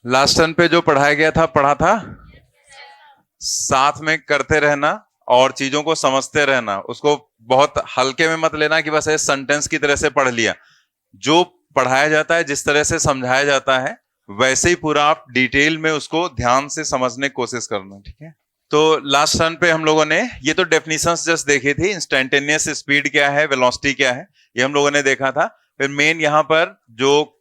Last turn पे जो पढ़ाया गया था पढ़ा था, साथ में करते रहना और चीजों को समझते रहना। उसको बहुत हल्के में मत लेना कि बस ऐसे सेंटेंस की तरह से पढ़ लिया। जो पढ़ाया जाता है, जिस तरह से समझाया जाता है, वैसे ही पूरा आप डिटेल में उसको ध्यान से समझने की कोशिश करना। ठीक है, तो लास्ट टर्न पे हम लोगों ने ये तो डेफिनेशंस जस्ट देखी थी। इंस्टेंटेनियस स्पीड क्या है, वेलोसिटी क्या है, ये हम लोगों ने देखा था। फिर मेन यहाँ पर जो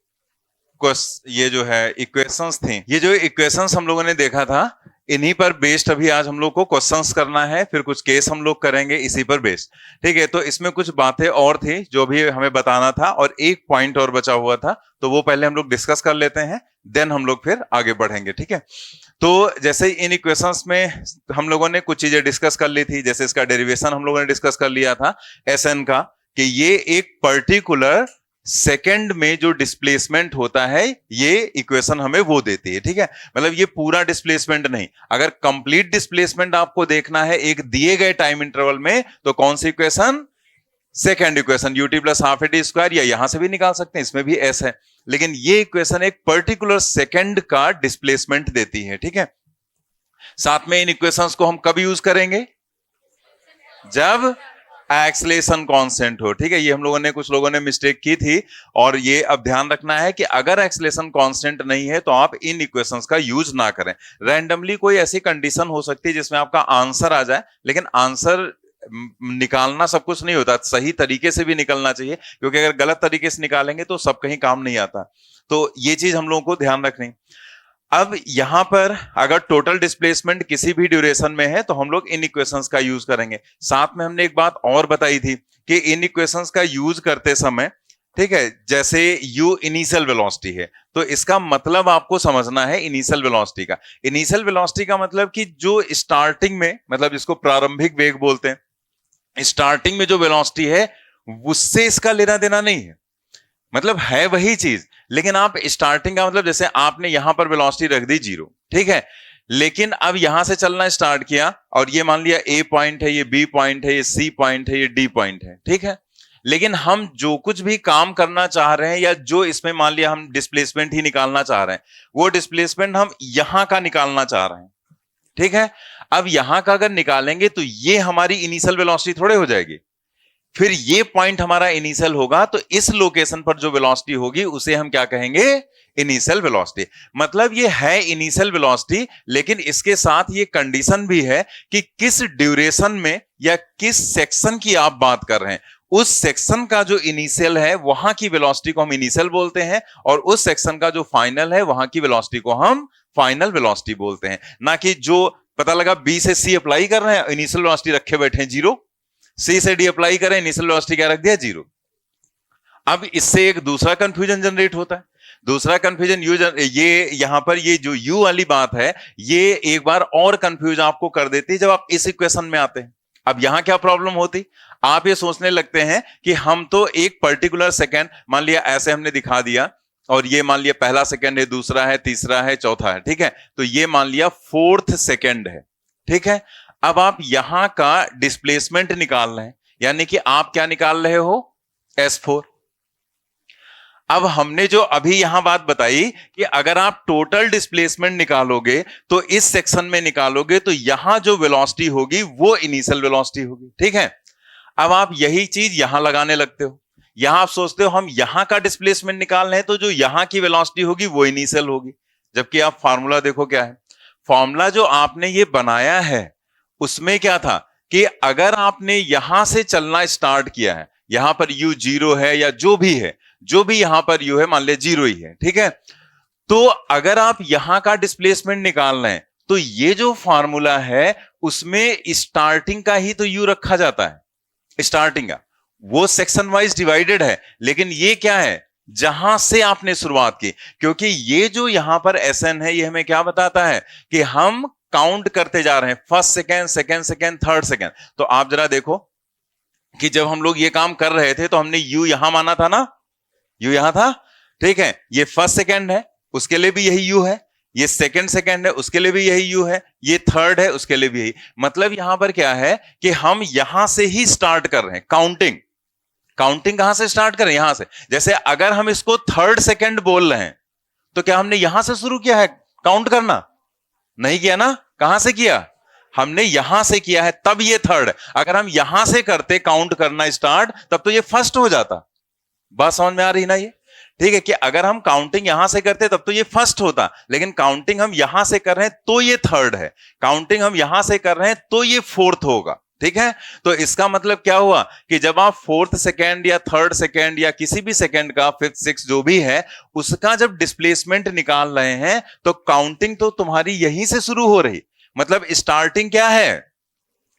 ये जो है इक्वेशंस थी, ये जो इक्वेशंस हम लोगों ने देखा था, इन्हीं पर बेस्ड अभी आज हम लोग को क्वेश्चंस करना है। फिर कुछ केस हम लोग करेंगे इसी पर बेस्ड। ठीक है, तो इसमें कुछ बातें और थी जो भी हमें बताना था, और एक पॉइंट और बचा हुआ था, तो वो पहले हम लोग डिस्कस कर लेते हैं, देन हम लोग फिर आगे बढ़ेंगे। ठीक है, तो जैसे इन इक्वेशंस में हम लोगों ने कुछ चीजें डिस्कस कर ली थी। जैसे इसका डेरिवेशन हम लोगों ने डिस्कस कर लिया था एस एन का, कि ये एक पर्टिकुलर सेकंड में जो डिस्प्लेसमेंट होता है, ये इक्वेशन हमें वो देती है। ठीक है, मतलब ये पूरा डिस्प्लेसमेंट नहीं। अगर कंप्लीट डिस्प्लेसमेंट आपको देखना है एक दिए गए टाइम इंटरवल में, तो कौन सी equation? Second equation, U T plus half A T square, या यहां से भी निकाल सकते हैं, इसमें भी एस है। लेकिन ये इक्वेशन एक पर्टिकुलर सेकंड का डिस्प्लेसमेंट देती है। ठीक है, साथ में इन इक्वेशंस को हम कब यूज करेंगे? जब एक्सलेशन कांस्टेंट हो। ठीक है, ये हम लोगों ने, कुछ लोगों ने मिस्टेक की थी, और ये अब ध्यान रखना है कि अगर एक्सलेशन कांस्टेंट नहीं है तो आप इन इक्वेशंस का यूज ना करें। रैंडमली कोई ऐसी कंडीशन हो सकती है जिसमें आपका आंसर आ जाए, लेकिन आंसर निकालना सब कुछ नहीं होता, सही तरीके से भी निकलना चाहिए, क्योंकि अगर गलत तरीके से निकालेंगे तो सब कहीं काम नहीं आता। तो ये चीज हम लोगों को ध्यान रखनी। अब यहां पर अगर टोटल डिस्प्लेसमेंट किसी भी ड्यूरेशन में है तो हम लोग इन इक्वेशंस का यूज करेंगे। साथ में हमने एक बात और बताई थी कि इन इक्वेशंस का यूज करते समय, ठीक है, जैसे u इनिशियल वेलोसिटी है, तो इसका मतलब आपको समझना है इनिशियल वेलोसिटी का। इनिशियल वेलोसिटी का मतलब कि जो स्टार्टिंग में, मतलब जिसको प्रारंभिक वेग बोलते हैं, स्टार्टिंग में जो वेलोसिटी है उससे इसका लेना देना नहीं है। मतलब है वही चीज, लेकिन आप स्टार्टिंग का मतलब, जैसे आपने यहां पर वेलोसिटी रख दी 0, ठीक है, लेकिन अब यहां से चलना स्टार्ट किया, और ये मान लिया ए पॉइंट है, ये बी पॉइंट है, ये सी पॉइंट है, ये डी पॉइंट है। ठीक है, लेकिन हम जो कुछ भी काम करना चाह रहे हैं, या जो इसमें मान लिया हम डिस्प्लेसमेंट ही निकालना चाह रहे हैं, वो डिस्प्लेसमेंट हम यहां का निकालना चाह रहे हैं। ठीक है, अब यहां का अगर निकालेंगे तो ये हमारी इनिशियल वेलोसिटी थोड़े हो जाएगी। फिर ये पॉइंट हमारा इनिशियल होगा, तो इस लोकेशन पर जो वेलोसिटी होगी उसे हम क्या कहेंगे? Initial velocity. मतलब ये है इनिशियल वेलोसिटी, लेकिन इसके साथ ये कंडीशन भी है कि किस ड्यूरेशन में या किस सेक्शन की आप बात कर रहे हैं, उस सेक्शन का जो इनिशियल है वहां की वेलोसिटी को हम इनिशियल बोलते हैं, और उस सेक्शन का जो फाइनल है वहां की वेलोसिटी को हम फाइनल वेलोसिटी बोलते हैं। ना कि जो पता लगा बी से सी अप्लाई कर रहे हैं, इनिशियल वेलोसिटी रखे बैठे हैं 0, सी से डी अप्लाई करें, इनिशियल वेलोसिटी क्या रख दिया? 0। अब इससे एक दूसरा कंफ्यूजन जनरेट होता है। दूसरा कंफ्यूजन ये यहां पर ये जो यू वाली बात है, ये एक बार और कंफ्यूज आपको कर देती है जब आप इस इक्वेशन में आते हैं। अब यहां क्या प्रॉब्लम होती? आप ये सोचने लगते हैं कि हम तो एक पर्टिकुलर सेकेंड, मान लिया ऐसे हमने दिखा दिया, और ये मान लिया पहला सेकेंड है, दूसरा है, तीसरा है, चौथा है। ठीक है, तो ये मान लिया 4th सेकेंड है। ठीक है, अब आप यहां का डिस्प्लेसमेंट निकाल रहे हैं, यानी कि आप क्या निकाल रहे हो? S4। अब हमने जो अभी यहां बात बताई कि अगर आप टोटल डिस्प्लेसमेंट निकालोगे तो इस सेक्शन में निकालोगे, तो यहां जो वेलोसिटी होगी वो इनिशियल वेलोसिटी होगी। ठीक है, अब आप यही चीज यहां लगाने लगते हो। यहां आप सोचते हो हम यहां का डिस्प्लेसमेंट निकाल रहे हैं, तो जो यहां की वेलोसिटी होगी वो इनिशियल होगी। जबकि आप फार्मूला देखो क्या है। फॉर्मूला जो आपने ये बनाया है उसमें क्या था कि अगर आपने यहां से चलना स्टार्ट किया है, यहां पर u 0 है या जो भी है, जो भी यहां पर u है, मान लिया 0 ही है। ठीक है, तो अगर आप यहां का डिस्प्लेसमेंट निकाल रहे हैं, तो ये जो फार्मूला है उसमें स्टार्टिंग का ही तो u रखा जाता है। स्टार्टिंग का वो सेक्शन वाइज डिवाइडेड है, लेकिन ये क्या है? जहां से आपने शुरुआत की। क्योंकि ये जो यहां पर SN है, ये हमें क्या बताता है कि हम काउंट करते जा रहे हैं, first second, second second, third second. तो आप जरा देखो कि जब हम लोग ये काम कर रहे थे तो हमने u यहां माना था ना, u यहां था। ठीक है, ये फर्स्ट सेकेंड है, उसके लिए भी यही u है, ये सेकेंड सेकेंड है, उसके लिए भी यही u है, ये थर्ड है, उसके लिए भी यही। मतलब यहां पर क्या है कि हम यहां से ही स्टार्ट कर रहे हैं काउंटिंग। काउंटिंग कहां से स्टार्ट करें? यहां से। जैसे अगर हम इसको थर्ड सेकेंड बोल रहे हैं, तो क्या हमने यहां से शुरू किया है काउंट करना? नहीं किया ना। कहां से किया? हमने यहां से किया है, तब ये थर्ड। अगर हम यहां से करते काउंट करना स्टार्ट, तब तो ये फर्स्ट हो जाता। बात समझ में आ रही ना ये? ठीक है कि अगर हम काउंटिंग यहां से करते तब तो ये फर्स्ट होता, लेकिन काउंटिंग हम यहां से कर रहे हैं तो ये थर्ड है, काउंटिंग हम यहां से कर रहे हैं तो ये फोर्थ होगा। ठीक है, तो इसका मतलब क्या हुआ कि जब आप फोर्थ सेकेंड या थर्ड सेकेंड या किसी भी सेकेंड का फिफ्थ सिक्स जो भी है उसका जब डिस्प्लेसमेंट निकाल रहे हैं तो काउंटिंग तो तुम्हारी यहीं से शुरू हो रही। मतलब स्टार्टिंग क्या है?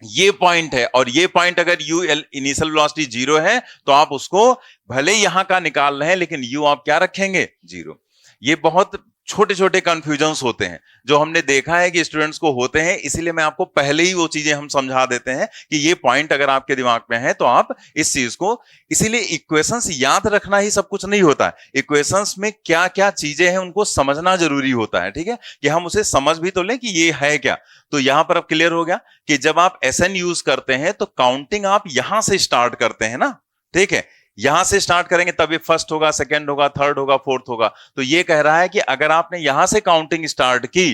ये पॉइंट है, और ये पॉइंट अगर यू इनिशियल वेलोसिटी जीरो है तो आप उसको भले यहां का निकाल रहे हैं लेकिन यू आप क्या रखेंगे? जीरो। ये बहुत छोटे छोटे कंफ्यूजन्स होते हैं जो हमने देखा है कि स्टूडेंट्स को होते हैं, इसीलिए मैं आपको पहले ही वो चीजें हम समझा देते हैं कि ये पॉइंट अगर आपके दिमाग में है तो आप इस चीज को, इसीलिए इक्वेशंस याद रखना ही सब कुछ नहीं होता है, इक्वेशंस में क्या क्या चीजें हैं उनको समझना जरूरी होता है। ठीक है, कि हम उसे समझ भी तो लें कि ये है क्या। तो यहां पर अब क्लियर हो गया कि जब आप SN यूज करते हैं तो काउंटिंग आप यहां से स्टार्ट करते हैं ना। ठीक है, यहां से स्टार्ट करेंगे तब ये फर्स्ट होगा, सेकंड होगा, थर्ड होगा, फोर्थ होगा। तो ये कह रहा है कि अगर आपने यहां से काउंटिंग स्टार्ट की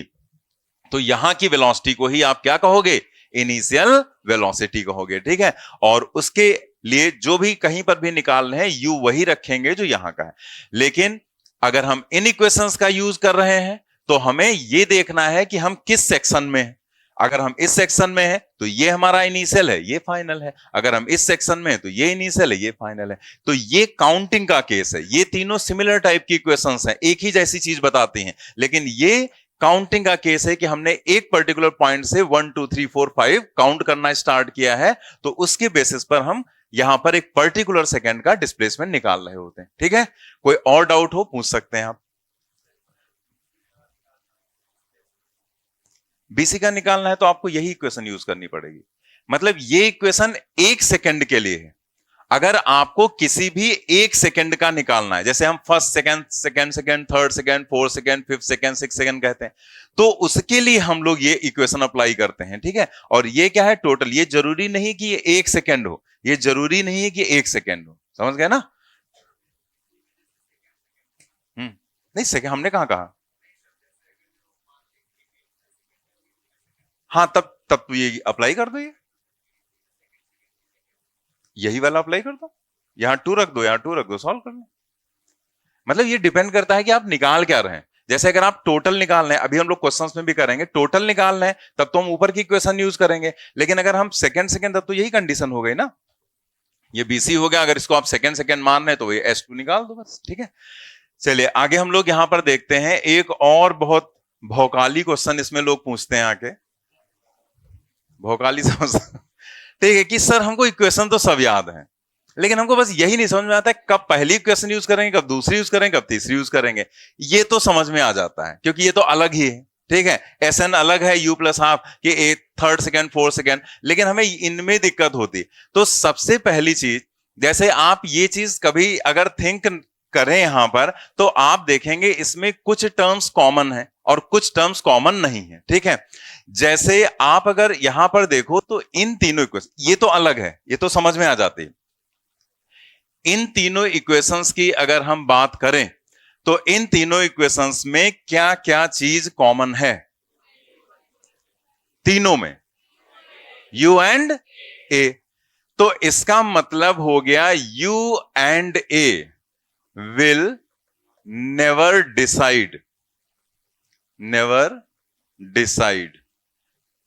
तो यहां की वेलोसिटी को ही आप क्या कहोगे? इनिशियल वेलोसिटी कहोगे। ठीक है, और उसके लिए जो भी कहीं पर भी निकाल रहे हैं यू वही रखेंगे जो यहां का है। लेकिन अगर हम इन इक्वेशंस का यूज कर रहे हैं तो हमें यह देखना है कि हम किस सेक्शन में हैं। अगर हम इस सेक्शन में हैं तो ये हमारा इनिशियल है, ये फाइनल है। अगर हम इस सेक्शन में हैं तो ये इनिशियल है, ये फाइनल है। तो ये काउंटिंग का केस है। ये तीनों सिमिलर टाइप की इक्वेशंस हैं, एक ही जैसी चीज बताती हैं, लेकिन ये काउंटिंग का केस है कि हमने एक पर्टिकुलर पॉइंट से 1 2 3 4 5 काउंट करना स्टार्ट किया है, तो उसके बेसिस पर हम यहां पर एक पर्टिकुलर सेकंड का डिस्प्लेसमेंट निकाल रहे होते हैं। ठीक है, कोई और डाउट हो पूछ सकते हैं आप। BC का निकालना है तो आपको यही इक्वेशन यूज करनी पड़ेगी। मतलब ये इक्वेशन एक सेकंड के लिए है। अगर आपको किसी भी एक सेकंड का निकालना है, जैसे हम first second, second second, third second, fourth second, fifth second, six second कहते हैं, तो उसके लिए हम लोग ये इक्वेशन अप्लाई करते हैं। ठीक है, और ये क्या है? टोटल। ये जरूरी नहीं कि ये एक सेकंड हो, ये जरूरी नहीं है कि एक सेकंड हो। समझ गए ना? नहीं, सेकंड हमने कहां कहा? हाँ, तब तब तो ये अप्लाई कर दो, ये यही वाला अप्लाई कर दो, यहां टू रख दो, यहां टू रख दो, सॉल्व कर लो। मतलब ये डिपेंड करता है कि आप निकाल क्या रहे हैं। जैसे अगर आप टोटल निकाल रहे हैं, अभी हम लोग क्वेश्चंस में भी करेंगे, टोटल निकाल रहे हैं तब तो हम ऊपर की इक्वेशन यूज करेंगे, लेकिन अगर हम सेकंड सेकंड, तब तो यही कंडीशन हो गई ना। ये BC हो गया, अगर इसको आप सेकंड सेकंड मान रहे हैं तो ये S2 निकाल दो बस। ठीक है, चलिए आगे हम लोग यहां पर देखते हैं एक और बहुत भौकाली क्वेश्चन इसमें लोग पूछते हैं आके। भौकाली समझ ठीक है कि सर हमको इक्वेशन तो सब याद है, लेकिन हमको बस यही नहीं समझ में आता है कब पहली इक्वेशन यूज करेंगे, कब दूसरी यूज करेंगे, कब तीसरी यूज करेंगे। ये तो समझ में आ जाता है क्योंकि ये तो अलग ही है। ठीक है, SN अलग है, U प्लस हाफ कि एक थर्ड सेकेंड, फोर्थ सेकेंड, लेकिन हमें इनमें दिक्कत होती। तो सबसे पहली चीज, जैसे आप ये चीज कभी अगर थिंक करें यहां पर, तो आप देखेंगे इसमें कुछ टर्म्स कॉमन है और कुछ टर्म्स कॉमन नहीं है। ठीक है, जैसे आप अगर यहां पर देखो तो इन तीनों इक्वेशन, ये तो अलग है, ये तो समझ में आ जाती है। इन तीनों इक्वेशंस की अगर हम बात करें तो इन तीनों इक्वेशंस में क्या क्या चीज कॉमन है? तीनों में U एंड A। तो इसका मतलब हो गया U and A will never decide, never decide.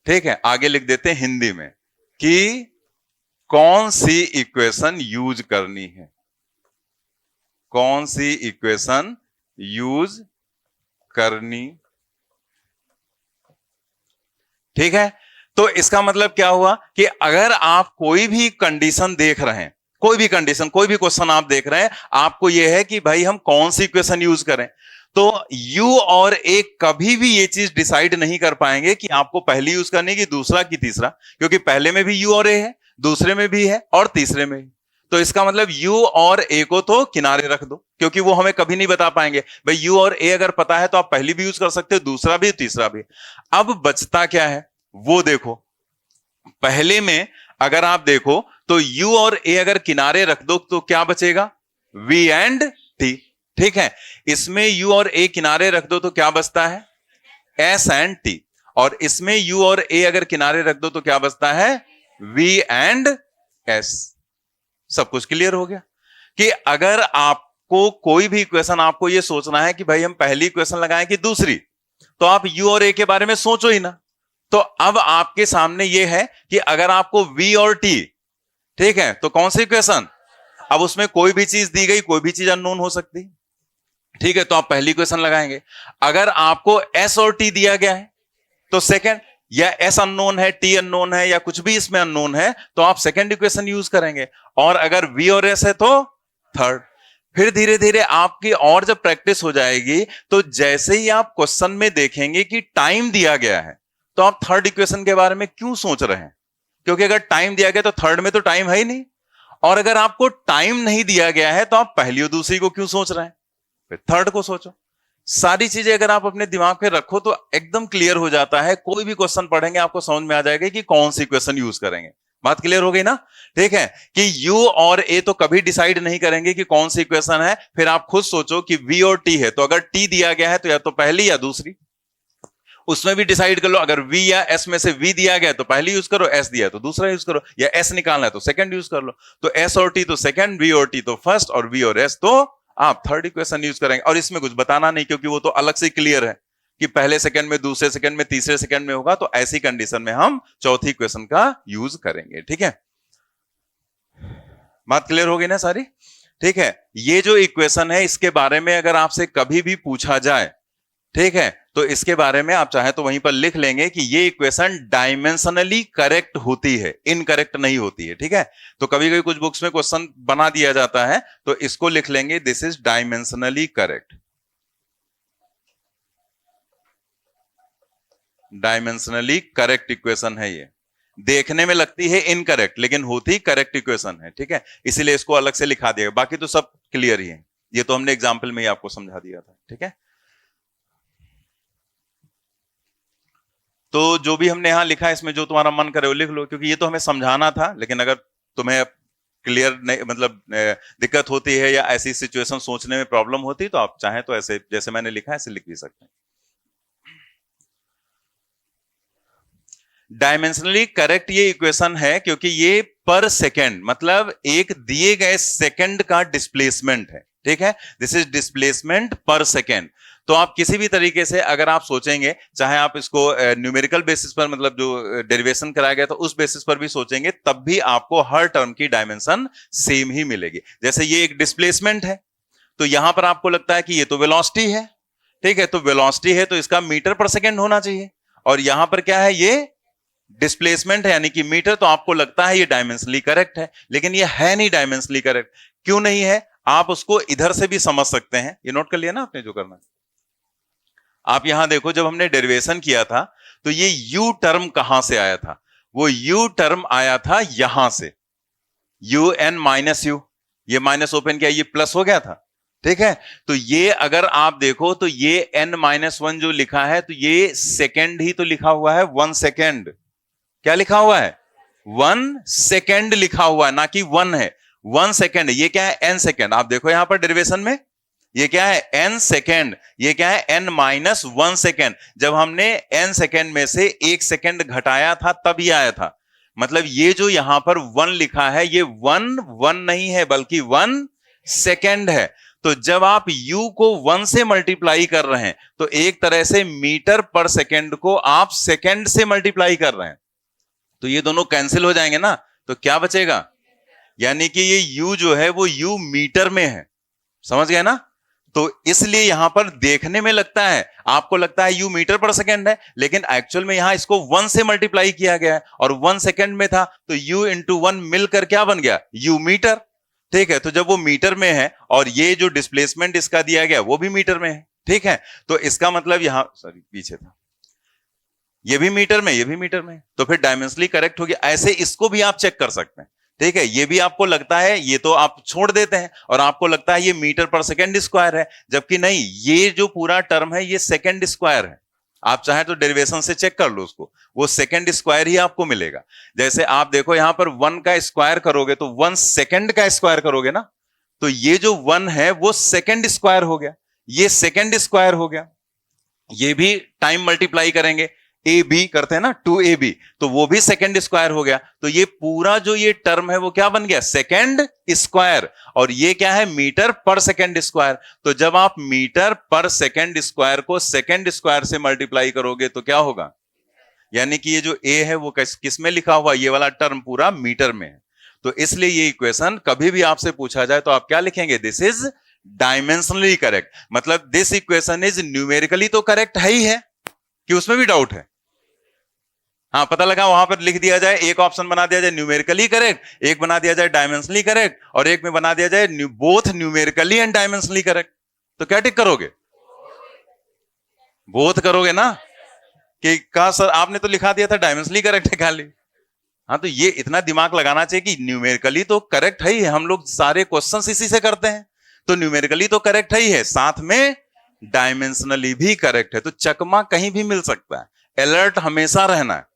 ठीक है, आगे लिख देते हैं हिंदी में कि कौन सी इक्वेशन यूज करनी है, कौन सी इक्वेशन यूज करनी। ठीक है, तो इसका मतलब क्या हुआ कि अगर आप कोई भी कंडीशन देख रहे हैं, कोई भी कंडीशन, कोई भी क्वेश्चन आप देख रहे हैं, आपको यह है कि भाई हम कौन सी इक्वेशन यूज करें, तो U और A कभी भी ये चीज डिसाइड नहीं कर पाएंगे कि आपको पहली यूज करनी कि दूसरा की तीसरा, क्योंकि पहले में भी U और A है, दूसरे में भी है और तीसरे में भी। तो इसका मतलब U और A को तो किनारे रख दो, क्योंकि वो हमें कभी नहीं बता पाएंगे। भाई U और A अगर पता है तो आप पहली भी यूज कर सकते हो, दूसरा भी, तीसरा भी। अब बचता क्या है वो देखो। पहले में अगर आप देखो तो U और A अगर किनारे रख दो तो क्या बचेगा? V and T। ठीक है, इसमें u और a किनारे रख दो तो क्या बचता है, s एंड t, और इसमें u और a अगर किनारे रख दो तो क्या बचता है, v एंड s। सब कुछ क्लियर हो गया कि अगर आपको कोई भी इक्वेशन, आपको ये सोचना है कि भाई हम पहली इक्वेशन लगाएं कि दूसरी, तो आप u और a के बारे में सोचो ही ना। तो अब आपके सामने ये है कि अगर आपको v और t, ठीक है, तो कौन सी इक्वेशन, अब उसमें कोई भी चीज दी गई, कोई भी चीज अननोन हो सकती, ठीक है, तो आप पहली इक्वेशन लगाएंगे। अगर आपको s और t दिया गया है तो सेकंड, या s अननोन है, t अननोन है, या कुछ भी इसमें अननोन है, तो आप सेकंड इक्वेशन यूज करेंगे। और अगर v और s है तो थर्ड। फिर धीरे धीरे आपकी और जब प्रैक्टिस हो जाएगी तो जैसे ही आप क्वेश्चन में देखेंगे कि टाइम दिया गया है, तो आप थर्ड इक्वेशन के बारे में क्यों सोच रहे हैं, क्योंकि अगर टाइम दिया गया तो थर्ड में तो टाइम है ही नहीं। और अगर आपको टाइम नहीं दिया गया है तो आप पहली और दूसरी को क्यों सोच रहे हैं, फिर थर्ड को सोचो। सारी चीजें अगर आप अपने दिमाग में रखो तो एकदम क्लियर हो जाता है। कोई भी क्वेश्चन पढ़ेंगे आपको समझ में आ जाएगा कि कौन सी इक्वेशन यूज करेंगे। बात क्लियर हो गई ना, ठीक है, कि u और a तो कभी डिसाइड नहीं करेंगे कि कौन सी इक्वेशन है। फिर आप खुद सोचो कि v और t है, तो अगर t दिया गया है तो या तो पहली या दूसरी, उसमें भी डिसाइड कर लो। अगर v या s में से v दिया गया तो पहली यूज करो, s दिया तो दूसरा यूज करो, या s निकालना है तो सेकंड यूज कर लो। तो s और t तो सेकंड, v और t तो फर्स्ट, और v और s तो आप थर्ड इक्वेशन यूज करेंगे। और इसमें कुछ बताना नहीं, क्योंकि वो तो अलग से क्लियर है कि पहले सेकंड में, दूसरे सेकंड में, तीसरे सेकंड में होगा। तो ऐसी कंडीशन में हम चौथी इक्वेशन का यूज करेंगे। ठीक है, बात क्लियर हो गई ना सारी, ठीक है। ये जो इक्वेशन है इसके बारे में अगर आपसे कभी भी पूछा जाए, ठीक है, तो इसके बारे में आप चाहे तो वहीं पर लिख लेंगे कि ये इक्वेशन डायमेंशनली करेक्ट होती है, इनकरेक्ट नहीं होती है। ठीक है, तो कभी कभी कुछ बुक्स में क्वेश्चन बना दिया जाता है तो इसको लिख लेंगे, this is dimensionally correct. Dimensionally correct equation है ये। देखने में लगती है इनकरेक्ट लेकिन होती करेक्ट इक्वेशन है। ठीक है, इसीलिए इसको अलग से लिखा दिया। बाकी तो सब क्लियर ही है, ये तो हमने एग्जाम्पल में ही आपको समझा दिया था। ठीक है, तो जो भी हमने यहां लिखा है इसमें जो तुम्हारा मन करे वो लिख लो, क्योंकि ये तो हमें समझाना था। लेकिन अगर तुम्हें क्लियर नहीं, मतलब दिक्कत होती है या ऐसी सिचुएशन सोचने में प्रॉब्लम होती, तो आप चाहें तो ऐसे जैसे मैंने लिखा है ऐसे लिख भी सकते हैं। डायमेंशनली करेक्ट ये इक्वेशन है क्योंकि ये पर सेकेंड, मतलब एक दिए गए सेकेंड का डिस्प्लेसमेंट है। ठीक है, दिस इज डिस्प्लेसमेंट पर सेकेंड। तो आप किसी भी तरीके से अगर आप सोचेंगे, चाहे आप इसको न्यूमेरिकल बेसिस पर, मतलब जो डेरिवेशन कराया गया था उस बेसिस पर भी सोचेंगे, तब भी आपको हर टर्म की डायमेंशन सेम ही मिलेगी। जैसे ये एक डिस्प्लेसमेंट है, तो यहां पर आपको लगता है कि ये तो वेलोसिटी है। ठीक है, तो वेलोसिटी है तो इसका मीटर पर सेकेंड होना चाहिए, और यहां पर क्या है, ये डिस्प्लेसमेंट है यानी कि मीटर, तो आपको लगता है ये डायमेंशनली करेक्ट है। लेकिन ये है नहीं डायमेंशनली करेक्ट। क्यों नहीं है, आप उसको इधर से भी समझ सकते हैं। ये नोट कर लिया ना आपने जो करना है। आप यहां देखो, जब हमने डेरिवेशन किया था तो ये u टर्म कहां से आया था, वो u टर्म आया था यहां से, un माइनस u, ये माइनस ओपन किया, ये प्लस हो गया था। ठीक है, तो ये अगर आप देखो तो ये n-1 जो लिखा है, तो ये सेकेंड ही तो लिखा हुआ है, 1 सेकेंड। क्या लिखा हुआ है, 1 सेकेंड लिखा हुआ है, ना कि 1 है, 1 सेकेंड। ये क्या है, n सेकेंड। आप देखो यहां पर डेरिवेशन में ये क्या है, n सेकेंड। ये क्या है, n-1 सेकेंड। जब हमने n सेकेंड में से 1 सेकेंड घटाया था तब ये आया था। मतलब ये जो यहां पर 1 लिखा है, ये 1 नहीं है बल्कि 1 सेकेंड है। तो जब आप u को 1 से मल्टीप्लाई कर रहे हैं तो एक तरह से मीटर पर सेकेंड को आप सेकेंड से मल्टीप्लाई कर रहे हैं, तो ये दोनों कैंसिल हो जाएंगे ना, तो क्या बचेगा, यानी कि ये u जो है वो u मीटर में है। समझ गए ना, तो इसलिए यहां पर देखने में लगता है, आपको लगता है u मीटर पर सेकेंड है, लेकिन एक्चुअल में यहां इसको 1 से मल्टीप्लाई किया गया है और 1 सेकेंड में था, तो u इंटू 1 मिलकर क्या बन गया, u मीटर। ठीक है, तो जब वो मीटर में है और ये जो डिस्प्लेसमेंट इसका दिया गया वो भी मीटर में है। ठीक है, तो इसका मतलब यहां, सॉरी पीछे था, ये भी मीटर में, ये भी मीटर में, तो फिर डायमेंशनली करेक्ट हो गया। ऐसे इसको भी आप चेक कर सकते हैं। ठीक है, ये भी आपको लगता है, ये तो आप छोड़ देते हैं और आपको लगता है ये मीटर पर सेकेंड स्क्वायर है, जबकि नहीं, ये जो पूरा टर्म है ये सेकेंड स्क्वायर है। आप चाहे तो डेरिवेशन से चेक कर लो उसको, वो सेकेंड स्क्वायर ही आपको मिलेगा। जैसे आप देखो यहां पर 1 का स्क्वायर करोगे तो 1 सेकेंड का स्क्वायर करोगे ना, तो ये जो 1 है वो सेकंड स्क्वायर हो गया, ये सेकंड स्क्वायर हो गया, ये भी टाइम मल्टीप्लाई करेंगे, ए बी करते हैं ना 2ab, तो वो भी सेकंड स्क्वायर हो गया। तो ये पूरा जो ये टर्म है वो क्या बन गया, सेकंड स्क्वायर। और ये क्या है, मीटर पर सेकंड स्क्वायर। तो जब आप मीटर पर सेकंड स्क्वायर को सेकंड स्क्वायर से मल्टीप्लाई करोगे तो क्या होगा, यानी कि ये जो ए है वो किस में लिखा हुआ, ये वाला टर्म पूरा मीटर में है। तो इसलिए ये इक्वेशन कभी भी आपसे पूछा जाए तो आप क्या लिखेंगे, दिस इज डायमेंशनली करेक्ट। मतलब दिस इक्वेशन इज न्यूमेरिकली तो करेक्ट है ही है, कि उसमें भी डाउट है। हाँ, पता लगा, वहां पर लिख दिया जाए, एक ऑप्शन बना दिया जाए न्यूमेरिकली करेक्ट, एक बना दिया जाए डायमेंशनली करेक्ट, और एक में बना दिया जाए both numerically and dimensionally correct, तो क्या टिक करोगे, बोथ करोगे ना। कि कहा सर आपने तो लिखा दिया था डायमेंशनली करेक्ट है खाली। हाँ, तो ये इतना दिमाग लगाना चाहिए कि न्यूमेरिकली तो करेक्ट है ही है, हम लोग सारे क्वेश्चंस इसी से करते हैं, तो न्यूमेरिकली तो करेक्ट है ही है, साथ में डायमेंशनली भी करेक्ट है। तो चकमा कहीं भी मिल सकता है, अलर्ट हमेशा रहना है,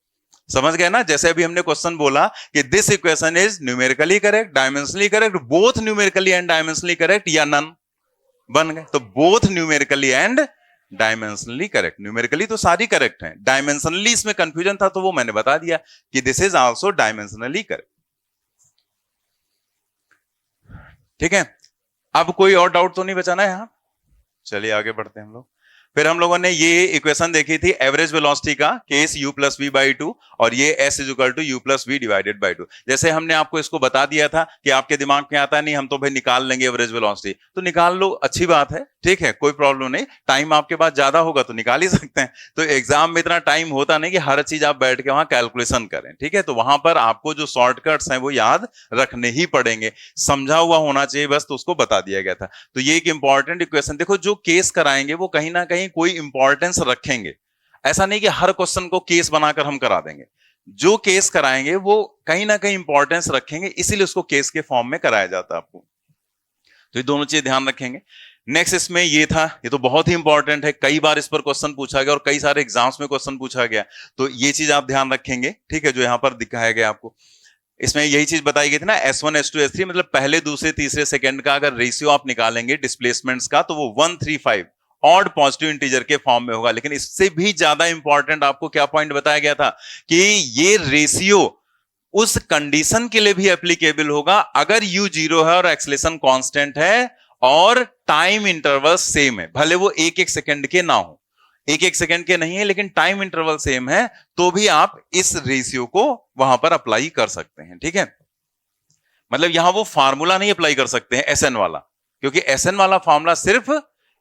समझ गए ना। जैसे अभी हमने क्वेश्चन बोला कि this equation is numerically correct, dimensionally correct, both numerically and dimensionally correct, या नन, बन गए। तो both numerically and dimensionally correct, numerically तो सारी करेक्ट है, डायमेंशनली इसमें कंफ्यूजन था तो वो मैंने बता दिया कि this is also dimensionally correct. ठीक है, अब कोई और डाउट तो नहीं बचाना है यहां, चलिए आगे बढ़ते हैं हम लोग। फिर हम लोगों ने ये इक्वेशन देखी थी एवरेज वेलोसिटी का, case u plus V by 2, और ये s is equal to U plus V divided by 2। जैसे हमने आपको इसको बता दिया था कि आपके दिमाग में आता नहीं, हम तो भाई निकाल लेंगे एवरेज वेलोसिटी, तो निकाल लो, अच्छी बात है, ठीक है, कोई प्रॉब्लम नहीं। टाइम आपके पास ज्यादा होगा तो निकाल ही सकते हैं। तो एग्जाम में इतना टाइम होता नहीं कि हर चीज आप बैठ के वहां कैलकुलेशन करें, ठीक है। तो वहां पर आपको जो शॉर्टकट्स हैं वो याद रखने ही पड़ेंगे, समझा हुआ होना चाहिए बस, तो उसको बता दिया गया था। तो ये एक इंपॉर्टेंट इक्वेशन, देखो जो केस कराएंगे वो कहीं ना कहीं कोई इंपॉर्टेंस रखेंगे, ऐसा नहीं कि हर क्वेश्चन को केस बनाकर हम करा देंगे। जो केस कराएंगे वो कहीं ना कहीं इंपॉर्टेंस रखेंगे, इसीलिए उसको केस के फॉर्म में कराया जाता है आपको। तो ये दोनों चीज ध्यान रखेंगे। नेक्स्ट इसमें ये था, ये तो बहुत ही इंपॉर्टेंट है, कई बार इस पर क्वेश्चन पूछा गया और कई सारे एग्जाम्स में क्वेश्चन पूछा गया, तो ये चीज आप ध्यान रखेंगे, ठीक है, जो यहां पर दिखाया गया आपको। इसमें यही चीज बताई गई थी ना, S1 S2 S3, मतलब पहले दूसरे तीसरे सेकंड का अगर रेशियो आप निकालेंगे डिस्प्लेसमेंट्स का तो वो 135 ऑड पॉजिटिव इंटीजर के फॉर्म में होगा। लेकिन इससे भी ज्यादा इंपॉर्टेंट आपको क्या पॉइंट बताया गया था कि ये रेशियो उस कंडीशन के लिए भी एप्लीकेबल होगा अगर u 0 है और एक्सेलेरेशन कांस्टेंट है और टाइम इंटरवल सेम है, भले वो एक एक सेकंड के ना हो, एक एक सेकंड के नहीं है लेकिन टाइम इंटरवल सेम है, तो भी आप इस रेशियो को वहां पर अप्लाई कर सकते हैं, ठीक है। मतलब यहां वो फार्मूला नहीं अप्लाई कर सकते हैं एसएन वाला, क्योंकि एसएन वाला फार्मूला सिर्फ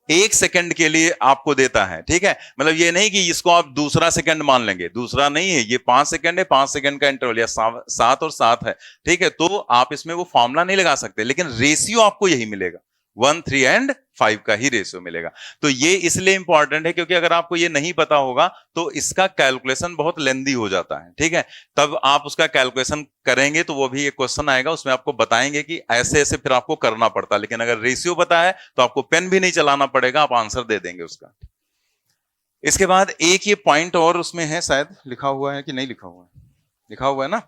एक सेकंड के लिए आपको देता है, ठीक है। मतलब ये नहीं कि इसको आप दूसरा सेकंड मान लेंगे, दूसरा नहीं है, ये 5 सेकंड है, 5 सेकंड का इंटरवल या 7 और 7 है, ठीक है। तो आप इसमें वो फॉर्मूला नहीं लगा सकते, लेकिन रेशियो आपको यही मिलेगा, 1, 3 एंड 5 का ही रेशियो मिलेगा। तो ये इसलिए इंपॉर्टेंट है क्योंकि अगर आपको ये नहीं पता होगा तो इसका कैलकुलेशन बहुत लेंदी हो जाता है, ठीक है। तब आप उसका कैलकुलेशन करेंगे तो वो भी एक क्वेश्चन आएगा, उसमें आपको बताएंगे कि ऐसे ऐसे फिर आपको करना पड़ता है, लेकिन अगर रेशियो पता है तो आपको पेन भी नहीं चलाना पड़ेगा, आप आंसर दे देंगे उसका। इसके बाद एक ये पॉइंट और उसमें है, शायद लिखा हुआ है कि नहीं लिखा हुआ है, लिखा हुआ है ना,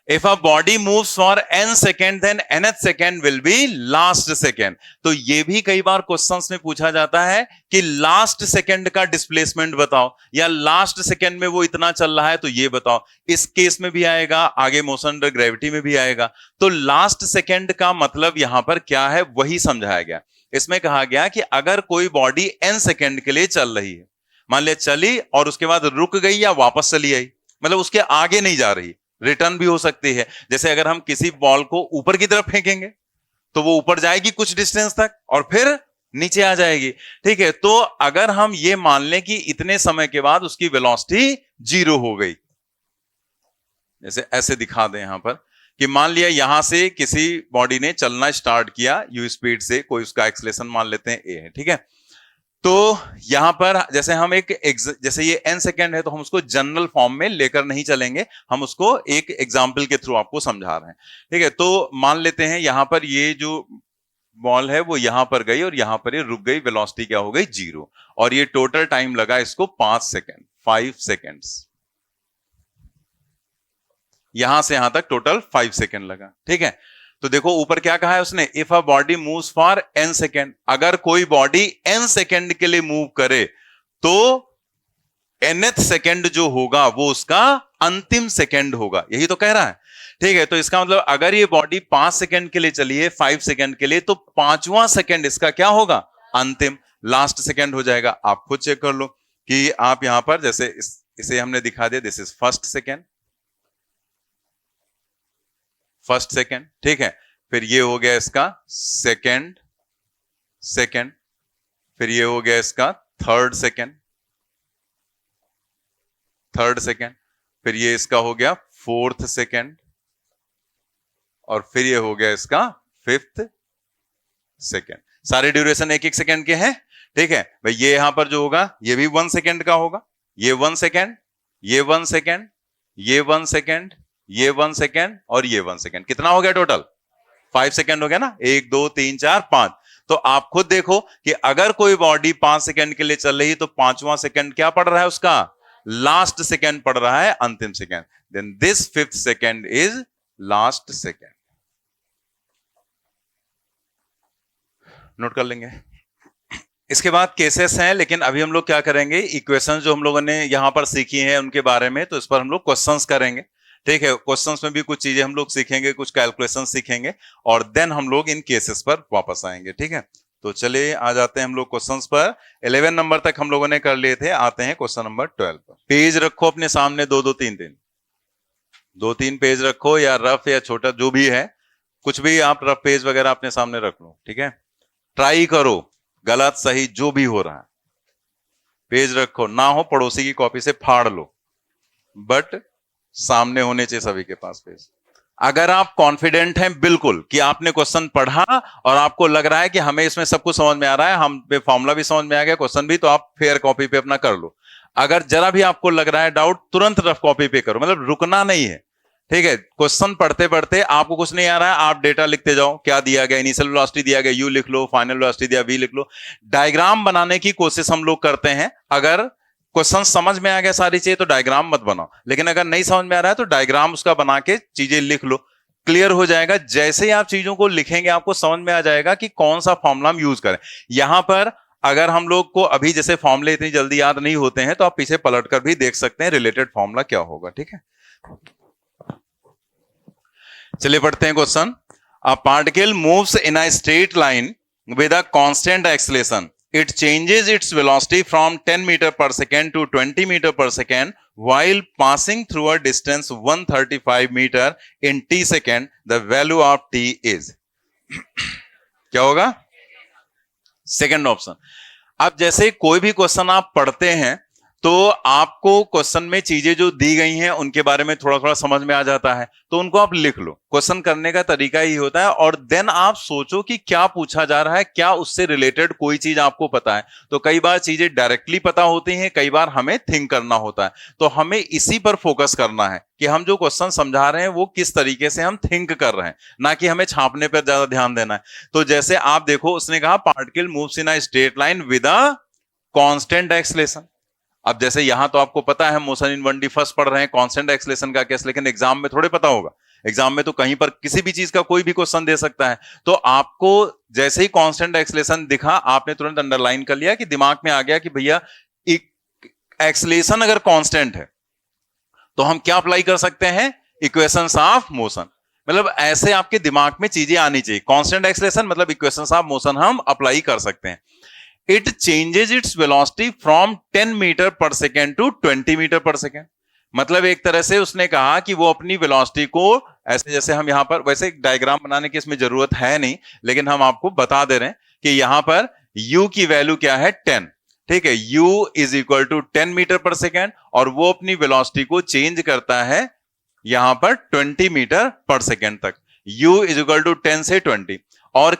If a body moves for n second, then nth second will be last second। तो ये भी कई बार क्वेश्चंस में पूछा जाता है कि लास्ट सेकंड का डिस्प्लेसमेंट बताओ, या लास्ट सेकंड में वो इतना चल रहा है तो ये बताओ। इस केस में भी आएगा, आगे मोशन अंडर ग्रेविटी में भी आएगा। तो लास्ट सेकंड का मतलब यहां पर क्या है वही समझाया गया। इसमें कहा गया कि अगर कोई बॉडी n सेकंड के लिए चल रही है, मान लिया चली और उसके बाद रुक गई या वापस चली आई, मतलब उसके आगे नहीं जा रही, रिटर्न भी हो सकती है। जैसे अगर हम किसी बॉल को ऊपर की तरफ फेंकेंगे तो वो ऊपर जाएगी कुछ डिस्टेंस तक और फिर नीचे आ जाएगी, ठीक है। तो अगर हम ये मान लें कि इतने समय के बाद उसकी वेलोसिटी 0 हो गई, जैसे ऐसे दिखा दें यहां पर कि मान लिया यहां से किसी बॉडी ने चलना स्टार्ट किया यू स्पीड से, कोई उसका एक्सेलेरेशन मान लेते हैं a है, ठीक है। तो यहां पर जैसे हम जैसे ये n सेकेंड है तो हम उसको जनरल फॉर्म में लेकर नहीं चलेंगे, हम उसको एक एग्जांपल के थ्रू आपको समझा रहे हैं, ठीक है। तो मान लेते हैं यहां पर ये जो बॉल है वो यहां पर गई और यहां पर ये रुक गई, वेलोसिटी क्या हो गई 0, और ये टोटल टाइम लगा इसको 5 सेकेंड, 5 सेकेंड्स, यहां से यहां तक टोटल 5 सेकेंड लगा, ठीक है। तो देखो ऊपर क्या कहा है उसने, if a body moves for n second, अगर कोई बॉडी n सेकेंड के लिए मूव करे तो nth सेकेंड जो होगा वो उसका अंतिम सेकेंड होगा, यही तो कह रहा है। ठीक है, तो इसका मतलब अगर ये बॉडी 5 सेकेंड के लिए चली है, 5 सेकेंड के लिए, तो 5वां सेकेंड इसका क्या होगा, अंतिम, लास्ट सेकेंड हो जाएगा। आप खुद चेक कर लो कि आप यहां पर जैसे इसे हमने दिखा दिया, this is first second, first second, ठीक है, फिर ये हो गया इसका सेकेंड सेकेंड, फिर ये हो गया इसका थर्ड सेकेंड, थर्ड सेकेंड, फिर ये इसका हो गया फोर्थ सेकेंड, और फिर ये हो गया इसका फिफ्थ सेकेंड। सारे ड्यूरेशन एक एक सेकेंड के हैं। ठीक है भाई, ये यहां पर जो होगा ये भी 1 सेकेंड का होगा, ये 1 सेकेंड, ये 1 सेकेंड, ये 1 सेकेंड, ये 1 सेकेंड और ये 1 सेकेंड, कितना हो गया टोटल, 5 सेकेंड हो गया ना, 1 2 3 4 5। तो आप खुद देखो कि अगर कोई बॉडी 5 सेकेंड के लिए चल रही है तो 5वां सेकेंड क्या पड़ रहा है उसका, लास्ट सेकेंड पड़ रहा है, अंतिम second. Then this fifth second is last second. Note कर लेंगे। इसके बाद केसेस हैं, लेकिन अभी हम लोग क्या करेंगे, इक्वेशंस जो हम लोगों ने यहां पर सीखी हैं उनके बारे में, तो इस पर हम लोग क्वेश्चंस करेंगे। ठीक है, क्वेश्चंस में भी कुछ चीजें हम लोग सीखेंगे, कुछ कैलकुलेशन सीखेंगे, और देन हम लोग इन केसेस पर वापस आएंगे। ठीक है, तो चलिए आ जाते हैं हम लोग क्वेश्चंस पर। 11 नंबर तक हम लोगों ने कर लिए थे, आते हैं क्वेश्चन नंबर 12 पर। पेज रखो अपने सामने, 2-3 पेज रखो, या रफ या छोटा जो भी है, कुछ भी आप रफ पेज वगैरह अपने सामने रख लो। ठीक है, ट्राई करो, गलत सही जो भी हो रहा है, पेज रखो, ना हो पड़ोसी की कॉपी से फाड़ लो, बट सामने होने चाहिए सभी के पास पेज। अगर आप कॉन्फिडेंट हैं बिल्कुल कि आपने क्वेश्चन पढ़ा और आपको लग रहा है कि हमें इसमें सब कुछ समझ में आ रहा है, हम पे फॉर्मूला भी समझ में आ गया, क्वेश्चन भी, तो आप फेयर कॉपी पे अपना कर लो। अगर जरा भी आपको लग रहा है डाउट, तुरंत रफ कॉपी पे करो, मतलब रुकना नहीं है। ठीक है, क्वेश्चन पढ़ते पढ़ते आपको कुछ नहीं आ रहा है, आप डेटा लिखते जाओ, क्या दिया गया, इनिशियल वेलोसिटी दिया गया, यू लिख लो, फाइनल वेलोसिटी दिया, वी लिख लो। डायग्राम बनाने की कोशिश हम लोग करते हैं। अगर क्वेश्चन समझ में आ गया सारी चीजें तो डायग्राम मत बनाओ, लेकिन अगर नहीं समझ में आ रहा है तो डायग्राम उसका बना के चीजें लिख लो, क्लियर हो जाएगा। जैसे ही आप चीजों को लिखेंगे आपको समझ में आ जाएगा कि कौन सा फॉर्मूला हम यूज करें। यहां पर अगर हम लोग को अभी जैसे फॉर्मूले इतनी जल्दी याद नहीं होते हैं, तो आप पीछे पलट कर भी देख सकते हैं रिलेटेड फॉर्मूला क्या होगा। ठीक है, चलिए पढ़ते हैं question. A particle moves in a straight line with a constant acceleration, it changes its velocity from 10 meter per second to 20 meter per second while passing through a distance 135 meter in t second. The value of t is क्या होगा, second option. अब जैसे कोई भी question आप पढ़ते हैं तो आपको क्वेश्चन में चीजें जो दी गई हैं उनके बारे में थोड़ा थोड़ा समझ में आ जाता है, तो उनको आप लिख लो। क्वेश्चन करने का तरीका ही होता है, और देन आप सोचो कि क्या पूछा जा रहा है, क्या उससे रिलेटेड कोई चीज आपको पता है। तो कई बार चीजें डायरेक्टली पता होती हैं, कई बार हमें थिंक करना होता है, तो हमें इसी पर फोकस करना है कि हम जो क्वेश्चन समझा रहे हैं वो किस तरीके से हम थिंक कर रहे हैं, ना कि हमें छापने पर ज्यादा ध्यान देना है। तो जैसे आप देखो, उसने कहा particle moves in a straight line with a constant acceleration. अब जैसे यहां तो आपको पता है मोशन इन 1D फर्स्ट पढ़ रहे हैं, कांस्टेंट एक्सेलरेशन का केस, लेकिन एग्जाम में थोड़े पता होगा। एग्जाम में तो कहीं पर किसी भी चीज का कोई भी क्वेश्चन दे सकता है, तो आपको जैसे ही कांस्टेंट एक्सेलरेशन दिखा, आपने तुरंत अंडरलाइन कर लिया कि दिमाग में आ गया कि भैया एक्सेलरेशन अगर कांस्टेंट है तो हम क्या अप्लाई कर सकते हैं, इक्वेशंस ऑफ मोशन। मतलब ऐसे आपके दिमाग में चीजें आनी चाहिए, कांस्टेंट एक्सेलरेशन मतलब इक्वेशंस ऑफ मोशन हम अप्लाई कर सकते हैं। It changes its velocity from 10 metre पर सेकेंड टू 20 मीटर पर सेकेंड। मतलब एक तरह से उसने कहा कि वो अपनी वेलोसिटी को ऐसे, जैसे हम यहां पर, वैसे डायग्राम बनाने की इसमें जरूरत है नहीं, लेकिन हम आपको बता दे रहे हैं कि यहां पर u की वैल्यू क्या है, 10। ठीक है, u is equal to 10 metre पर सेकेंड, और वो अपनी वेलोसिटी को चेंज करता है यहां पर 20 मीटर पर सेकेंड तक। u इज इक्वल टू 10 से 20, और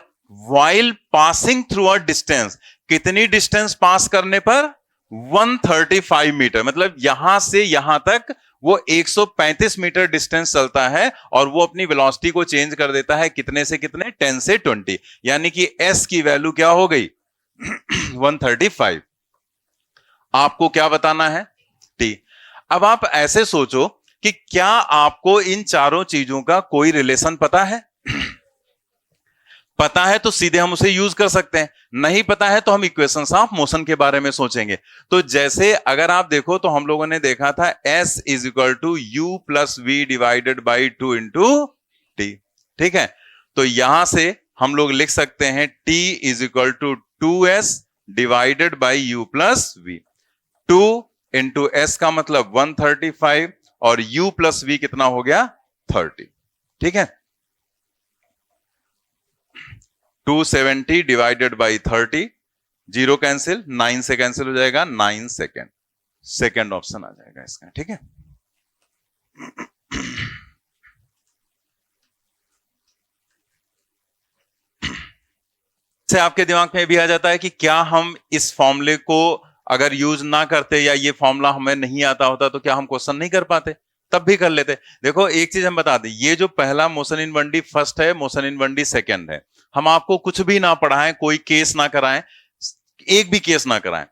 while passing through a distance, कितनी डिस्टेंस पास करने पर, 135 मीटर। मतलब यहां से यहां तक वो 135 मीटर डिस्टेंस चलता है, और वो अपनी वेलोसिटी को चेंज कर देता है कितने से कितने, 10 से 20। यानी कि s की वैल्यू क्या हो गई 135। आपको क्या बताना है, t। अब आप ऐसे सोचो कि क्या आपको इन चारों चीजों का कोई रिलेशन पता है। पता है तो सीधे हम उसे यूज कर सकते हैं, नहीं पता है तो हम इक्वेशंस ऑफ मोशन के बारे में सोचेंगे। तो जैसे अगर आप देखो तो हम लोगों ने देखा था S is equal to U plus V divided by 2 into T. ठीक है, तो यहां से हम लोग लिख सकते हैं T is equal to 2S divided by U plus V. 2 into S का मतलब 135 और U प्लस वी कितना हो गया 30। ठीक है, 270 डिवाइडेड बाई 30, 0 कैंसिल, 9 से कैंसिल हो जाएगा, 9 सेकेंड। सेकेंड ऑप्शन आ जाएगा इसका। ठीक है, से आपके दिमाग में भी आ जाता है कि क्या हम इस फॉर्मूले को अगर यूज ना करते या ये फॉर्मूला हमें नहीं आता होता तो क्या हम क्वेश्चन नहीं कर पाते? तब भी कर लेते। देखो एक चीज हम बता दें, ये जो पहला मोशन इन 1D फर्स्ट है, मोशन इन 1D सेकंड है, हम आपको कुछ भी ना पढ़ाएं, कोई केस ना कराएं, एक भी केस ना कराएं,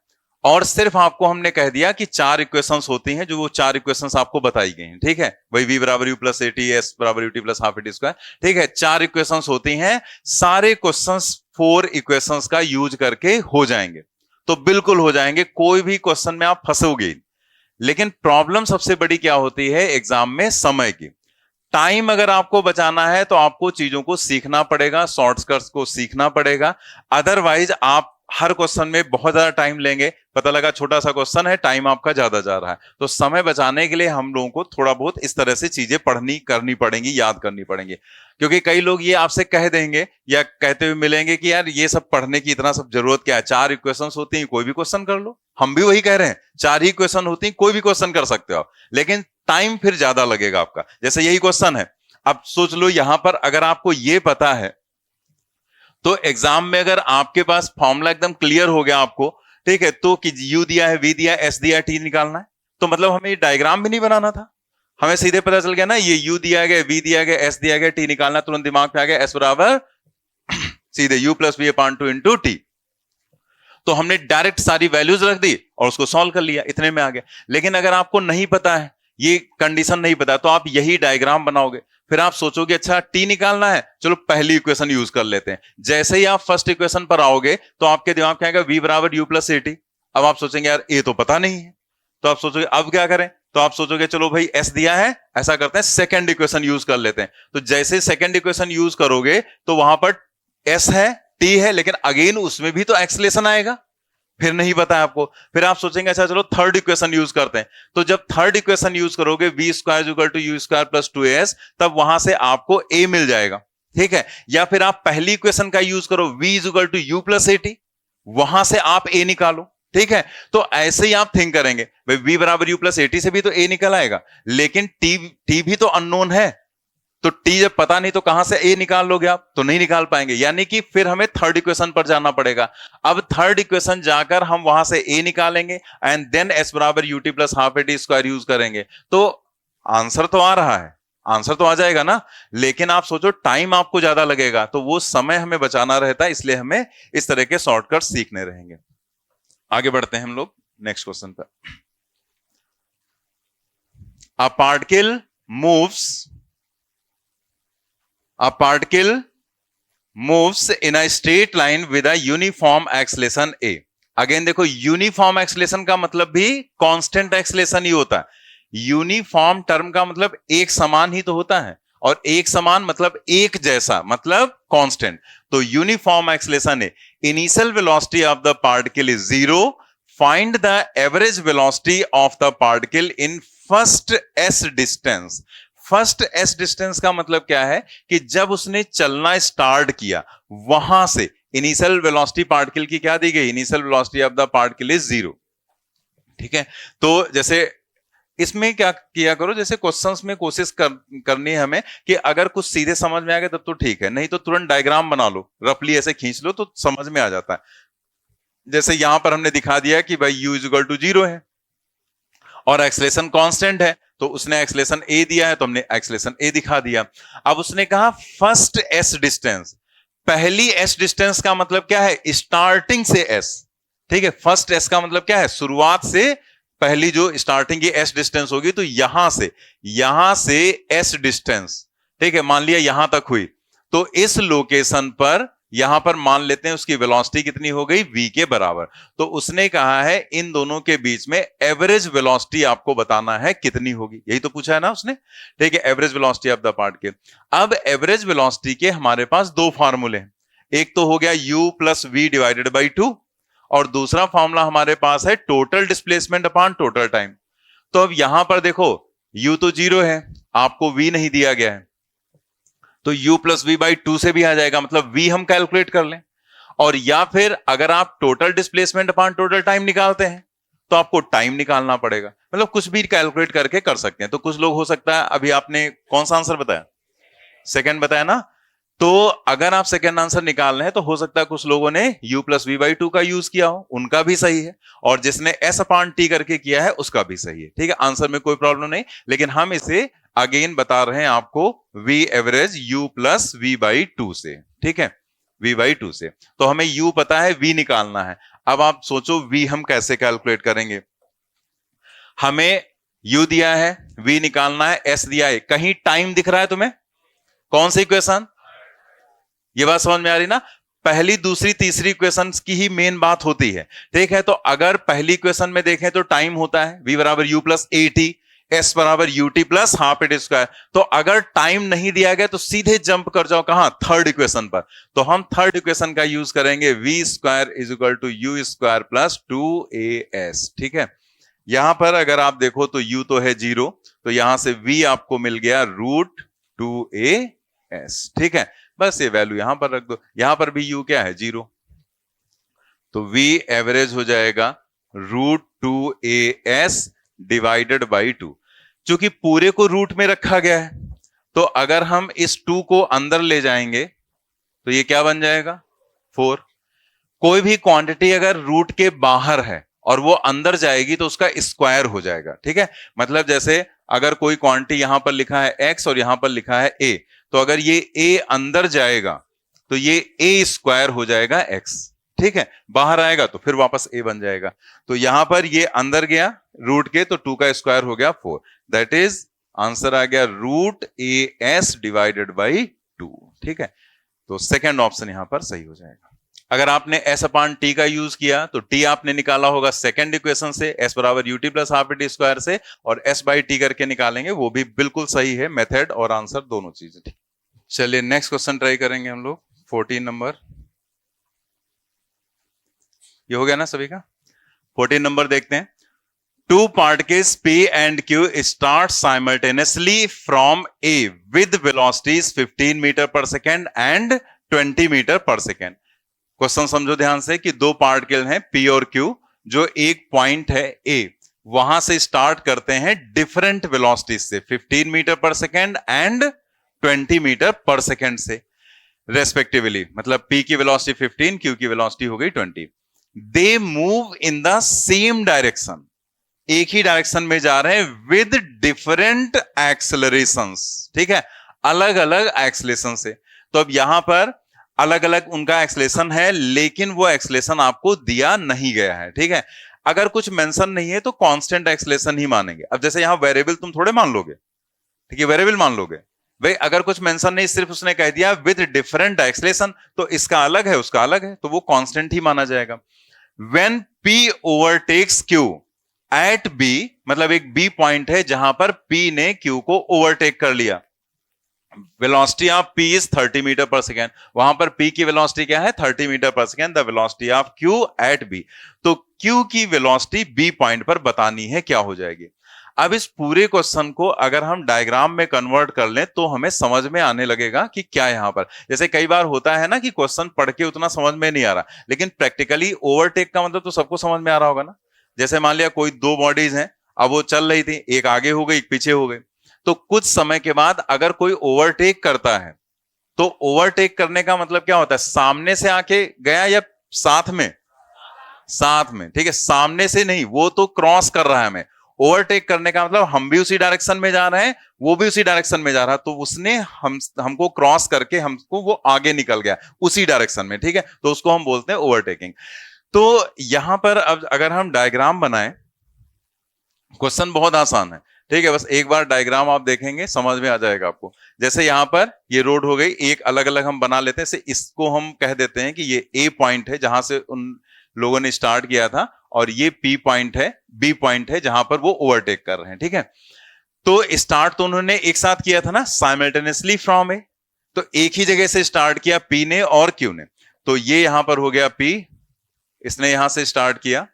और सिर्फ आपको हमने कह दिया कि 4 इक्वेशंस होती हैं, जो वो 4 इक्वेशंस आपको बताई गई हैं। ठीक है, वही v बराबर U plus A T, S बराबर U T plus half A T square. ठीक है, 4 इक्वेशंस होती हैं, सारे क्वेश्चंस 4 इक्वेशंस का यूज करके हो जाएंगे, तो बिल्कुल हो जाएंगे, कोई भी क्वेश्चन में आप फंसोगे। लेकिन प्रॉब्लम सबसे बड़ी क्या होती है एग्जाम में? समय की। टाइम अगर आपको बचाना है तो आपको चीजों को सीखना पड़ेगा, शॉर्टकट्स को सीखना पड़ेगा, अदरवाइज आप हर क्वेश्चन में बहुत ज्यादा टाइम लेंगे, पता लगा छोटा सा क्वेश्चन है, टाइम आपका ज्यादा जा रहा है। तो समय बचाने के लिए हम लोगों को थोड़ा बहुत इस तरह से चीजें पढ़नी करनी पड़ेंगी, याद करनी पड़ेंगी। क्योंकि कई लोग ये आपसे कह देंगे या कहते हुए मिलेंगे कि यार ये सब पढ़ने की इतना सब जरूरत क्या है, 4 इक्वेशंस होती हैं, कोई भी क्वेश्चन कर लो। हम भी वही कह रहे हैं, 4 ही क्वेश्चन होती हैं, कोई भी क्वेश्चन कर सकते हो आप, लेकिन टाइम फिर ज्यादा लगेगा आपका। जैसे यही क्वेश्चन है, अब सोच लो यहां पर अगर आपको ये पता है तो एग्जाम में अगर आपके पास फॉर्मूला एकदम क्लियर हो गया आपको, ठीक है, तो कि यू दिया है, वी दिया है, एस दिया है, टी निकालना है, तो मतलब हमें ये डायग्राम भी नहीं बनाना था, हमें सीधे पता चल गया ना, ये यू दिया गया, वी दिया गया, एस दिया गया, टी निकालना, तुरंत दिमाग में आ गया एस बराबर सीधे U plus V upon 2 into T. तो हमने डायरेक्ट सारी वैल्यूज रख दी और उसको सॉल्व कर लिया, इतने में आ गया। लेकिन अगर आपको नहीं पता है, ये कंडीशन नहीं पता, तो आप यही डायग्राम बनाओगे, फिर आप सोचोगे अच्छा टी निकालना है, चलो पहली इक्वेशन यूज कर लेते हैं। जैसे ही आप फर्स्ट इक्वेशन पर आओगे तो आपके दिमाग में आएगा v बराबर यू प्लस ए टी। अब आप सोचेंगे यार ए तो पता नहीं है, तो आप सोचोगे अब क्या करें, तो आप सोचोगे चलो भाई एस दिया है, ऐसा करते हैं सेकंड इक्वेशन यूज कर लेते हैं। तो जैसे सेकंड इक्वेशन यूज करोगे तो वहां पर एस है, टी है, लेकिन अगेन उसमें भी तो एक्सलेशन आएगा, फिर नहीं पता है आपको, फिर आप सोचेंगे अच्छा चलो थर्ड इक्वेशन यूज करते हैं। तो जब थर्ड इक्वेशन यूज करोगे V square equal to you square plus 2as, तब वहां से आपको a मिल जाएगा। ठीक है, या फिर आप पहली इक्वेशन का यूज करो v equal to U plus A T, वहां से आप a निकालो। ठीक है, तो ऐसे ही आप थिंक करेंगे भाई v बराबर यू प्लस ए टी से भी तो a निकल आएगा, लेकिन t भी तो अननोन है, तो t जब पता नहीं तो कहां से a निकाल लोगे आप, तो नहीं निकाल पाएंगे, यानी कि फिर हमें थर्ड इक्वेशन पर जाना पड़ेगा। अब थर्ड इक्वेशन जाकर हम वहां से a निकालेंगे एंड देन s बराबर U T plus half A T square use करेंगे, तो आंसर तो आ रहा है, आंसर तो आ जाएगा ना, लेकिन आप सोचो टाइम आपको ज्यादा लगेगा, तो वो समय हमें बचाना रहता है, इसलिए हमें इस तरह के शॉर्टकट सीखने रहेंगे। आगे बढ़ते हैं हम लोग नेक्स्ट क्वेश्चन पर। A particle moves A particle moves in a straight line with a uniform acceleration a. Again देखो यूनिफॉर्म एक्सलेशन का मतलब भी कांस्टेंट एक्सलेशन ही होता है। यूनिफॉर्म टर्म का मतलब एक समान ही तो होता है, और एक समान मतलब एक जैसा, मतलब कांस्टेंट। तो यूनिफॉर्म एक्सलेशन है, initial velocity of the particle is 0, find the average velocity of the particle in first S distance. First S distance का मतलब क्या है कि जब उसने चलना स्टार्ट किया वहां से इनिशियल वेलोसिटी पार्टिकल की क्या दी गई, initial velocity of the particle is 0। ठीक है, तो जैसे इसमें क्या किया करो, जैसे क्वेश्चंस में कोशिश करनी है हमें कि अगर कुछ सीधे समझ में आ गया तब तो ठीक है, नहीं तो तुरंत डायग्राम बना लो, रफली ऐसे खींच लो तो समझ में आ जाता है। जैसे यहां पर हमने दिखा दिया कि भाई u इक्वल टू 0 है और एक्सलेशन कांस्टेंट है, तो उसने एक्सलेशन a दिया है तो हमने एक्सलेशन a दिखा दिया। अब उसने कहा फर्स्ट s डिस्टेंस, पहली s डिस्टेंस का मतलब क्या है, स्टार्टिंग से s। ठीक है, फर्स्ट s का मतलब क्या है, शुरुआत से पहली जो स्टार्टिंग की s डिस्टेंस होगी, तो यहां से s डिस्टेंस, ठीक है, मान लिया यहां तक हुई, तो इस लोकेशन पर यहां पर मान लेते हैं उसकी वेलोसिटी कितनी हो गई, v के बराबर। तो उसने कहा है इन दोनों के बीच में एवरेज वेलोसिटी आपको बताना है कितनी होगी, यही तो पूछा है ना उसने। ठीक है, average velocity of the particle. अब एवरेज वेलोसिटी के हमारे पास दो फार्मूले हैं, एक तो हो गया u plus V divided by 2, और दूसरा फॉर्मूला हमारे पास है total displacement upon total time. तो अब यहां पर देखो u तो 0 है, आपको v नहीं दिया गया है, तो u प्लस वी बाई 2 से भी आ जाएगा, मतलब v हम कैलकुलेट कर लें। और या फिर अगर आप total displacement upon total time निकालते हैं तो आपको टाइम निकालना पड़ेगा, मतलब कुछ भी कैलकुलेट करके कर सकते हैं। तो कुछ लोग हो सकता है, अभी आपने कौन सा आंसर बताया, सेकंड बताया ना, तो अगर आप सेकंड आंसर निकाल रहे हैं तो हो सकता है कुछ लोगों ने u प्लस वी बाई 2 का यूज किया हो, उनका भी सही है, और जिसने s अपॉन टी करके किया है उसका भी सही है। ठीक है, आंसर में कोई प्रॉब्लम नहीं, लेकिन हम इसे अगेन बता रहे हैं आपको v average u plus V by 2 से। ठीक है, v बाई 2 से। तो हमें u पता है, v निकालना है। अब आप सोचो v हम कैसे कैलकुलेट करेंगे, हमें u दिया है, v निकालना है, s दिया है, कहीं टाइम दिख रहा है तुम्हें, कौन सी इक्वेशन, ये बात समझ में आ रही ना, पहली दूसरी तीसरी इक्वेशन की ही मेन बात होती है। ठीक है, तो अगर पहली इक्वेशन में देखें तो टाइम होता है v बराबर u plus A T, S बराबर U T plus half it square. तो अगर टाइम नहीं दिया गया तो सीधे जंप कर जाओ कहां, थर्ड इक्वेशन पर। तो हम थर्ड इक्वेशन का यूज करेंगे, V square is equal to you square plus 2as। ठीक है, यहां पर अगर आप देखो तो u तो है 0, तो यहां से v आपको मिल गया √2as। ठीक है, बस ये वैल्यू यहां पर रख दो, यहां पर भी u क्या है 0, तो v एवरेज हो जाएगा √2as डिवाइडेड बाई 2। चूंकि पूरे को रूट में रखा गया है, तो अगर हम इस 2 को अंदर ले जाएंगे तो ये क्या बन जाएगा 4। कोई भी क्वांटिटी अगर रूट के बाहर है और वो अंदर जाएगी तो उसका स्क्वायर हो जाएगा। ठीक है, मतलब जैसे अगर कोई क्वांटिटी यहां पर लिखा है x और यहां पर लिखा है a, तो अगर ये a अंदर जाएगा तो ये a स्क्वायर हो जाएगा x। ठीक है, बाहर आएगा तो फिर वापस a बन जाएगा। तो यहां पर ये अंदर गया रूट के, तो 2 का स्क्वायर हो गया 4, दैट इज आंसर आ गया √as डिवाइडेड बाई 2। ठीक है, तो सेकेंड ऑप्शन यहां पर सही हो जाएगा। अगर आपने s अपॉन टी का यूज किया तो t आपने निकाला होगा सेकंड इक्वेशन से, s बराबर U T plus half T square से, और s बाई टी करके निकालेंगे, वो भी बिल्कुल सही है, मेथड और आंसर दोनों चीजें। ठीक, चलिए नेक्स्ट क्वेश्चन ट्राई करेंगे हम लोग, 14 नंबर। ये हो गया ना सभी का, 14 नंबर देखते हैं। Two particles P and Q start simultaneously from A with velocities 15 metre पर सेकेंड एंड 20 मीटर पर सेकेंड। क्वेश्चन समझो ध्यान से कि दो पार्टिकल हैं P और Q, जो एक पॉइंट है A, वहां से स्टार्ट करते हैं डिफरेंट वेलोसिटीज से, 15 मीटर पर सेकेंड एंड 20 मीटर पर सेकेंड से रेस्पेक्टिवली। मतलब P की वेलोसिटी 15, Q की वेलोसिटी हो गई 20। They move in the same direction, एक ही डायरेक्शन में जा रहे हैं विद डिफरेंट एक्सेलरेशंस। ठीक है, अलग अलग एक्सेलरेशन से। तो अब यहां पर अलग अलग उनका एक्सेलरेशन है, लेकिन वो एक्सेलरेशन आपको दिया नहीं गया है। ठीक है, अगर कुछ मेंशन नहीं है तो कांस्टेंट एक्सेलरेशन ही मानेंगे। अब जैसे यहां वेरिएबल तुम थोड़े मान लोगे, ठीक है, वेरिएबल मान लोगे भाई, अगर कुछ मेंशन नहीं, सिर्फ उसने कह दिया विद डिफरेंट एक्सेलरेशन, तो इसका अलग है उसका अलग है, तो वो कांस्टेंट ही माना जाएगा। When P overtakes Q at B, मतलब एक B पॉइंट है जहां पर P ने Q को ओवरटेक कर लिया, velocity of P is 30 metre पर सेकेंड, वहां पर P की वेलोसिटी क्या है 30 मीटर पर second, the velocity of Q at B। तो Q की वेलोसिटी B पॉइंट पर बतानी है, क्या हो जाएगी। अब इस पूरे क्वेश्चन को अगर हम डायग्राम में कन्वर्ट कर लें तो हमें समझ में आने लगेगा कि क्या यहां पर, जैसे कई बार होता है ना कि क्वेश्चन पढ़ के उतना समझ में नहीं आ रहा, लेकिन प्रैक्टिकली ओवरटेक का मतलब तो सबको समझ में आ रहा होगा ना। जैसे मान लिया कोई दो बॉडीज हैं, अब वो चल रही थी, एक आगे हो गई एक पीछे हो गई, तो कुछ समय के बाद अगर कोई ओवरटेक करता है तो ओवरटेक करने का मतलब क्या होता है, सामने से आके गया या साथ में, साथ में। ठीक है, सामने से नहीं, वो तो क्रॉस कर रहा है हमें। ओवरटेक करने का मतलब हम भी उसी डायरेक्शन में जा रहे हैं, वो भी उसी डायरेक्शन में जा रहा है, तो उसने हमको क्रॉस करके हमको वो आगे निकल गया उसी डायरेक्शन में। ठीक है, तो उसको हम बोलते हैं ओवरटेकिंग। तो यहां पर अब अगर हम डायग्राम बनाएं, क्वेश्चन बहुत आसान है, ठीक है, बस एक बार डायग्राम आप देखेंगे समझ में आ जाएगा आपको। जैसे यहाँ पर ये रोड हो गई, एक अलग अलग हम बना लेते हैं, जैसे इसको हम कह देते हैं कि ये ए पॉइंट है जहां से उन लोगों ने स्टार्ट किया था, और ये पी पॉइंट है, बी पॉइंट है जहां पर वो ओवरटेक कर रहे हैं। ठीक है, तो स्टार्ट तो उन्होंने एक साथ किया था ना, साइमल्टेनियसली फ्रॉम ए, तो एक ही जगह से स्टार्ट किया पी ने और क्यू ने। तो ये यहां पर हो गया पी, इसने यहां से स्टार्ट किया,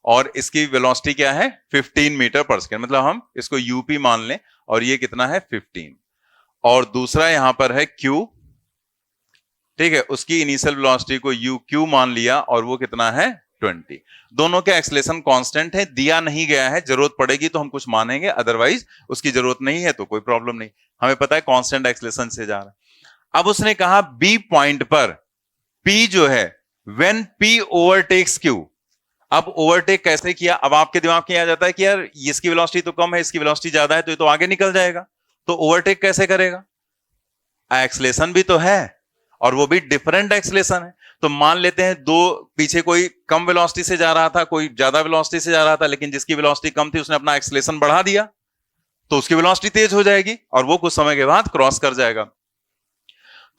और इसकी वेलोसिटी क्या है 15 मीटर पर सेकेंड, मतलब हम इसको यूपी मान लें, और ये कितना है 15। और दूसरा यहां पर है क्यू, ठीक है, उसकी इनिशियल वेलोसिटी को यू क्यू मान लिया, और वो कितना है 20। दोनों के एक्सेलेरेशन कांस्टेंट है, दिया नहीं गया है, जरूरत पड़ेगी तो हम कुछ मानेंगे, अदरवाइज उसकी जरूरत नहीं है तो कोई प्रॉब्लम नहीं, हमें पता है कांस्टेंट एक्सेलेरेशन से जा रहा है। अब उसने कहा बी पॉइंट पर पी जो है, व्हेन पी ओवरटेक्स क्यू। अब ओवरटेक कैसे किया, अब आपके दिमाग में आ जाता है कि यार इसकी वेलोसिटी तो कम है, इसकी वेलोसिटी ज्यादा है, तो ये तो आगे निकल जाएगा, तो ओवरटेक कैसे करेगा, एक्सेलेरेशन भी तो है और वो भी डिफरेंट एक्सेलेरेशन है। तो मान लेते हैं दो पीछे कोई कम वेलोसिटी से जा रहा था, कोई ज्यादा वेलोसिटी से जा रहा था, लेकिन जिसकी वेलोसिटी कम थी उसने अपना एक्सेलेरेशन बढ़ा दिया, तो उसकी वेलोसिटी तेज हो जाएगी और वो कुछ समय के बाद क्रॉस कर जाएगा।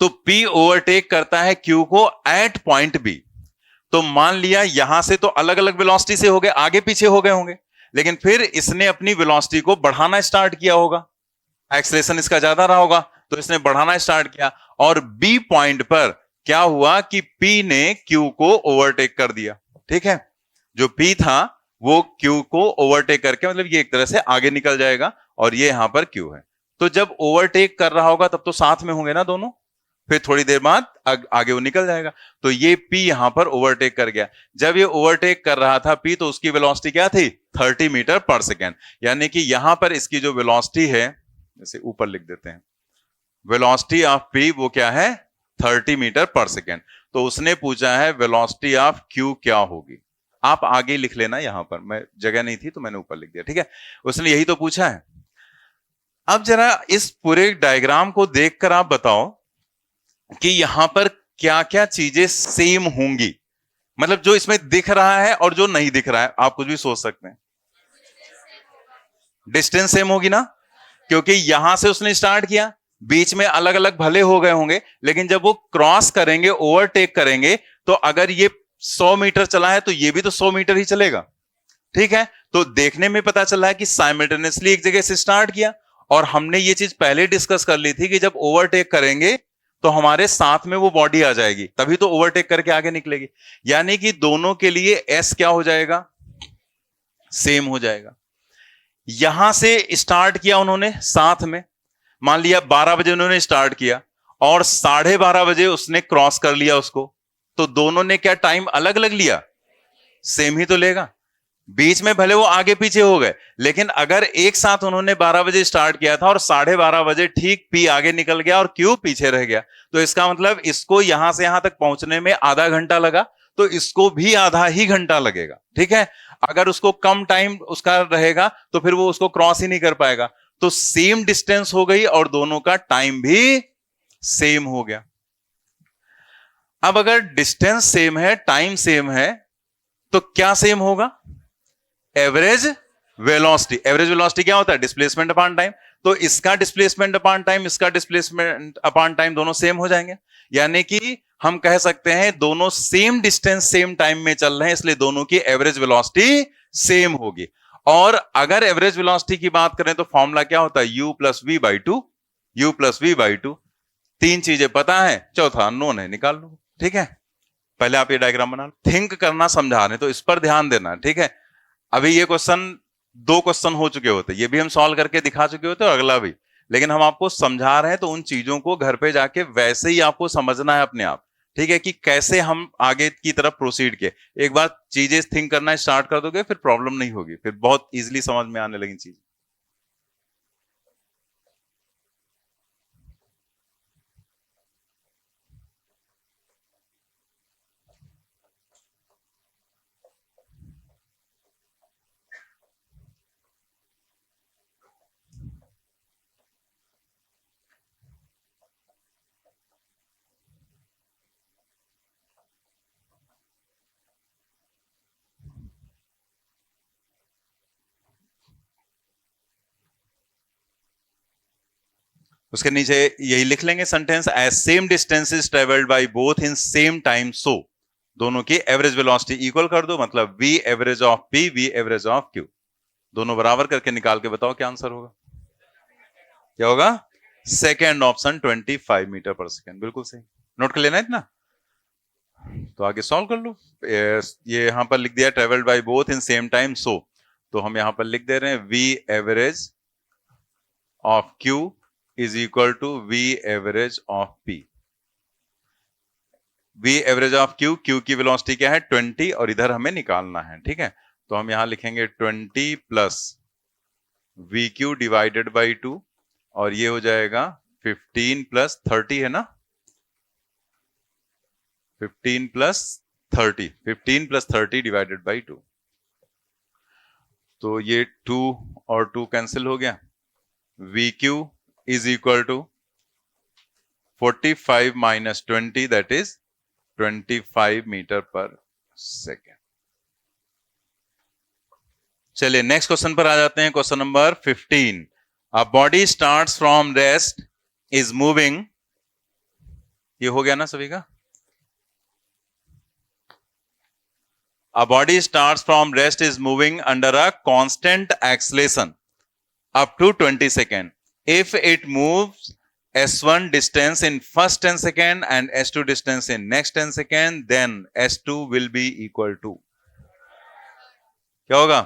तो P ओवरटेक करता है Q को एट पॉइंट B। तो मान लिया यहां से तो अलग अलग वेलोसिटी से हो गए, आगे पीछे हो गए होंगे, लेकिन फिर इसने अपनी वेलोसिटी को बढ़ाना स्टार्ट किया होगा, एक्सेलेरेशन इसका ज्यादा रहा होगा, तो इसने बढ़ाना स्टार्ट किया, और बी पॉइंट पर क्या हुआ कि पी ने क्यू को ओवरटेक कर दिया। ठीक है, जो पी था वो क्यू को ओवरटेक करके, मतलब ये एक तरह से आगे निकल जाएगा, और ये यहां पर क्यू है। तो जब ओवरटेक कर रहा होगा तब तो साथ में होंगे ना दोनों, फिर थोड़ी देर बाद आगे वो निकल जाएगा। तो ये पी यहां पर ओवरटेक कर गया। जब ये ओवरटेक कर रहा था पी, तो उसकी वेलोसिटी क्या थी 30 मीटर पर सेकेंड, यानी कि यहां पर इसकी जो वेलोसिटी है, जैसे ऊपर लिख देते हैं, वेलोसिटी ऑफ पी वो क्या है 30 मीटर पर सेकेंड। तो उसने पूछा है वेलोसिटी ऑफ क्यू क्या होगी। आप आगे लिख लेना, यहां पर मैं जगह नहीं थी तो मैंने ऊपर लिख दिया। ठीक है, उसने यही तो पूछा है। अब जरा इस पूरे डायग्राम को देखकर आप बताओ कि यहां पर क्या क्या चीजें सेम होंगी, मतलब जो इसमें दिख रहा है और जो नहीं दिख रहा है, आप कुछ भी सोच सकते हैं। डिस्टेंस सेम होगी ना, क्योंकि यहां से उसने स्टार्ट किया, बीच में अलग अलग भले हो गए होंगे, लेकिन जब वो क्रॉस करेंगे, ओवरटेक करेंगे, तो अगर ये 100 मीटर चला है तो ये भी तो 100 मीटर ही चलेगा। ठीक है, तो देखने में पता चला है कि साइमल्टेनियसली एक जगह से स्टार्ट किया, और हमने ये चीज पहले डिस्कस कर ली थी कि जब ओवरटेक करेंगे तो हमारे साथ में वो बॉडी आ जाएगी, तभी तो ओवरटेक करके आगे निकलेगी। यानी कि दोनों के लिए एस क्या हो जाएगा, सेम हो जाएगा। यहां से स्टार्ट किया उन्होंने साथ में, मान लिया 12 बजे उन्होंने स्टार्ट किया और 12:30 बजे उसने क्रॉस कर लिया उसको, तो दोनों ने क्या टाइम अलग अलग लिया, सेम ही तो लेगा। बीच में भले वो आगे पीछे हो गए, लेकिन अगर एक साथ उन्होंने 12 बजे स्टार्ट किया था और 12:30 बजे ठीक पी आगे निकल गया और क्यू पीछे रह गया, तो इसका मतलब इसको यहां से यहां तक पहुंचने में आधा घंटा लगा, तो इसको भी आधा ही घंटा लगेगा। ठीक है, अगर उसको कम टाइम उसका रहेगा तो फिर वो उसको क्रॉस ही नहीं कर पाएगा। तो सेम डिस्टेंस हो गई और दोनों का टाइम भी सेम हो गया। अब अगर डिस्टेंस सेम है, टाइम सेम है, तो क्या सेम होगा, एवरेज वेलोसिटी। एवरेज वेलोसिटी क्या होता है, डिस्प्लेसमेंट अपॉन टाइम। तो इसका डिस्प्लेसमेंट अपॉन टाइम, इसका डिस्प्लेसमेंट अपॉन टाइम, दोनों सेम हो जाएंगे। यानी कि हम कह सकते हैं दोनों सेम डिस्टेंस सेम टाइम में चल रहे हैं, इसलिए दोनों की एवरेज वेलोसिटी सेम होगी। और अगर एवरेज वेलोसिटी की बात करें तो फॉर्मूला क्या होता है, u plus V by two, U plus V by two. तीन चीजें पता है, चौथा अननोन है, निकाल लो। ठीक है, पहले आप ये डायग्राम बना लो, थिंक करना समझा रहे तो इस पर ध्यान देना। ठीक है, अभी ये क्वेश्चन, दो क्वेश्चन हो चुके होते, ये भी हम सॉल्व करके दिखा चुके होते और अगला भी, लेकिन हम आपको समझा रहे हैं तो उन चीजों को घर पे जाके वैसे ही आपको समझना है अपने आप। ठीक है, कि कैसे हम आगे की तरफ प्रोसीड किए। एक बार चीजें थिंक करना स्टार्ट कर दोगे फिर प्रॉब्लम नहीं होगी, फिर बहुत इजीली समझ में आने लगी चीज। उसके नीचे यही लिख लेंगे sentence, as same distance is travelled by both in same time so, दोनों की एवरेज वेलोसिटी इक्वल कर दो, मतलब v average of p v average of q, दोनों बराबर करके निकाल के बताओ क्या आंसर होगा। क्या होगा? सेकेंड ऑप्शन 25 मीटर पर सेकेंड, बिल्कुल सही। नोट कर लेना इतना, तो आगे सॉल्व कर लो। ये यहां पर लिख दिया travelled by both in same time so, तो हम यहां पर लिख दे रहे हैं v average of q is equal to v average of p। v average of q, q की वेलोसिटी क्या है 20 और इधर हमें निकालना है, ठीक है। तो हम यहां लिखेंगे 20 plus we Q divided by 2 और ये हो जाएगा 15 प्लस 30 है ना, 15 प्लस 30, 15 प्लस 30 डिवाइडेड बाई 2, तो ये 2 और 2 कैंसिल हो गया। V Q is equal to 45 minus 20 that is 25 metre पर सेकेंड। चलिए नेक्स्ट क्वेश्चन पर आ जाते हैं, question number 15। A body starts from rest is moving, ये हो गया ना सभी का। A body starts from rest is moving under a constant acceleration up to 20 seconds. If it moves s1 distance in first 10 seconds and s2 distance in next 10 seconds, then s2 will be equal to, क्या होगा?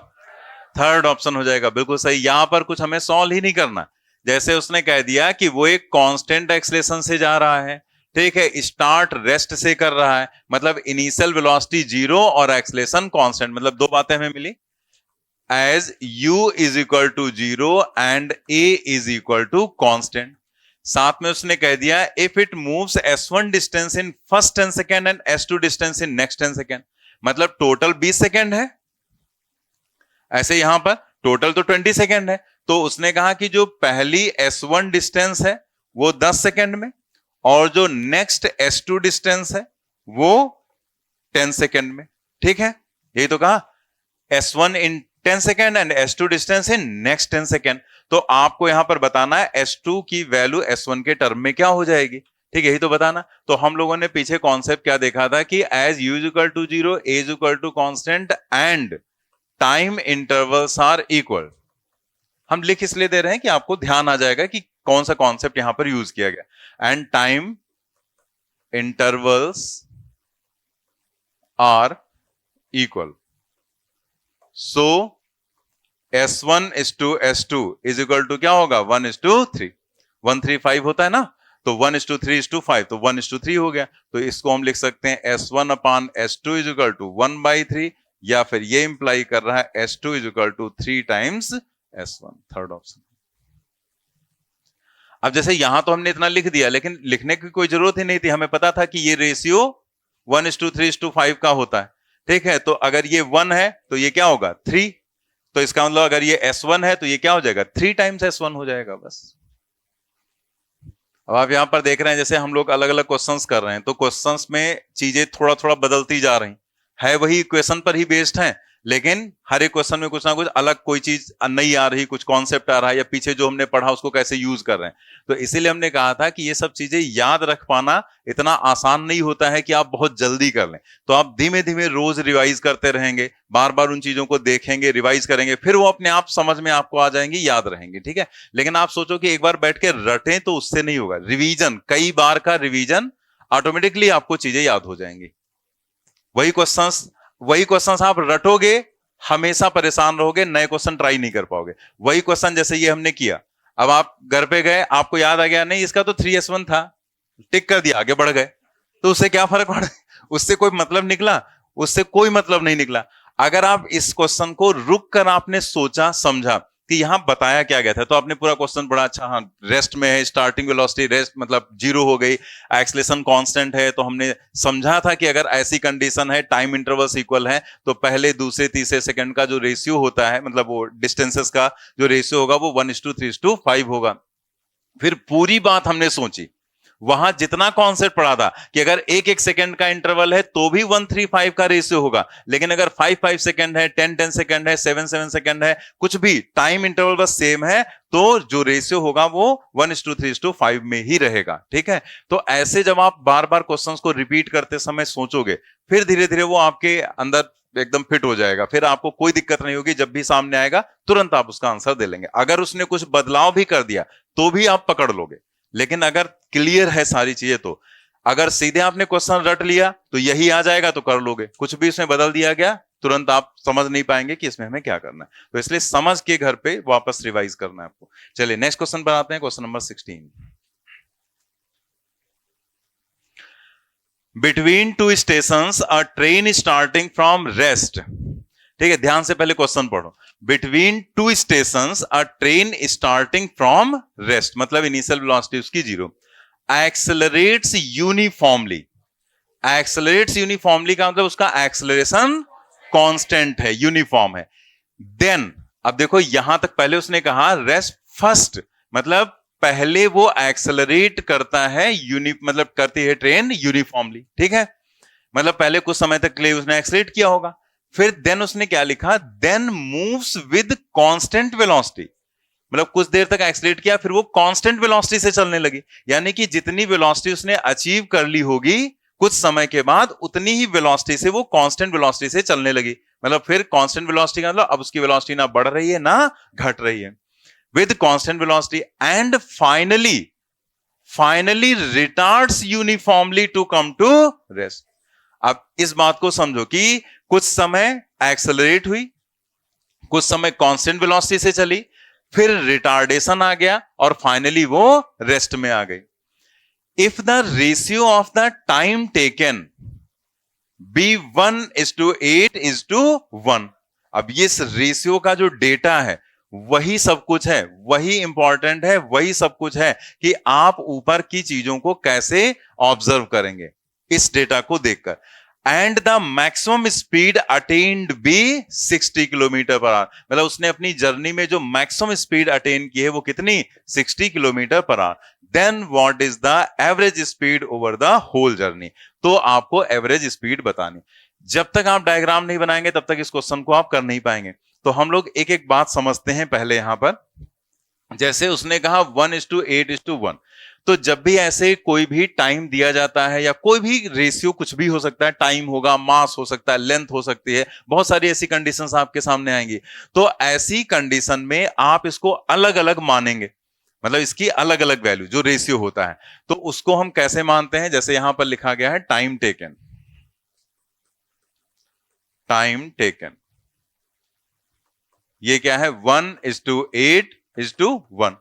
Third option हो जाएगा, बिल्कुल सही। यहां पर कुछ हमें सॉल्व ही नहीं करना, जैसे उसने कह दिया कि वो एक कांस्टेंट एक्सेलरेशन से जा रहा है, ठीक है, स्टार्ट रेस्ट से कर रहा है, मतलब इनिशियल वेलोसिटी 0 और एक्सेलरेशन कांस्टेंट, मतलब दो बातें हमें मिली, as u is equal to 0 and a is equal to constant. साथ में उसने कह दिया if it moves s1 distance in first 10 second and s2 distance in next 10 second, मतलब टोटल 20 सेकेंड है। ऐसे यहां पर टोटल तो 20 सेकेंड है, तो उसने कहा कि जो पहली s1 डिस्टेंस है वो 10 सेकेंड में और जो नेक्स्ट s2 डिस्टेंस है वो 10 सेकेंड में, ठीक है, यही तो कहा, s1 in 10 second and s2 distance in next 10 second. तो आपको यहां पर बताना है s2 की वैल्यू s1 के टर्म में क्या हो जाएगी, ठीक है, यही तो बताना। तो हम लोगों ने पीछे कॉन्सेप्ट क्या देखा था कि as u is equal to 0, a is equal to constant and time intervals are equal. हम लिख इसलिए दे रहे हैं कि आपको ध्यान आ जाएगा कि कौन सा कॉन्सेप्ट यहां पर यूज किया गया। And time intervals are equal, so s1 is to s2 is equal to क्या होगा 1 is to 3, 1 3 5 होता है ना, तो 1 is to 3 is to 5, तो 1 is to 3 हो गया। तो इसको हम लिख सकते हैं s1 upon s2 is equal to 1/3, या फिर ये इंप्लाई कर रहा है s2 is equal to 3 times s1, third option. अब जैसे यहां तो हमने इतना लिख दिया, लेकिन लिखने की कोई जरूरत ही नहीं थी, हमें पता था कि ये रेशियो 1:3:5 का होता है, ठीक है। तो अगर ये 1 है तो ये क्या होगा 3, तो इसका मतलब अगर ये s1 है तो ये क्या हो जाएगा 3 टाइम्स s1 हो जाएगा, बस। अब आप यहां पर देख रहे हैं जैसे हम लोग अलग अलग क्वेश्चंस कर रहे हैं, तो क्वेश्चंस में चीजें थोड़ा थोड़ा बदलती जा रही है, वही इक्वेशन पर ही बेस्ड है, लेकिन हर एक क्वेश्चन में कुछ ना कुछ अलग कोई चीज नई आ रही, कुछ कॉन्सेप्ट आ रहा है, या पीछे जो हमने पढ़ा उसको कैसे यूज कर रहे हैं। तो इसीलिए हमने कहा था कि ये सब चीजें याद रख पाना इतना आसान नहीं होता है कि आप बहुत जल्दी कर लें, तो आप धीमे धीमे रोज रिवाइज करते रहेंगे, बार बार उन चीजों को देखेंगे, रिवाइज करेंगे, फिर वो अपने आप समझ में आपको आ जाएंगी, याद रहेंगे, ठीक है। लेकिन आप सोचो कि एक बार बैठ के रटें तो उससे नहीं होगा, रिवीजन, कई बार का रिवीजन, ऑटोमेटिकली आपको चीजें याद हो जाएंगी। वही क्वेश्चंस आप रटोगे हमेशा परेशान रहोगे, नए क्वेश्चन ट्राई नहीं कर पाओगे। वही क्वेश्चन जैसे ये हमने किया, अब आप घर पे गए, आपको याद आ गया नहीं इसका तो 3s1 था, टिक कर दिया, आगे बढ़ गए, तो उससे क्या फर्क पड़ा? उससे कोई मतलब निकला? उससे कोई मतलब नहीं निकला। अगर आप इस क्वेश्चन को रुक कर आपने सोचा समझा कि यहां बताया क्या गया था, तो आपने पूरा क्वेश्चन पढ़ा, अच्छा हाँ रेस्ट में है, स्टार्टिंग वेलोसिटी रेस्ट मतलब 0 हो गई, एक्सेलरेशन कांस्टेंट है, तो हमने समझा था कि अगर ऐसी कंडीशन है, टाइम इंटरवल्स इक्वल है, तो पहले दूसरे तीसरे सेकंड का जो रेशियो होता है, मतलब वो डिस्टेंसेस का जो रेशियो होगा वो 1:3:5 होगा। फिर पूरी बात हमने सोची, वहां जितना कॉन्सेप्ट पढ़ा था कि अगर एक एक सेकंड का इंटरवल है तो भी 1:3:5 का रेशियो होगा, लेकिन अगर 5:5 सेकंड है, 10:10 सेकंड है, 7:7 सेकंड है, कुछ भी टाइम इंटरवल बस सेम है, तो जो रेशियो होगा वो 1:3:5 में ही रहेगा। ठीक है, तो ऐसे जब आप बार बार क्वेश्चंस को रिपीट करते समय सोचोगे, फिर धीरे धीरे वो आपके अंदर एकदम फिट हो जाएगा, फिर आपको कोई दिक्कत नहीं होगी, जब भी सामने आएगा तुरंत आप उसका आंसर दे लेंगे। अगर उसने कुछ बदलाव भी कर दिया तो भी आप पकड़ लोगे, लेकिन अगर क्लियर है सारी चीजें तो अगर सीधे आपने क्वेश्चन रट लिया तो यही आ जाएगा तो कर लोगे, कुछ भी इसमें बदल दिया गया तुरंत आप समझ नहीं पाएंगे कि इसमें हमें क्या करना है। तो इसलिए समझ के घर पे वापस रिवाइज करना है आपको। चलिए नेक्स्ट क्वेश्चन पर आते हैं, question number 16। Between two stations a train starting from rest. ठीक है, ध्यान से पहले क्वेश्चन पढ़ो। Between two stations a train starting from rest, मतलब इनिशियल वेलोसिटी उसकी 0, एक्सेलरेट्स यूनिफॉर्मली। एक्सेलरेट्स यूनिफॉर्मली का मतलब उसका एक्सेलरेशन कांस्टेंट है, यूनिफॉर्म है। देन अब देखो यहां तक पहले उसने कहा रेस्ट फर्स्ट, मतलब पहले वो एक्सेलरेट करता है, मतलब करती है ट्रेन यूनिफॉर्मली। ठीक है, मतलब पहले कुछ समय तक के लिए उसने एक्सेलरेट किया होगा, फिर देन उसने क्या लिखा, then moves with constant velocity, मतलब कुछ देर तक एक्सेलरेट किया फिर वो कांस्टेंट वेलोसिटी से चलने लगी, यानी कि जितनी वेलोसिटी उसने अचीव कर ली होगी कुछ समय के बाद उतनी ही वेलोसिटी से वो कांस्टेंट वेलोसिटी से चलने लगी। मतलब फिर कांस्टेंट वेलोसिटी का मतलब अब उसकी वेलोसिटी ना बढ़ रही है ना घट रही है, with constant velocity and finally retards uniformly to come to rest. अब इस बात को समझो कि कुछ समय एक्सेलरेट हुई, कुछ समय कांस्टेंट वेलोसिटी से चली, फिर रिटार्डेशन आ गया और फाइनली वो रेस्ट में आ गई। If the ratio of the time taken be 1:8:1, अब ये रेशियो का जो डेटा है वही सब कुछ है, वही इंपॉर्टेंट है, वही सब कुछ है कि आप ऊपर की चीजों को कैसे ऑब्जर्व करेंगे इस डेटा को देखकर। And the maximum speed attained be 60 kilometre per hour, मतलब उसने अपनी जर्नी में जो मैक्सिमम स्पीड अटेन की है वो कितनी, 60 kilometre per hour. Then what is the average speed over the whole journey, तो आपको एवरेज स्पीड बतानी। जब तक आप डायग्राम नहीं बनाएंगे तब तक इस क्वेश्चन को आप कर नहीं पाएंगे। तो हम लोग एक एक बात समझते हैं पहले यहां पर। जैसे उसने कहा 1:8:1, तो जब भी ऐसे कोई भी टाइम दिया जाता है या कोई भी रेशियो कुछ भी हो सकता है, टाइम होगा, मास हो सकता है, लेंथ हो सकती है, बहुत सारी ऐसी कंडीशंस आपके सामने आएंगी। तो ऐसी कंडीशन में आप इसको अलग अलग मानेंगे, मतलब इसकी अलग अलग वैल्यू जो रेशियो होता है, तो उसको हम कैसे मानते हैं। जैसे यहां पर लिखा गया है टाइम टेकन, टाइम टेकन ये क्या है, 1:8:1,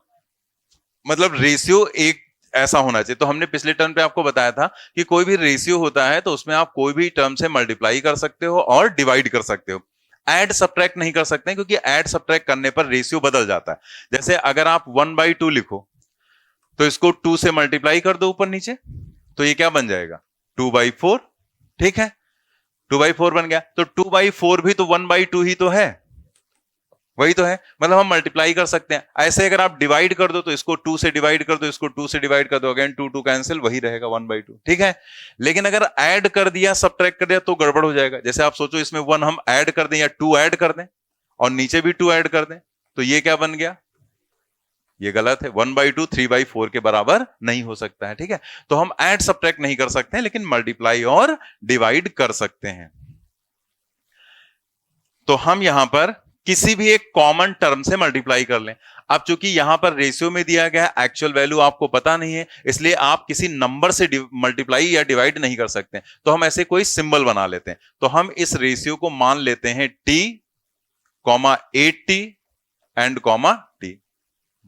मतलब रेशियो एक ऐसा होना चाहिए। तो हमने पिछले टर्म पे आपको बताया था कि कोई भी रेशियो होता है तो उसमें आप कोई भी टर्म से मल्टीप्लाई कर सकते हो और डिवाइड कर सकते हो, ऐड सब्ट्रैक्ट नहीं कर सकते, क्योंकि ऐड सब्ट्रैक्ट करने पर रेशियो बदल जाता है। जैसे अगर आप 1/2 लिखो तो इसको 2 से मल्टीप्लाई कर दो ऊपर नीचे, तो ये क्या बन जाएगा, 2/4। ठीक है, 2/4 बन गया। तो 2/4 भी तो 1/2 ही तो है, वही तो है, मतलब हम मल्टीप्लाई कर सकते हैं। ऐसे अगर आप डिवाइड कर दो तो इसको 2 से डिवाइड कर दो, इसको 2 से डिवाइड कर दो, अगेन 2 कैंसिल, वही रहेगा 1/2। ठीक है, लेकिन अगर ऐड कर दिया, सब्ट्रैक्ट कर दिया तो गड़बड़ हो जाएगा। जैसे आप सोचो इसमें 1 हम ऐड कर दें या 2 ऐड कर दें और नीचे भी 2 ऐड कर दें, तो ये क्या बन गया, ये गलत है। 1/2 3/4 के बराबर नहीं हो सकता है। ठीक है, तो हम ऐड सब्ट्रैक्ट नहीं कर सकते हैं, लेकिन मल्टीप्लाई और डिवाइड कर सकते हैं। तो हम यहां पर किसी भी एक कॉमन टर्म से मल्टीप्लाई कर लें। अब चूंकि यहां पर रेशियो में दिया गया है, एक्चुअल वैल्यू आपको पता नहीं है, इसलिए आप किसी नंबर से मल्टीप्लाई या डिवाइड नहीं कर सकते, तो हम ऐसे कोई सिंबल बना लेते हैं। तो हम इस रेशियो को मान लेते हैं t, 8t एंड t।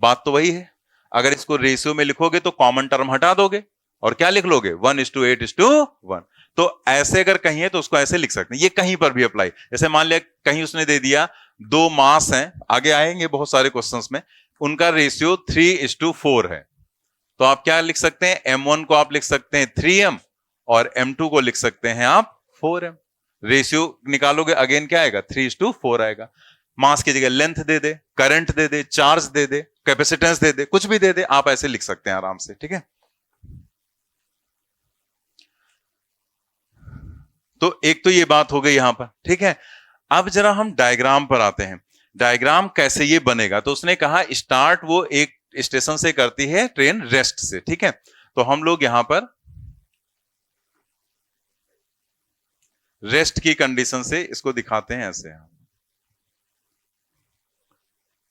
बात तो वही है, अगर इसको रेशियो में लिखोगे तो कॉमन टर्म हटा दोगे और क्या लिख लोगे, 1:8:1। तो ऐसे अगर कहीं है तो उसको ऐसे लिख सकते हैं, ये कहीं पर भी अप्लाई। जैसे मान लिया कहीं उसने दे दिया 2 मास हैं, आगे आएंगे बहुत सारे क्वेश्चंस में, उनका रेशियो 3:4 है, तो आप क्या लिख सकते हैं, m1 को आप लिख सकते हैं 3m और m2 को लिख सकते हैं आप 4m। रेशियो निकालोगे अगेन क्या आएगा, 3:4 आएगा। मास की जगह लेंथ दे दे, करंट दे दे, चार्ज दे दे, कैपेसिटेंस दे दे, कुछ भी दे दे, आप ऐसे लिख सकते हैं आराम से। ठीक है, तो एक तो ये बात हो गई यहां पर, ठीक है। अब जरा हम डायग्राम पर आते हैं, डायग्राम कैसे ये बनेगा। तो उसने कहा स्टार्ट वो एक स्टेशन से करती है ट्रेन रेस्ट से, ठीक है। तो हम लोग यहां पर रेस्ट की कंडीशन से इसको दिखाते हैं ऐसे।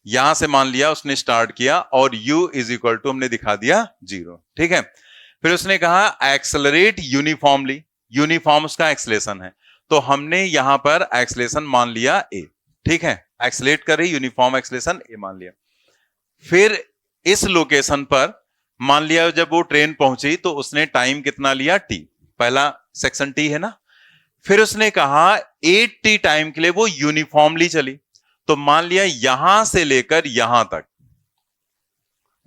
यहां से मान लिया उसने स्टार्ट किया और u इज इक्वल टू हमने दिखा दिया 0, ठीक है। फिर उसने कहा एक्सेलरेट यूनिफॉर्मली, यूनिफॉर्म उसका एक्सलेशन है, तो हमने यहां पर एक्सलेशन मान लिया a, ठीक है। एक्सलेट कर रही यूनिफॉर्म एक्सलेशन a मान लिया। फिर इस लोकेशन पर मान लिया जब वो ट्रेन पहुंची तो उसने टाइम कितना लिया t, पहला सेक्शन t है ना। फिर उसने कहा 8t टाइम के लिए वो यूनिफॉर्मली चली, तो मान लिया यहां से लेकर यहां तक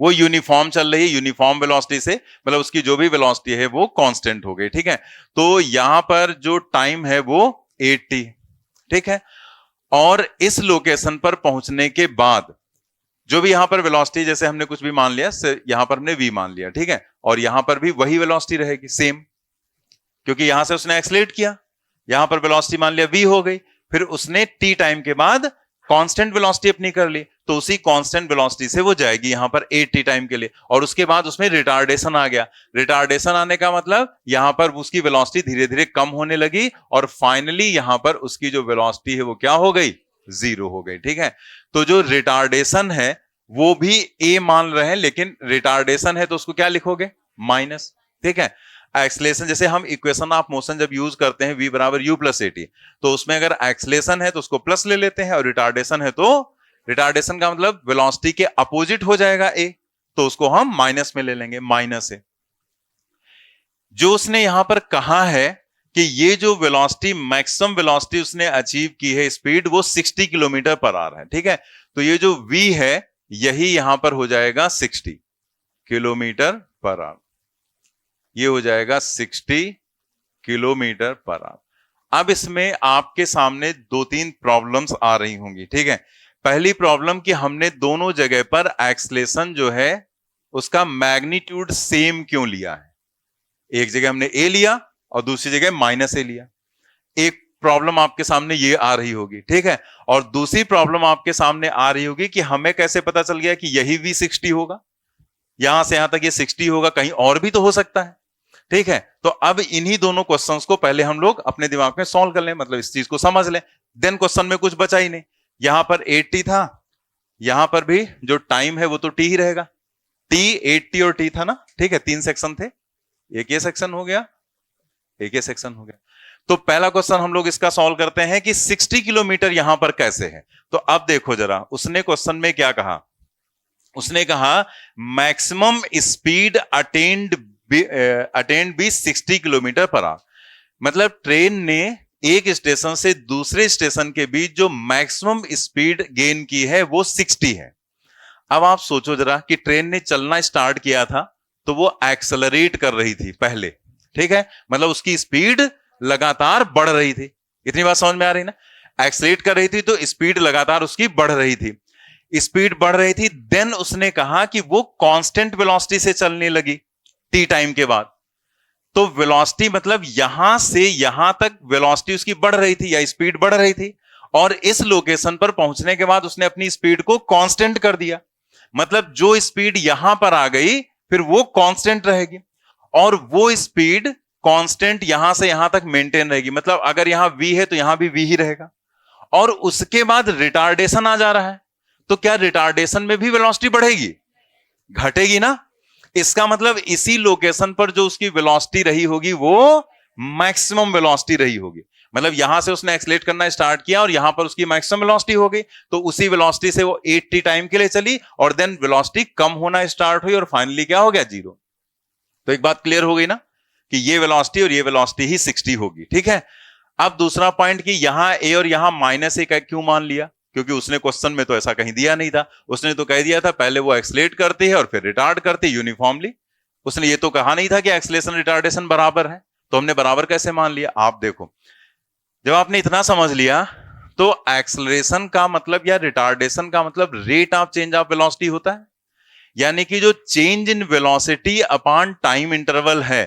वो यूनिफॉर्म चल रही है, यूनिफॉर्म वेलोसिटी से, मतलब उसकी जो भी वेलोसिटी है वो कांस्टेंट हो गई, ठीक है। तो यहां पर जो टाइम है वो 8t, ठीक है। और इस लोकेशन पर पहुंचने के बाद जो भी यहां पर वेलोसिटी, जैसे हमने कुछ भी मान लिया, यहां पर हमने v मान लिया, ठीक है। और यहां पर भी वही वेलोसिटी रहेगी सेम, क्योंकि यहां से उसने एक्सलेट किया, यहां पर वेलोसिटी मान लिया v हो गई। फिर उसने t टाइम के बाद कांस्टेंट वेलोसिटी अपनी कर ली, तो उसी कांस्टेंट वेलोसिटी से वो जाएगी यहां पर 8t टाइम के लिए। और उसके बाद उसमें रिटार्डेशन आ गया, रिटार्डेशन आने का मतलब यहां पर उसकी वेलोसिटी धीरे धीरे कम होने लगी और फाइनली यहां पर उसकी जो वेलोसिटी है वो क्या हो गई, 0 हो गई, ठीक है। तो जो रिटार्डेशन है वो भी a मान रहे हैं, लेकिन रिटार्डेशन है तो उसको क्या लिखोगे, माइनस, ठीक है। एक्सलेशन, जैसे हम इक्वेशन ऑफ मोशन जब यूज करते हैं v बराबर u प्लस at, तो उसमें अगर एक्सलेशन है तो उसको प्लस ले लेते हैं और रिटार्डेशन है तो रिटार्डेशन का मतलब वेलोसिटी के अपोजिट हो जाएगा a, तो उसको हम माइनस में ले लेंगे, माइनस a। जो उसने यहां पर कहा है कि ये जो वेलोसिटी, मैक्सिमम वेलोसिटी उसने अचीव की है स्पीड, वो 60 किलोमीटर पर आवर है, ठीक है। तो ये जो v है यही यहां पर हो जाएगा 60 किलोमीटर पर आवर, ये हो जाएगा 60 किलोमीटर पर आवर। अब इसमें आपके सामने 2-3 प्रॉब्लम्स आ रही होंगी, ठीक है। पहली प्रॉब्लम कि हमने दोनों जगह पर एक्सलेशन जो है उसका मैग्नीट्यूड सेम क्यों लिया है। एक जगह हमने a लिया और दूसरी जगह माइनस a लिया। एक प्रॉब्लम आपके सामने ये आ रही होगी, ठीक है। और दूसरी प्रॉब्लम आपके सामने आ रही होगी कि हमें कैसे पता चल गया कि यही v 60 होगा, यहां से यहां तक ये 60 होगा, कहीं और भी तो हो सकता है, ठीक है। तो अब इन्हीं दोनों क्वेश्चंस को पहले हम लोग अपने दिमाग में सॉल्व कर लें, मतलब इस चीज को समझ लें। देन क्वेश्चन में कुछ बचा ही नहीं, यहां पर 80 था, यहां पर भी जो टाइम है वो तो t ही रहेगा, t 80 और t था ना, ठीक है। 3 सेक्शन थे, एक ये सेक्शन हो गया, एक ये सेक्शन हो गया। तो पहला क्वेश्चन हम लोग इसका सॉल्व करते हैं कि 60 किलोमीटर यहां पर कैसे है। तो अब देखो जरा, उसने क्वेश्चन में क्या कहा, उसने कहा maximum speed attained be 60 kilometre per hour, मतलब ट्रेन ने एक स्टेशन से दूसरे स्टेशन के बीच जो मैक्सिमम स्पीड गेन की है वो 60 है। अब आप सोचो जरा कि ट्रेन ने चलना स्टार्ट किया था तो वो एक्सेलरेट कर रही थी पहले, ठीक है, मतलब उसकी स्पीड लगातार बढ़ रही थी। इतनी बात समझ में आ रही ना, एक्सेलरेट कर रही थी तो स्पीड लगातार उसकी बढ़ रही थी, स्पीड बढ़ रही थी। देन उसने कहा कि वो कांस्टेंट वेलोसिटी से चलने लगी टी टाइम के बाद। तो वेलोसिटी मतलब यहां से यहां तक वेलोसिटी उसकी बढ़ रही थी या स्पीड बढ़ रही थी, और इस लोकेशन पर पहुंचने के बाद उसने अपनी स्पीड को कांस्टेंट कर दिया, मतलब जो स्पीड यहां पर आ गई फिर वो कांस्टेंट रहेगी, और वो स्पीड कांस्टेंट यहां से यहां तक मेंटेन रहेगी, मतलब अगर यहां v है तो यहां भी v ही रहेगा। और उसके बाद रिटार्डेशन आ जा रहा है, तो क्या रिटार्डेशन में भी वेलोसिटी बढ़ेगी, घटेगी ना। इसका मतलब इसी लोकेशन पर जो उसकी वेलोसिटी रही होगी वो मैक्सिमम वेलोसिटी रही होगी, मतलब यहां से उसने एक्सलेट करना स्टार्ट किया और यहां पर उसकी मैक्सिमम वेलोसिटी हो गई, तो उसी वेलोसिटी से वो 80 टाइम के लिए चली और देन वेलोसिटी कम होना स्टार्ट हुई और फाइनली क्या हो गया, 0। तो एक बात क्लियर हो गई ना कि ये वेलोसिटी और ये वेलोसिटी ही 60 होगी, ठीक है। अब दूसरा पॉइंट कि यहां a और यहां माइनस a क्यों मान लिया, क्योंकि उसने क्वेश्चन में तो ऐसा कहीं दिया नहीं था, उसने तो कह दिया था पहले वो एक्सलेट करती है और फिर रिटार्ड करती है यूनिफॉर्मली, उसने ये तो कहा नहीं था कि एक्सलेशन रिटार्डेशन बराबर है, तो हमने बराबर कैसे मान लिया। आप देखो, जब आपने इतना समझ लिया तो एक्सलरेशन का मतलब या रिटार्डेशन का मतलब rate of change of velocity होता है, यानी कि जो change in velocity upon time interval है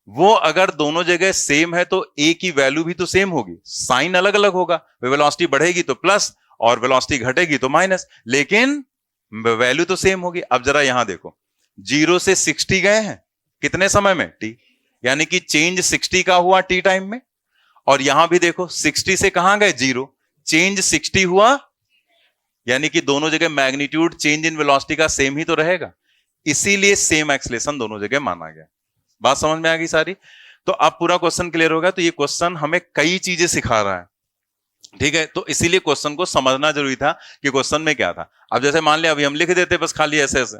वो अगर दोनों जगह सेम है तो ए की वैल्यू भी तो सेम होगी, साइन अलग अलग होगा, वेलोसिटी बढ़ेगी तो प्लस और वेलोसिटी घटेगी तो माइनस, लेकिन वैल्यू तो सेम होगी। अब जरा यहां देखो, 0 से 60 गए हैं कितने समय में, टी, यानी कि चेंज 60 का हुआ टी टाइम में। और यहां भी देखो 60 से कहां गए 0, चेंज 60 हुआ, यानी कि दोनों जगह मैग्नीट्यूड चेंज इन वेलोसिटी का सेम ही तो रहेगा, इसीलिए सेम एक्सलेशन दोनों जगह माना गया। बात समझ में आ गई सारी? तो अब पूरा क्वेश्चन क्लियर होगा। तो ये क्वेश्चन हमें कई चीजें सिखा रहा है, ठीक है, तो इसीलिए क्वेश्चन को समझना जरूरी था कि क्वेश्चन में क्या था। अब जैसे मान लिया अभी हम लिख देते बस खाली ऐसे ऐसे,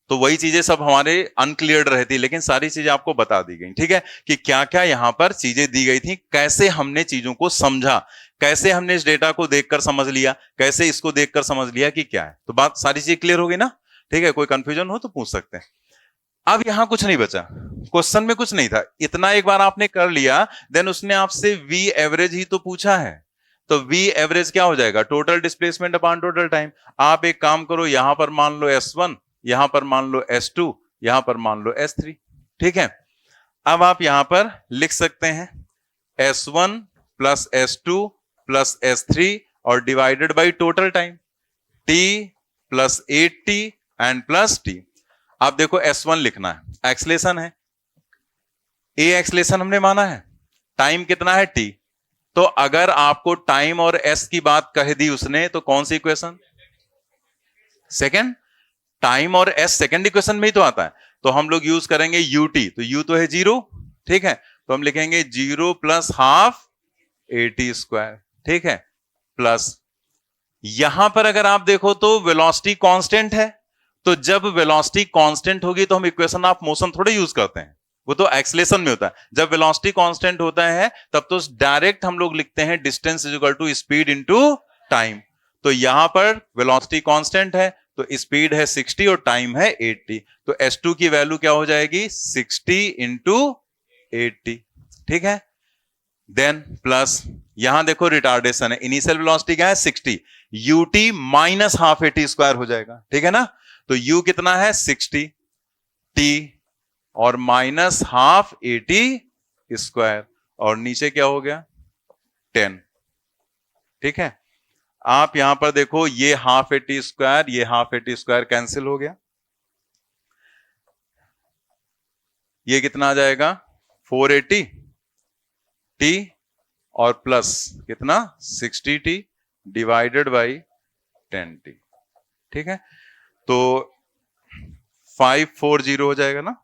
तो वही चीजें सब हमारे अनक्लियर रहती, लेकिन सारी चीजें आपको बता दी गई, ठीक है, कि क्या क्या यहां पर चीजें दी गई थी, कैसे हमने चीजों को समझा, कैसे हमने इस डेटा को देखकर समझ लिया, कैसे इसको देखकर समझ लिया कि क्या है। तो बात सारी चीजें क्लियर होगी ना, ठीक है, कोई कंफ्यूजन हो तो पूछ सकते हैं। अब यहां कुछ नहीं बचा, क्वेश्चन में कुछ नहीं था, इतना एक बार आपने कर लिया, देन उसने आपसे वी एवरेज ही तो पूछा है। तो वी एवरेज क्या हो जाएगा, total displacement upon total time. आप एक काम करो, यहां पर मान लो S1, यहां पर मान लो S2, यहां पर मान लो S3, ठीक है। अब आप यहां पर लिख सकते हैं S1 plus S2 plus S3 और divided by total time, T plus 8T and plus T। आप देखो S1 लिखना है, एक्सलेशन है, ए एक्सलेशन हमने माना है, टाइम कितना है T। तो अगर आपको टाइम और S की बात कह दी उसने तो कौन सी इक्वेशन, सेकेंड, टाइम और S सेकेंड इक्वेशन में ही तो आता है। तो हम लोग यूज करेंगे UT, तो U तो है 0, ठीक है, तो हम लिखेंगे 0 प्लस हाफ AT स्क्वायर, ठीक है, प्लस यहां पर अगर आप देखो तो वेलोसिटी कांस्टेंट है, तो जब वेलोसिटी कांस्टेंट होगी तो हम इक्वेशन ऑफ मोशन थोड़े यूज करते हैं, वो तो एक्सलेशन में होता है। जब वेलोसिटी कांस्टेंट होता है तब तो डायरेक्ट हम लोग लिखते हैं distance is equal to speed into time. तो यहां पर वेलोसिटी कांस्टेंट है तो स्पीड है 60 और टाइम है 80, तो S2 की वैल्यू क्या हो जाएगी 60 इंटू 80, ठीक है। देन प्लस यहां देखो रिटार्डेशन है, इनिशियल वेलोसिटी क्या है 60, UT minus half AT square हो जाएगा, ठीक है ना। तो U कितना है 60 T और माइनस हाफ AT स्क्वायर और नीचे क्या हो गया 10, ठीक है। आप यहां पर देखो ये हाफ AT स्क्वायर, ये हाफ AT स्क्वायर कैंसिल हो गया, ये कितना आ जाएगा 480 T और प्लस कितना 60T डिवाइडेड बाई 10T, ठीक है। तो 540 हो जाएगा ना,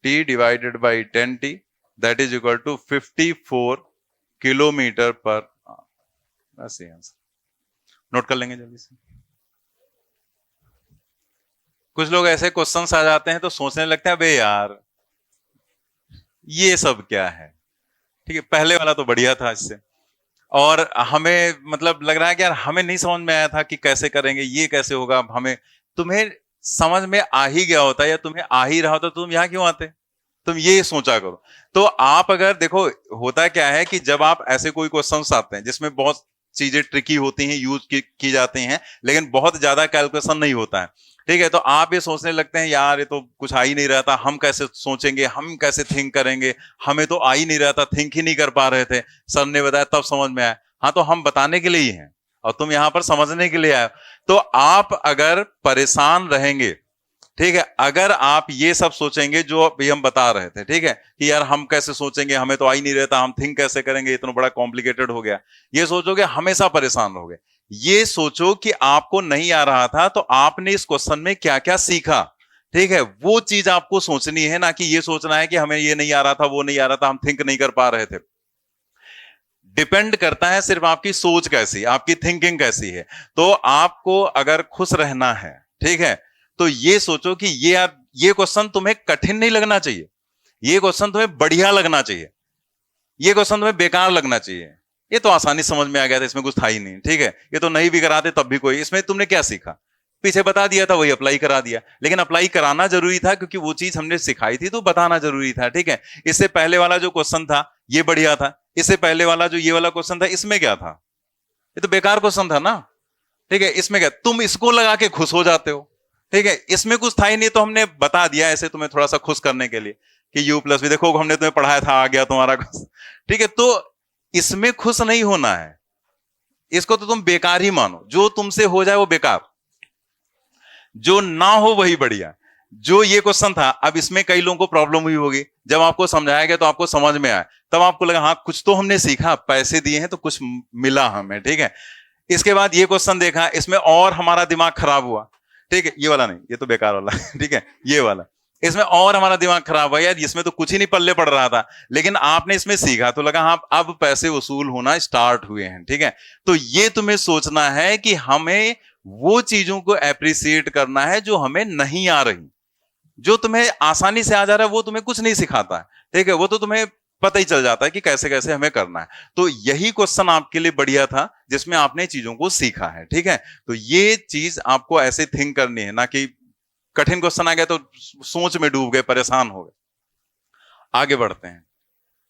T divided by 10T that is equal to 54 kilometre per hour. ऐसे आंसर नोट कर लेंगे जल्दी से। कुछ लोग ऐसे क्वेश्चंस आ जाते हैं तो सोचने लगते हैं अबे यार ये सब क्या है, ठीक है, पहले वाला तो बढ़िया था इससे, और हमें मतलब लग रहा है कि यार हमें नहीं समझ में आया था कि कैसे करेंगे, ये कैसे होगा, हमें तुम्हें समझ में आ ही गया होता या तुम्हें आ ही रहा होता, तुम यहां क्यों आते, तुम ये सोचा करो। तो आप अगर देखो होता क्या है कि जब आप ऐसे कोई क्वेश्चंस आते हैं जिसमें बहुत चीजें ट्रिकी होती हैं, यूज की जाती हैं, लेकिन बहुत ज्यादा कैलकुलेशन नहीं होता है, ठीक है, तो आप ये सोचने लगते हैं यार ये तो कुछ आ ही नहीं रहा था, हम कैसे सोचेंगे, हम कैसे थिंक करेंगे, हमें तो आ ही नहीं रहा था, थिंक ही नहीं कर पा रहे थे, सर ने बताया तब समझ में आया। हाँ तो हम बताने के लिए ही हैं और तुम यहां पर समझने के लिए आए। तो आप अगर परेशान रहेंगे, ठीक है, अगर आप ये सब सोचेंगे जो अभी हम बता रहे थे, ठीक है, कि यार हम कैसे सोचेंगे, हमें तो आ ही नहीं रहता, हम थिंक कैसे करेंगे, इतना बड़ा कॉम्प्लिकेटेड हो गया, ये सोचोगे हमेशा परेशान रहोगे। ये सोचो कि आपको नहीं आ रहा था तो आपने इस क्वेश्चन में क्या क्या सीखा, ठीक है, वो चीज आपको सोचनी है, ना कि ये सोचना है कि हमें ये नहीं आ रहा था, वो नहीं आ रहा था, हम थिंक नहीं कर पा रहे थे। डिपेंड करता है सिर्फ आपकी सोच कैसी, आपकी थिंकिंग कैसी है। तो आपको अगर खुश रहना है, ठीक है, तो ये सोचो कि ये क्वेश्चन तुम्हें कठिन नहीं लगना चाहिए, ये क्वेश्चन तुम्हें बढ़िया लगना चाहिए, ये क्वेश्चन तुम्हें बेकार लगना चाहिए। ये तो आसानी समझ में आ गया था, इसमें कुछ था ही नहीं, ठीक है, ये तो नहीं भी कराते तब भी कोई, इसमें तुमने क्या सीखा, पीछे बता दिया था वही अप्लाई करा दिया, लेकिन अप्लाई कराना जरूरी था क्योंकि वो चीज हमने सिखाई थी तो बताना जरूरी था, ठीक है। इससे पहले वाला जो क्वेश्चन था ये बढ़िया था, इससे पहले वाला जो ये वाला क्वेश्चन था इसमें क्या था, ये तो बेकार क्वेश्चन था ना, ठीक है, इसमें क्या तुम इसको लगा के खुश हो जाते हो, ठीक है, इसमें कुछ था ही नहीं तो हमने बता दिया ऐसे तुम्हें थोड़ा सा खुश करने के लिए। कि u प्लस भी देखो हमने तुम्हें पढ़ाया था, आ गया तुम्हारा क्वेश्चन। ठीक है, तो इसमें खुश नहीं होना है, इसको तो तुम बेकार ही मानो। जो तुमसे हो जाए वो बेकार, जो ना हो वही बढ़िया। जो ये क्वेश्चन था, अब इसमें कई लोगों को प्रॉब्लम हुई होगी, जब आपको समझाया गया तो आपको समझ में आया, तब आपको लगा हाँ कुछ तो हमने सीखा, पैसे दिए हैं तो कुछ मिला हमें। ठीक है, इसके बाद ये क्वेश्चन देखा, इसमें और हमारा दिमाग खराब हुआ। ठीक है, ये वाला नहीं, ये तो बेकार वाला ठीक है, ये वाला, इसमें और हमारा दिमाग खराब हुआ, यार इसमें तो कुछ ही नहीं पल्ले पड़ रहा था, लेकिन आपने इसमें सीखा तो लगा हाँ अब पैसे वसूल होना स्टार्ट हुए हैं। ठीक है, तो ये तुम्हें सोचना है कि हमें वो चीजों को एप्रिसिएट करना है जो हमें नहीं आ रही। जो तुम्हें आसानी से आ जा रहा है वो तुम्हें कुछ नहीं सिखाता है। ठीक है, वो तो तुम्हें पता ही चल जाता है कि कैसे कैसे हमें करना है। तो यही क्वेश्चन आपके लिए बढ़िया था जिसमें आपने चीजों को सीखा है। ठीक है, तो ये चीज आपको ऐसे थिंक करनी है, ना कि कठिन क्वेश्चन आ गया तो सोच में डूब गए, परेशान हो गए। आगे बढ़ते हैं,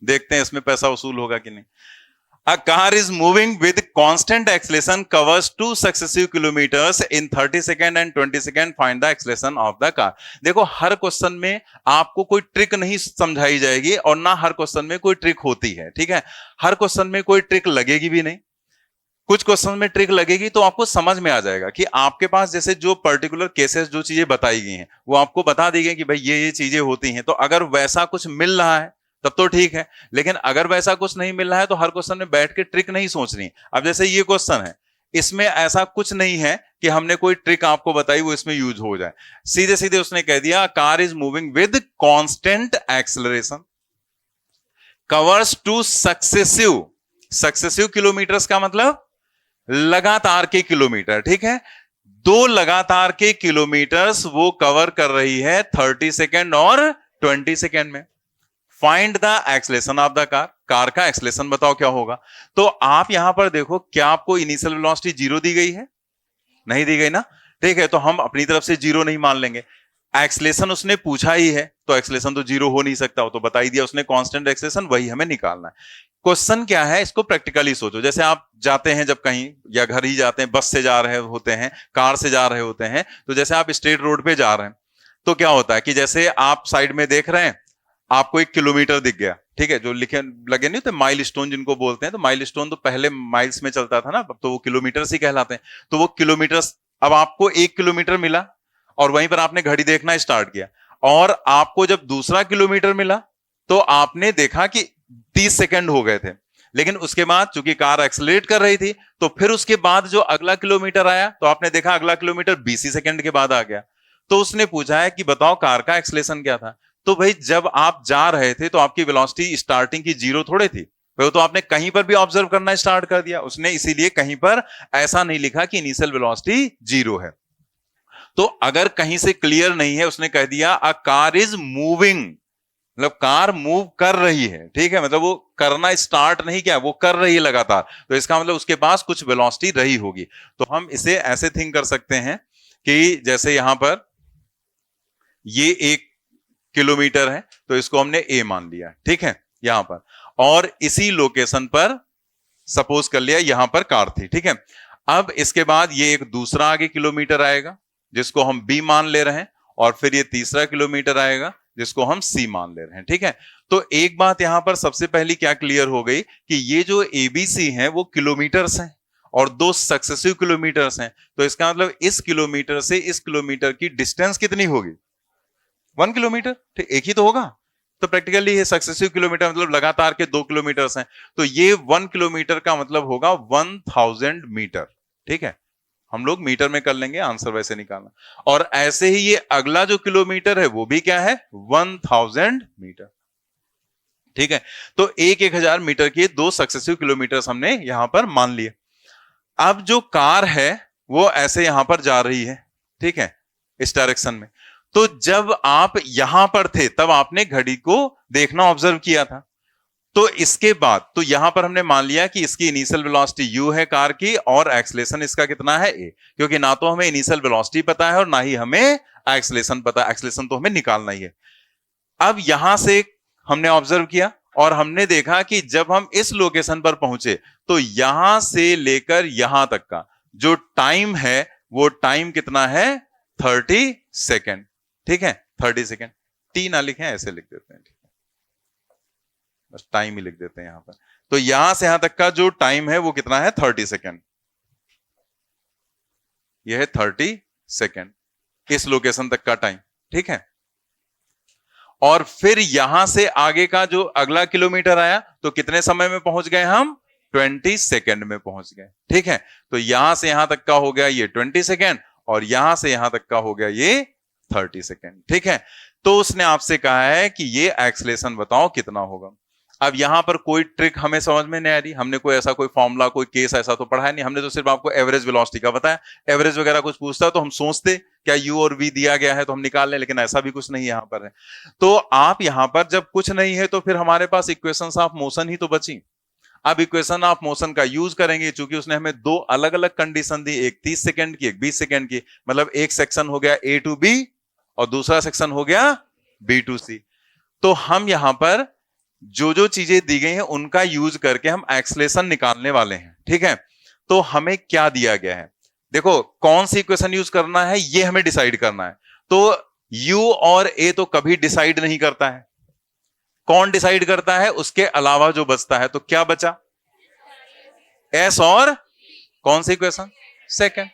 देखते हैं इसमें पैसा वसूल होगा कि नहीं। A car is moving with constant acceleration, covers 2 successive kilometers in 30 seconds and 20 seconds. Find the acceleration of the car. देखो हर क्वेश्चन में आपको कोई ट्रिक नहीं समझाई जाएगी और ना हर क्वेश्चन में कोई ट्रिक होती है। ठीक है, हर क्वेश्चन में कोई ट्रिक लगेगी भी नहीं। कुछ क्वेश्चन में ट्रिक लगेगी तो आपको समझ में आ जाएगा कि आपके पास जैसे जो पर्टिकुलर केसेस जो चीजें बताई गई हैं वो आपको बता दी गई कि भाई ये चीजें होती हैं, तो अगर वैसा कुछ मिल रहा है तब तो ठीक है, लेकिन अगर वैसा कुछ नहीं मिल रहा है तो हर क्वेश्चन में बैठ के ट्रिक नहीं सोचनी। अब जैसे ये क्वेश्चन है, इसमें ऐसा कुछ नहीं है कि हमने कोई ट्रिक आपको बताई वो इसमें यूज हो जाए। सीधे सीधे उसने कह दिया car is moving with constant acceleration, covers 2 successive kilometres का मतलब लगातार के किलोमीटर। ठीक है, 2 लगातार के किलोमीटर्स वो कवर कर रही है 30 सेकेंड और 20 सेकेंड में। Find the acceleration of the car, car का एक्सेलरेशन बताओ क्या होगा। तो आप यहां पर देखो, क्या आपको इनिशियल वेलोसिटी 0 दी गई है? नहीं दी गई ना। ठीक है, तो हम अपनी तरफ से 0 नहीं मान लेंगे। एक्सेलरेशन उसने पूछा ही है तो एक्सेलरेशन तो 0 हो नहीं सकता, वो तो बता ही दिया उसने, कांस्टेंट एक्सेलरेशन, वही हमें निकालना है। क्वेश्चन क्या है, इसको प्रैक्टिकली सोचो। जैसे आप जाते हैं जब कहीं, या घर ही जाते हैं, बस से जा रहे होते हैं, कार से जा रहे होते हैं, तो जैसे आप स्ट्रेट रोड पे जा रहे हैं तो क्या होता है कि जैसे आप साइड में देख रहे हैं, आपको 1 किलोमीटर दिख गया। ठीक है, जो लिखे लगे नहीं तो माइल स्टोन जिनको बोलते हैं, तो माइल स्टोन तो पहले माइल्स में चलता था ना, अब तो वो किलोमीटर्स ही कहलाते हैं। तो वो किलोमीटर्स, अब आपको 1 किलोमीटर मिला और वहीं पर आपने घड़ी देखना स्टार्ट किया, और आपको जब दूसरा किलोमीटर मिला तो आपने देखा कि 30 सेकंड हो गए थे। लेकिन उसके बाद चूंकि कार एक्सेलरेट कर रही थी, तो फिर उसके बाद जो अगला किलोमीटर आया तो आपने देखा अगला किलोमीटर 20 सेकंड के बाद आ गया। तो उसने पूछा है कि बताओ कार का एक्सेलरेशन क्या था। तो भाई जब आप जा रहे थे तो आपकी वेलोसिटी स्टार्टिंग की 0 थोड़े थी, वो तो आपने कहीं पर भी ऑब्जर्व करना स्टार्ट कर दिया। उसने इसीलिए कहीं पर ऐसा नहीं लिखा कि इनिशियल वेलोसिटी 0 है। तो अगर कहीं से क्लियर नहीं है, उसने कह दिया अ कार इज मूविंग, मतलब कार मूव कर रही है। ठीक है, मतलब वो करना स्टार्ट नहीं किया, वो कर रही है लगातार, तो इसका मतलब उसके पास कुछ वेलोसिटी रही होगी। तो हम इसे ऐसे थिंक कर सकते हैं कि जैसे यहां पर ये 1 किलोमीटर है तो इसको हमने ए मान लिया। ठीक है, यहां पर, और इसी लोकेशन पर सपोज कर लिया यहां पर कार थी। ठीक है, अब इसके बाद ये एक दूसरा आगे किलोमीटर आएगा जिसको हम बी मान ले रहे हैं, और फिर ये तीसरा किलोमीटर आएगा जिसको हम सी मान ले रहे हैं। ठीक है, तो एक बात यहां पर सबसे पहली क्या क्लियर हो गई कि ये जो एबीसी हैं वो किलोमीटर्स हैं और 2 सक्सेसिव किलोमीटर्स हैं। तो इसका मतलब इस किलोमीटर से इस किलोमीटर की डिस्टेंस कितनी होगी? 1 किलोमीटर। ठीक, एक ही तो होगा। तो प्रैक्टिकली ये सक्सेसिव किलोमीटर मतलब लगातार के 2 किलोमीटर्स हैं, तो ये 1 किलोमीटर का मतलब होगा 1000 मीटर। ठीक है, हम लोग मीटर में कर लेंगे, आंसर वैसे निकालना। और ऐसे ही ये अगला जो किलोमीटर है वो भी क्या है? 1000 मीटर। ठीक है, तो 1000 मीटर के 2 सक्सेसिव किलोमीटर्स हमने यहां पर मान लिए। अब जो कार है वो ऐसे यहां पर जा रही है, ठीक है, इस डायरेक्शन में। तो जब आप यहां पर थे तब आपने घड़ी को देखना ऑब्जर्व किया था। तो इसके बाद तो यहां पर हमने मान लिया कि इसकी इनिशियल वेलोसिटी u है कार की, और एक्सेलरेशन इसका कितना है a, क्योंकि ना तो हमें इनिशियल वेलोसिटी पता है और ना ही हमें एक्सेलरेशन पता है। एक्सेलरेशन तो हमें निकालना ही है। अब यहां से हमने ऑब्जर्व किया और हमने देखा कि जब हम इस लोकेशन पर पहुंचे तो यहां से लेकर यहां तक का जो टाइम है वो टाइम कितना है? 30 सेकेंड। ठीक है, 30 सेकेंड। टी ना लिखें, ऐसे लिख देते हैं, बस टाइम ही लिख देते हैं यहां पर। तो यहां से यहां तक का जो टाइम है वो कितना है, 30 सेकेंड। यह है 30 सेकेंड इस लोकेशन तक का टाइम, ठीक है। और फिर यहां से आगे का जो अगला किलोमीटर आया तो कितने समय में पहुंच गए हम, 20 सेकेंड में पहुंच गए, ठीक है। तो यहां से यहां तक का हो गया ये 20 सेकेंड, और यहां से यहां तक का हो गया ये 30 सेकेंड, ठीक है। तो उसने आपसे कहा है कि ये एक्सेलरेशन बताओ कितना होगा। अब यहां पर कोई ट्रिक हमें समझ में नहीं आ रही, हमने कोई ऐसा कोई फॉर्मूला कोई केस ऐसा तो पढ़ा है नहीं, हमने तो सिर्फ आपको एवरेज वेलोसिटी का बताया। एवरेज वगैरह कुछ पूछता तो हम सोचते क्या यू और वी दिया गया है तो हम निकाल लें, लेकिन ऐसा भी कुछ नहीं यहां पर है। तो आप यहां पर जब कुछ नहीं है तो फिर हमारे पास इक्वेशंस ऑफ मोशन ही तो बची। अब इक्वेशन ऑफ मोशन का यूज करेंगे, चूंकि उसने हमें दो अलग अलग कंडीशन दी, एक 30 सेकंड की, एक 20 सेकंड की। मतलब एक सेक्शन हो गया ए टू बी और दूसरा सेक्शन हो गया बी टू सी। तो हम यहां पर जो जो चीजें दी गई हैं उनका यूज करके हम एक्सेलरेशन निकालने वाले हैं, ठीक है। तो हमें क्या दिया गया है, देखो कौन सी इक्वेशन यूज करना है ये हमें डिसाइड करना है। तो u और a तो कभी डिसाइड नहीं करता है, कौन डिसाइड करता है, उसके अलावा जो बचता है। तो क्या बचा, s और कौन सी इक्वेशन, सेकंड।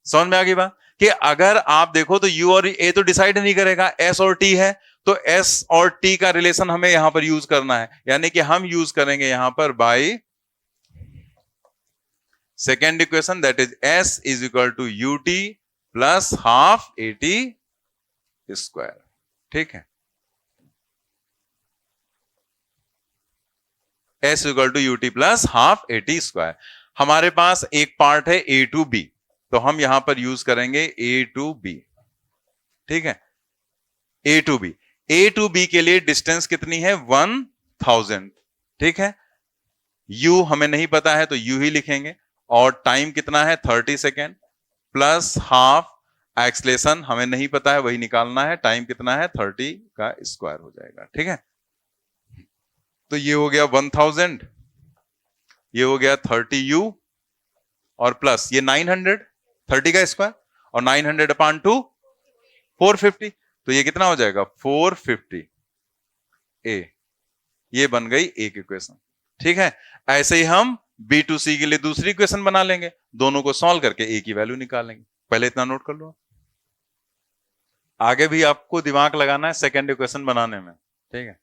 समझ में आ गई बात कि अगर आप देखो तो u और a तो डिसाइड नहीं करेगा, s और t है, तो s और t का रिलेशन हमें यहां पर यूज करना है। यानी कि हम यूज करेंगे यहां पर by second equation, that is s is equal to ut plus half at square, ठीक है। s equal to ut plus half at square. हमारे पास एक पार्ट है a टू b, तो हम यहां पर यूज करेंगे a टू b, ठीक है। a to b, A to B के लिए डिस्टेंस कितनी है, 1000, ठीक है। U हमें नहीं पता है तो U ही लिखेंगे, और टाइम कितना है 30 सेकेंड, प्लस हाफ एक्सेलरेशन हमें नहीं पता है वही निकालना है, टाइम कितना है 30 का स्क्वायर हो जाएगा, ठीक है। तो ये हो गया 1000, ये हो गया 30U, और प्लस ये 900, 30 का स्क्वायर, और 900 अपॉन 2 450, तो ये कितना हो जाएगा 450 ए। ये बन गई एक इक्वेशन, ठीक है। ऐसे ही हम बी टू सी के लिए दूसरी इक्वेशन बना लेंगे, दोनों को सॉल्व करके ए की वैल्यू निकालेंगे। पहले इतना नोट कर लो, आगे भी आपको दिमाग लगाना है सेकेंड इक्वेशन बनाने में, ठीक है।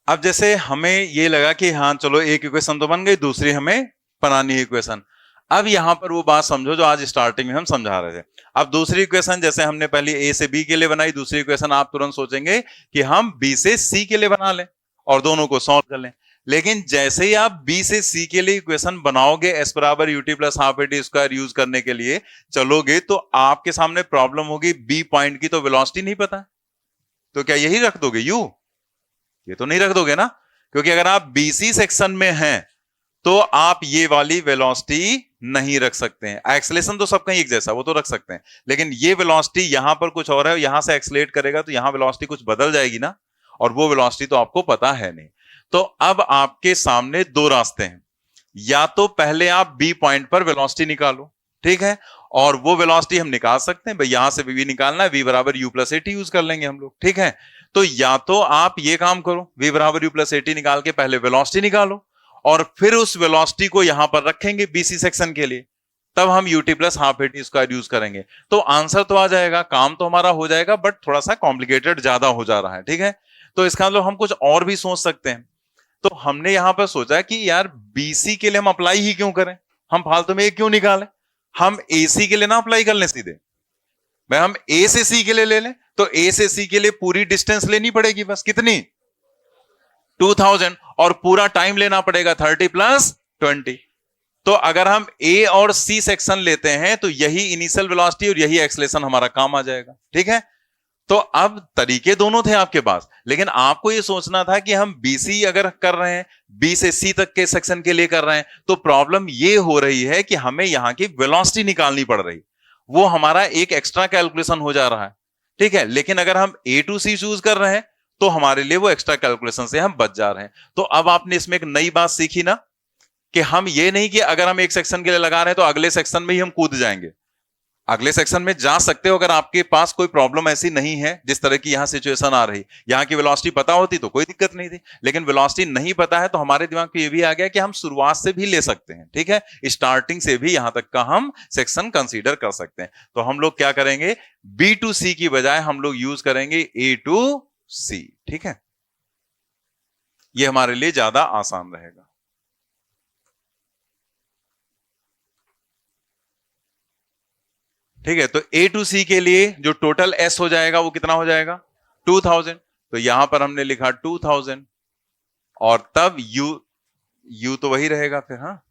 अब जैसे हमें ये लगा कि हाँ चलो एक इक्वेशन तो बन गई, दूसरी हमें बनानी है इक्वेशन। अब यहां पर वो बात समझो जो आज स्टार्टिंग में हम समझा रहे थे। अब दूसरी इक्वेशन जैसे हमने पहले ए से बी के लिए बनाई, दूसरी इक्वेशन आप तुरंत सोचेंगे कि हम बी से सी के लिए बना लें और दोनों को सॉल्व कर लें। लेकिन जैसे ही आप बी से सी के लिए इक्वेशन बनाओगे, एस बराबर U T plus half eighty square use करने के लिए चलोगे, तो आपके सामने प्रॉब्लम होगी, बी पॉइंट की तो वेलोसिटी नहीं पता, तो क्या यही रख दोगे यू, ये तो नहीं रख दोगे ना, क्योंकि अगर आप बीसी सेक्शन में हैं तो आप ये वाली वेलोसिटी नहीं रख सकते हैं। एक्सेलरेशन तो सबका एक जैसा, वो तो रख सकते हैं, लेकिन ये वेलोसिटी यहां पर कुछ और है, यहां से एक्सेलरेट करेगा तो यहां वेलोसिटी कुछ बदल जाएगी ना, और वो वेलोसिटी तो आपको पता है नहीं। तो अब आपके सामने दो रास्ते हैं, या तो पहले आप बी पॉइंट पर वेलोसिटी निकालो, ठीक है, और वो वेलोसिटी हम निकाल सकते हैं भाई, यहां से वी निकालना है, वी बराबर यू प्लस एटी यूज कर लेंगे हम लोग, ठीक है। तो या तो आप ये काम करो, वी बराबर यू प्लस एटी निकाल के पहले वेलोसिटी निकालो, और फिर उस वेलोसिटी को यहां पर रखेंगे बीसी सेक्शन के लिए, तब हम UT plus half eighty square use करेंगे। तो आंसर तो आ जाएगा, काम तो हमारा हो जाएगा, बट थोड़ा सा कॉम्प्लिकेटेड ज्यादा हो जा रहा है, ठीक है। तो इसका मतलब हम कुछ और भी सोच सकते हैं। तो हमने यहां पर सोचा कि यार बीसी के लिए हम अप्लाई ही क्यों करें, हम फालतू में क्यों निकालें, हम एसी के लिए ना अप्लाई कर लें सीधे, भाई हम ए से सी के लिए ले लें। तो ए से सी के लिए पूरी डिस्टेंस लेनी पड़ेगी, बस कितनी 2000, और पूरा टाइम लेना पड़ेगा 30 प्लस 20। तो अगर हम ए और सी सेक्शन लेते हैं तो यही इनिशियल वेलोसिटी और यही एक्सेलरेशन हमारा काम आ जाएगा, ठीक है। तो अब तरीके दोनों थे आपके पास, लेकिन आपको यह सोचना था कि हम बीसी अगर कर रहे हैं, बी से सी तक के सेक्शन के लिए कर रहे हैं, तो प्रॉब्लम यह हो रही है कि हमें यहां की वेलोसिटी निकालनी पड़ रही, वो हमारा एक एक्स्ट्रा कैलकुलेशन हो जा रहा है, ठीक है। लेकिन अगर हम ए टू सी चूज कर रहे हैं तो हमारे लिए वो एक्स्ट्रा कैलकुलेशन से हम बच जा रहे हैं। तो अब आपने इसमें एक नई बात सीखी ना, कि हम ये नहीं कि अगर हम एक सेक्शन के लिए लगा रहे हैं तो अगले सेक्शन में ही हम कूद जाएंगे, अगले सेक्शन में जा सकते हो अगर आपके पास कोई प्रॉब्लम ऐसी नहीं है जिस तरह की यहां सिचुएशन आ रही। यहां की वेलोसिटी पता होती तो कोई दिक्कत नहीं थी, लेकिन वेलोसिटी नहीं पता है तो हमारे दिमाग में ये भी आ गया कि हम शुरुआत से भी ले सकते हैं, ठीक है, स्टार्टिंग से भी यहां तक का हम सेक्शन कंसीडर कर सकते हैं। तो हम लोग क्या करेंगे, बी टू सी की बजाय हम लोग यूज करेंगे ए टू सी, ठीक है, ये हमारे लिए ज्यादा आसान रहेगा। ठीक है, तो ए टू सी के लिए जो टोटल एस हो जाएगा वो कितना हो जाएगा, 2000। तो यहां पर हमने लिखा 2000 और तब यू तो वही रहेगा फिर, हाँ,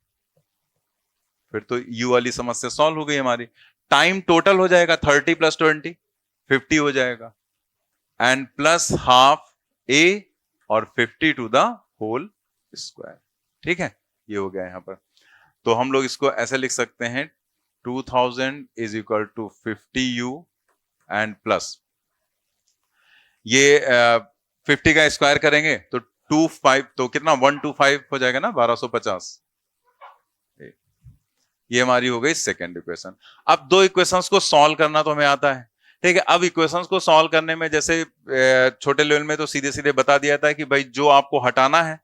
फिर तो यू वाली समस्या सॉल्व हो गई हमारी। टाइम टोटल हो जाएगा 30 + 20 50 हो जाएगा, एंड प्लस हाफ ए और 50 टू द होल स्क्वायर, ठीक है, ये हो गया यहां पर। तो हम लोग इसको ऐसे लिख सकते हैं 2000 is equal to 50u and plus ये 50 का स्क्वायर करेंगे तो 25 तो कितना 125 हो जाएगा ना, 1250। ये हमारी हो गई सेकेंड इक्वेशन। अब दो इक्वेशंस को सॉल्व करना तो हमें आता है, ठीक है। अब इक्वेशंस को सॉल्व करने में जैसे छोटे लेवल में तो सीधे सीधे बता दिया था कि भाई जो आपको हटाना है,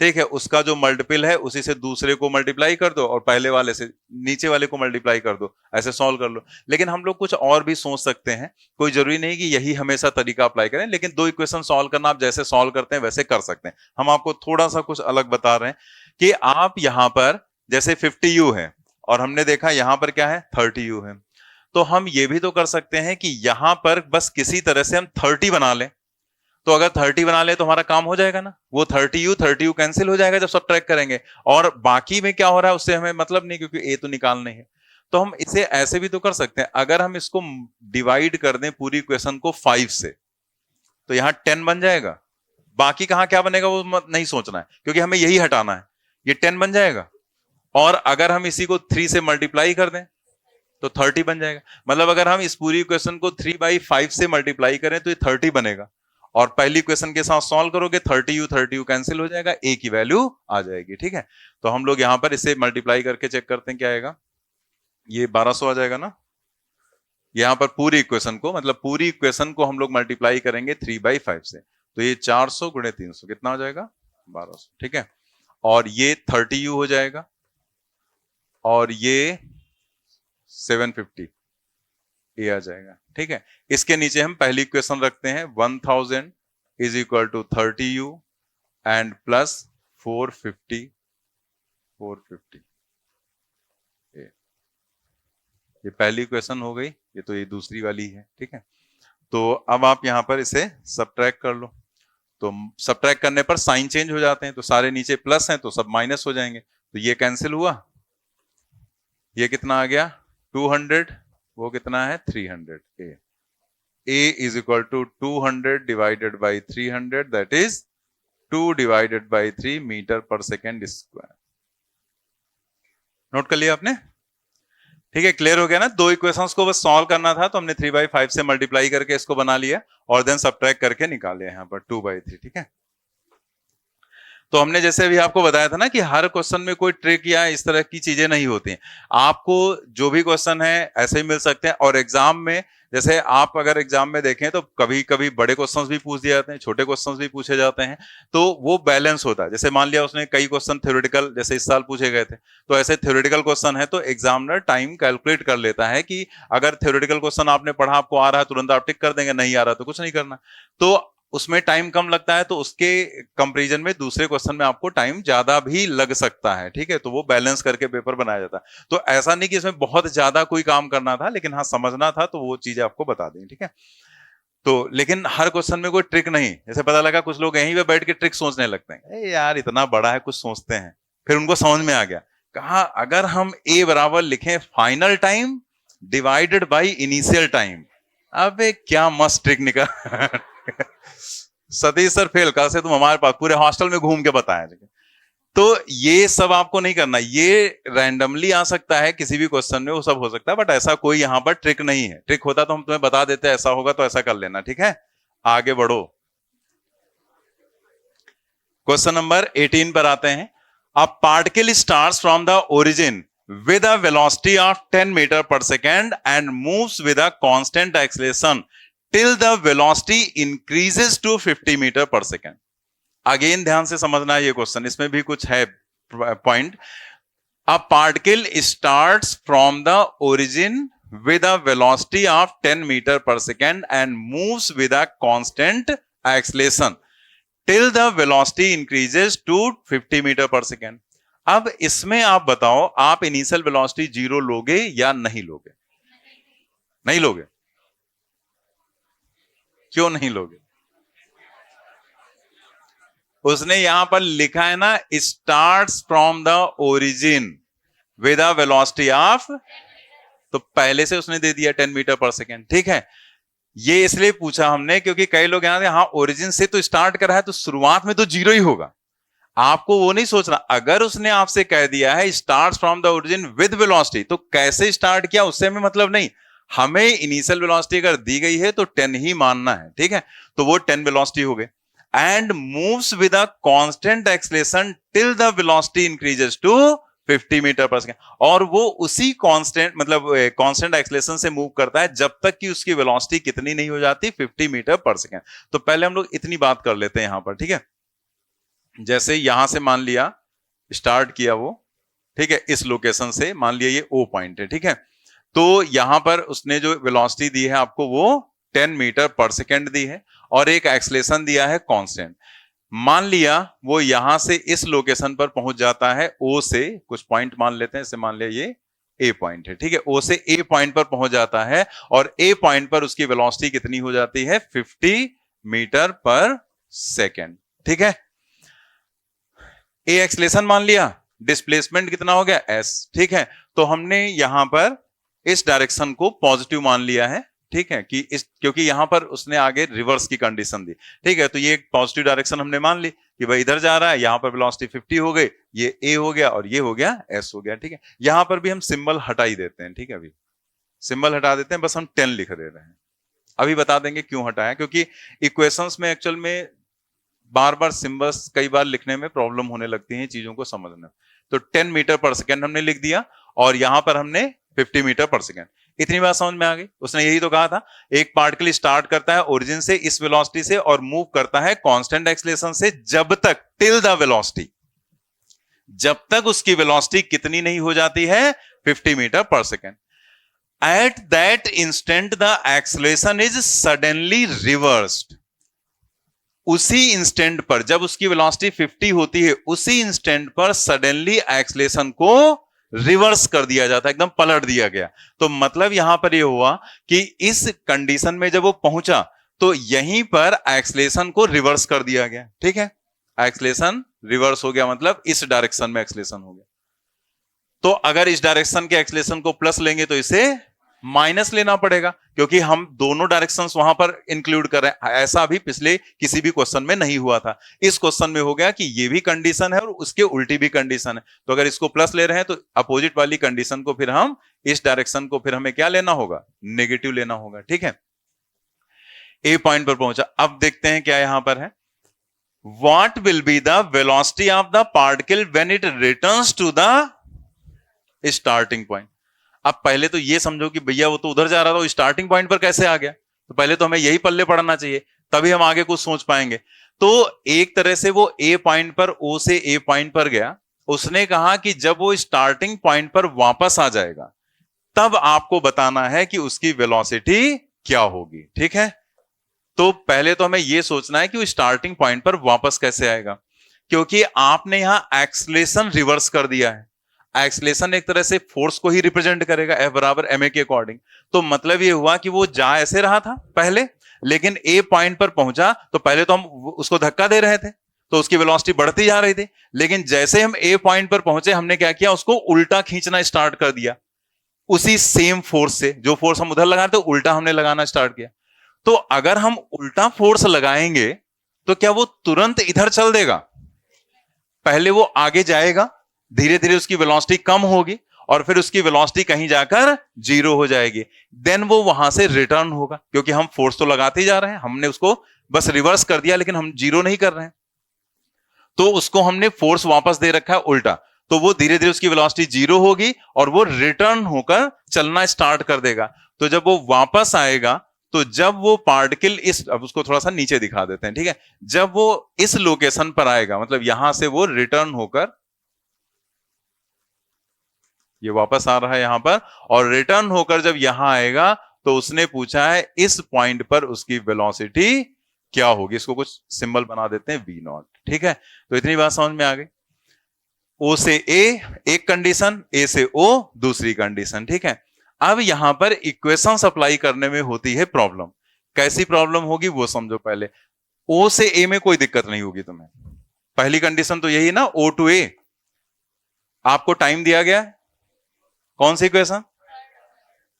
ठीक है, उसका जो मल्टीपल है उसी से दूसरे को मल्टीप्लाई कर दो और पहले वाले से नीचे वाले को मल्टीप्लाई कर दो, ऐसे सॉल्व कर लो। लेकिन हम लोग कुछ और भी सोच सकते हैं, कोई जरूरी नहीं कि यही हमेशा तरीका अप्लाई करें, लेकिन दो इक्वेशन सॉल्व करना आप जैसे सॉल्व करते हैं वैसे कर सकते हैं। हम आपको थोड़ा सा कुछ अलग बता रहे हैं कि आप यहां पर जैसे 50u है और हमने देखा यहां पर क्या है 30u है, तो हम ये भी तो कर सकते हैं कि यहां पर बस किसी तरह से हम 30 बना लें। तो अगर 30 बना ले तो हमारा काम हो जाएगा ना, वो 30u कैंसिल हो जाएगा जब सब्ट्रैक्ट करेंगे, और बाकी में क्या हो रहा है उससे हमें मतलब नहीं, क्योंकि ए तो निकालना ही है। तो हम इसे ऐसे भी तो कर सकते हैं, अगर हम इसको डिवाइड कर दें पूरी इक्वेशन को 5 से तो यहां 10 बन जाएगा, बाकी कहां क्या बनेगा वो नहीं सोचना है क्योंकि हमें यही हटाना है, ये 10 बन जाएगा। और अगर हम इसी को 3 से मल्टीप्लाई कर दें तो 30 बन जाएगा। मतलब अगर हम इस पूरी इक्वेशन को 3/5 से मल्टीप्लाई करें तो ये 30 बनेगा, और पहली इक्वेशन के साथ सॉल्व करोगे 30u कैंसिल हो जाएगा, ए की वैल्यू आ जाएगी, ठीक है। तो हम लोग यहां पर इसे मल्टीप्लाई करके चेक करते हैं क्या आएगा, ये 1200 आ जाएगा ना। यहां पर पूरी इक्वेशन को मतलब पूरी इक्वेशन को हम लोग मल्टीप्लाई करेंगे 3/5 से, तो ये 400 × 300 कितना हो जाएगा 1200, ठीक है। और ये 30u हो जाएगा और ये 750 ये आ जाएगा, ठीक है। इसके नीचे हम पहली इक्वेशन रखते हैं 1000 is equal to 30u and plus 450 ये पहली इक्वेशन हो गई, ये तो ये दूसरी वाली है, ठीक है। तो अब आप यहां पर इसे सब्ट्रैक्ट कर लो, तो सब्ट्रैक्ट करने पर साइन चेंज हो जाते हैं, तो सारे नीचे प्लस हैं तो सब माइनस हो जाएंगे, तो ये कैंसिल हुआ, ये कितना आ गया 200, वो कितना है 300। a is equal to 200 divided by 300 that is 2 divided by 3 metre पर सेकेंड स्क्वायर। नोट कर लिया आपने, ठीक है, क्लियर हो गया ना। दो इक्वेशंस को बस सॉल्व करना था तो हमने 3/5 से मल्टीप्लाई करके इसको बना लिया और देन सब्ट्रैक्ट करके निकाल लिया यहाँ पर 2/3, ठीक है। तो हमने जैसे अभी आपको बताया था ना कि हर क्वेश्चन में कोई ट्रिक या इस तरह की चीजें नहीं होती हैं, आपको जो भी क्वेश्चन है ऐसे ही मिल सकते हैं। और एग्जाम में जैसे आप अगर एग्जाम में देखें तो कभी कभी बड़े क्वेश्चंस भी पूछ दिए जाते हैं, छोटे क्वेश्चंस भी पूछे जाते हैं, तो वो बैलेंस होता है। जैसे मान लिया उसने कई क्वेश्चन थ्योरेटिकल जैसे इस साल पूछे गए थे, तो ऐसे थ्योरेटिकल क्वेश्चन है तो एग्जामिनर टाइम कैलकुलेट कर लेता है कि अगर थ्योरेटिकल क्वेश्चन आपने पढ़ा, आपको आ रहा है, तुरंत आप टिक कर देंगे, नहीं आ रहा तो कुछ नहीं करना। तो उसमें टाइम कम लगता है तो उसके कंपैरिजन में दूसरे क्वेश्चन में आपको टाइम ज्यादा भी लग सकता है, ठीक है। तो वो बैलेंस करके पेपर बनाया जाता है। तो ऐसा नहीं कि इसमें बहुत ज्यादा कोई काम करना था, लेकिन हाँ समझना था तो वो चीजें आपको बता देंगे, ठीक है। तो लेकिन हर क्वेश्चन में कोई ट्रिक नहीं, जैसे पता लगा कुछ लोग यहीं पे बैठ के ट्रिक सोचने लगते हैं, यार इतना बड़ा है कुछ सोचते हैं, फिर उनको समझ में आ गया, कहा अगर हम ए बराबर लिखें final time divided by initial time, अबे क्या मस्त ट्रिक निकल सतीश सर फेल, कल से तुम हमारे पास पूरे हॉस्टल में घूम के बताएं। तो ये सब आपको नहीं करना, ये रैंडमली आ सकता है किसी भी क्वेश्चन में, वो सब हो सकता है, बट ऐसा कोई यहां पर ट्रिक नहीं है। ट्रिक होता तो हम तुम्हें बता देते ऐसा होगा तो ऐसा कर लेना, ठीक है। आगे बढ़ो, क्वेश्चन नंबर 18 पर आते हैं। A particle starts from the origin with a velocity of 10 meter per second and moves with a constant acceleration till the velocity increases to 50 meter per second. Again ध्यान से समझना है ये क्वेश्चन, इसमें भी कुछ है point. A particle starts from the origin with a velocity of 10 meter per second and moves with a constant acceleration till the velocity increases to 50 meter per second. अब इसमें आप बताओ, आप इनिशियल वेलोसिटी 0 लोगे या नहीं लोगे? नहीं लोगे. क्यों नहीं लोगे? उसने यहां पर लिखा है ना, starts from the origin with a velocity of, तो पहले से उसने दे दिया 10 मीटर पर सेकेंड. ठीक है, ये इसलिए पूछा हमने क्योंकि कई लोग यहां से हाँ ओरिजिन से तो स्टार्ट कर रहा है तो शुरुआत में तो 0 ही होगा. आपको वो नहीं सोचना. अगर उसने आपसे कह दिया है starts from the origin with velocity, तो कैसे स्टार्ट किया उससे हमें मतलब नहीं. हमें इनिशियल वेलोसिटी अगर दी गई है तो 10 ही मानना है. ठीक है, तो वो 10 वेलोसिटी हो गए. And moves with a constant acceleration till the velocity increases to 50 metre पर सेकेंड. और वो उसी कांस्टेंट मतलब कांस्टेंट एक्सेलरेशन से मूव करता है जब तक कि उसकी वेलोसिटी कितनी नहीं हो जाती, 50 मीटर पर सेकेंड. तो पहले हम लोग इतनी बात कर लेते हैं यहां पर. ठीक है, जैसे यहां से मान लिया स्टार्ट किया वो, ठीक है, इस लोकेशन से मान लिया ये O पॉइंट है. ठीक है, तो यहां पर उसने जो वेलोसिटी दी है आपको वो 10 मीटर पर सेकेंड दी है और एक एक्सेलरेशन दिया है कांस्टेंट. मान लिया वो यहां से इस लोकेशन पर पहुंच जाता है O से, कुछ पॉइंट मान लेते हैं, इसे मान लिया ये A पॉइंट है. ठीक है, O से A पॉइंट पर पहुंच जाता है और A पॉइंट पर उसकी वेलोसिटी कितनी हो जाती है, 50 मीटर पर सेकेंड. ठीक है, ए एक्सेलरेशन मान लिया, डिस्प्लेसमेंट कितना हो गया s. ठीक है, तो हमने यहां पर इस डायरेक्शन को पॉजिटिव मान लिया है. ठीक है, कि इस क्योंकि यहां पर उसने आगे रिवर्स की कंडीशन दी. ठीक है, तो ये एक पॉजिटिव डायरेक्शन हमने मान ली कि भाई इधर जा रहा है, यहां पर वेलोसिटी 50 हो गई, ये a हो गया और ये हो गया s हो गया. ठीक है, यहां पर भी हम सिंबल हटा ही देते हैं. ठीक है, अभी सिंबल हटा देते हैं, बस हम 10 लिख दे रहे हैं. अभी बता देंगे क्यों हटाया, क्योंकि इक्वेशंस में एक्चुअल में बार बार सिंबल्स कई बार लिखने में प्रॉब्लम होने लगती है चीजों को समझने. तो 10 मीटर पर सेकेंड हमने लिख दिया और यहां पर हमने 50 मीटर पर सेकेंड. इतनी बात समझ में आ गई. उसने यही तो कहा था, एक पार्टिकल स्टार्ट करता है ओरिजिन से इस वेलोसिटी से और मूव करता है कांस्टेंट एक्सेलरेशन से जब तक, टिल द वेलोसिटी, जब तक उसकी वेलोसिटी कितनी नहीं हो जाती है, 50 मीटर पर second. At that instant the acceleration is suddenly reversed. उसी इंस्टेंट पर जब उसकी वेलोसिटी 50 होती है, उसी इंस्टेंट पर सडनली एक्सेलरेशन को रिवर्स कर दिया जाता है, एकदम पलट दिया गया. तो मतलब यहां पर ये हुआ कि इस कंडीशन में जब वो पहुंचा तो यहीं पर एक्सेलरेशन को रिवर्स कर दिया गया. ठीक है, एक्सेलरेशन रिवर्स हो गया, मतलब इस डायरेक्शन में एक्सेलरेशन हो गया. तो अगर इस डायरेक्शन के एक्सेलरेशन को प्लस लेंगे तो इसे माइनस लेना पड़ेगा, क्योंकि हम दोनों डायरेक्शंस वहां पर इंक्लूड कर रहे हैं. ऐसा भी पिछले किसी भी क्वेश्चन में नहीं हुआ था. इस क्वेश्चन में हो गया कि ये भी कंडीशन है और उसके उल्टी भी कंडीशन है. तो अगर इसको प्लस ले रहे हैं तो अपोजिट वाली कंडीशन को फिर हम इस डायरेक्शन को फिर हमें क्या लेना होगा, नेगेटिव लेना होगा. ठीक है, ए पॉइंट पर पहुंचा. अब देखते हैं क्या यहां पर है. What will be the velocity of the particle when it returns to the starting point. अब पहले तो ये समझो कि भैया वो तो उधर जा रहा था, वो स्टार्टिंग पॉइंट पर कैसे आ गया. तो पहले तो हमें यही पल्ले पढ़ना चाहिए, तभी हम आगे कुछ सोच पाएंगे. तो एक तरह से वो ए पॉइंट पर, ओ से ए पॉइंट पर गया. उसने कहा कि जब वो स्टार्टिंग पॉइंट पर वापस आ जाएगा तब आपको बताना है कि उसकी वेलोसिटी क्या होगी. ठीक है, तो पहले तो हमें यह सोचना है कि वो स्टार्टिंग पॉइंट पर वापस कैसे आएगा, क्योंकि आपने यहां एक्सेलरेशन रिवर्स कर दिया है. एक्सेलरेशन एक तरह से फोर्स को ही रिप्रेजेंट करेगा, F बराबर ma के अकॉर्डिंग. तो मतलब ये हुआ कि वो जा ऐसे रहा था पहले, लेकिन ए पॉइंट पर पहुंचा तो पहले तो हम उसको धक्का दे रहे थे तो उसकी वेलोसिटी बढ़ती जा रही थी. लेकिन जैसे हम ए पॉइंट पर पहुंचे, हमने क्या किया, उसको उल्टा खींचना स्टार्ट कर दिया. उसी सेम फोर्स से, जो फोर्स हम उधर लगा रहे थे उल्टा हमने लगाना स्टार्ट किया. तो अगर हम उल्टा फोर्स लगाएंगे तो क्या वो तुरंत इधर चल देगा? पहले वो आगे जाएगा, धीरे धीरे उसकी वेलोसिटी कम होगी और फिर उसकी वेलोसिटी कहीं जाकर 0 हो जाएगी. देन वो वहां से रिटर्न होगा, क्योंकि हम फोर्स तो लगाते ही जा रहे हैं, हमने उसको बस रिवर्स कर दिया लेकिन हम 0 नहीं कर रहे हैं. तो उसको हमने फोर्स वापस दे रखा है उल्टा. तो वो धीरे धीरे उसकी वेलोसिटी 0 होगी और वो रिटर्न होकर चलना स्टार्ट कर देगा। तो जब वो वापस आएगा, तो जब वो पार्टिकल अब उसको थोड़ा सा नीचे दिखा देते हैं, ठीक है, जब वो इस लोकेशन पर आएगा, मतलब यहां से वो रिटर्न होकर ये वापस आ रहा है यहां पर, और रिटर्न होकर जब यहां आएगा तो उसने पूछा है इस पॉइंट पर उसकी वेलोसिटी क्या होगी। इसको कुछ सिंबल बना देते हैं v0, ठीक है। तो इतनी बात समझ में आ गई। ओ से ए एक कंडीशन, ए से ओ दूसरी कंडीशन, ठीक है। अब यहां पर इक्वेशन अप्लाई करने में होती है प्रॉब्लम। कैसी प्रॉब्लम होगी वो समझो पहले। ओ से ए में कोई दिक्कत नहीं होगी तुम्हें, पहली कंडीशन तो यही ना, ओ टू ए। आपको टाइम दिया गया है, कौन सी इक्वेशन?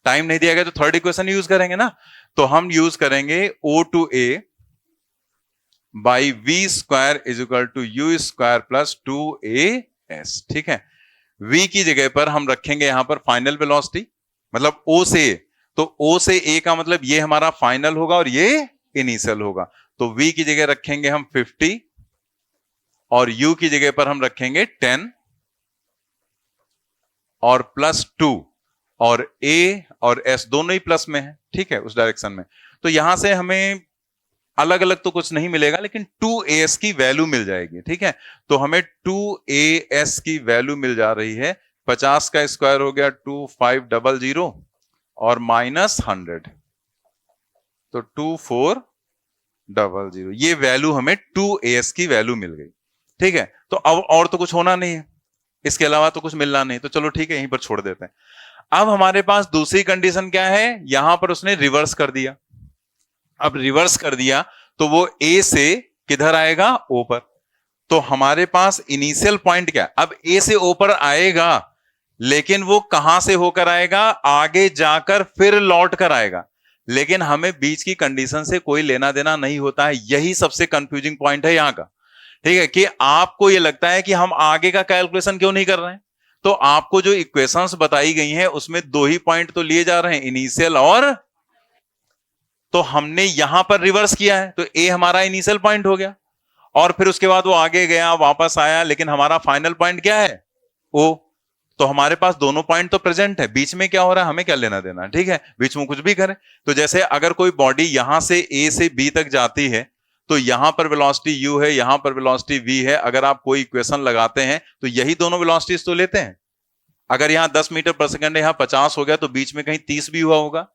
टाइम नहीं दिया गया तो थर्ड इक्वेशन यूज करेंगे ना। तो हम यूज करेंगे ओ two a by v square is equal to you square plus 2as, ठीक है। v की जगह पर हम रखेंगे यहां पर फाइनल वेलोसिटी, मतलब o से a। तो o से a का मतलब ये हमारा फाइनल होगा और ये इनिशियल होगा। तो v की जगह रखेंगे हम 50 और u की जगह पर हम रखेंगे 10 और प्लस 2, और a और s दोनों ही प्लस में है, ठीक है, उस डायरेक्शन में। तो यहां से हमें अलग अलग तो कुछ नहीं मिलेगा, लेकिन 2as की वैल्यू मिल जाएगी, ठीक है। तो हमें 2as की वैल्यू मिल जा रही है, 50 का स्क्वायर हो गया 2500 और माइनस 100, तो 2400। ये वैल्यू हमें 2as की वैल्यू मिल गई, ठीक है। तो अब और तो कुछ होना नहीं है, इसके अलावा तो कुछ मिलना नहीं, तो चलो ठीक है, यहीं पर छोड़ देते हैं। अब हमारे पास दूसरी कंडीशन क्या है, यहां पर उसने रिवर्स कर दिया। अब रिवर्स कर दिया तो वो ए से किधर आएगा, ओ पर। तो हमारे पास इनिशियल पॉइंट क्या है, अब ए से ओ पर आएगा, लेकिन वो कहां से होकर आएगा, आगे जाकर फिर लौट कर आएगा। लेकिन हमें बीच की कंडीशन से कोई लेना देना नहीं होता है, यही सबसे कंफ्यूजिंग पॉइंट है यहां का, ठीक है। कि आपको ये लगता है कि हम आगे का कैलकुलेशन क्यों नहीं कर रहे हैं। तो आपको जो इक्वेशंस बताई गई हैं उसमें दो ही पॉइंट तो लिए जा रहे हैं, इनिशियल और, तो हमने यहां पर रिवर्स किया है, तो ए हमारा इनिशियल पॉइंट हो गया और फिर उसके बाद वो आगे गया वापस आया, लेकिन हमारा फाइनल पॉइंट क्या है, ओ। तो हमारे पास दोनों पॉइंट तो प्रेजेंट है, बीच में क्या हो रहा है हमें क्या लेना देना, ठीक है, बीच में कुछ भी करें। तो जैसे अगर कोई बॉडी यहां से ए से बी तक जाती है, तो यहां पर वेलोसिटी u है, यहां पर वेलोसिटी v है। अगर आप कोई इक्वेशन लगाते हैं तो यही दोनों वेलोसिटीज तो लेते हैं। अगर यहां 10 मीटर पर सेकंड है, यहां 50 हो गया, तो बीच में कहीं 30 भी हुआ होगा,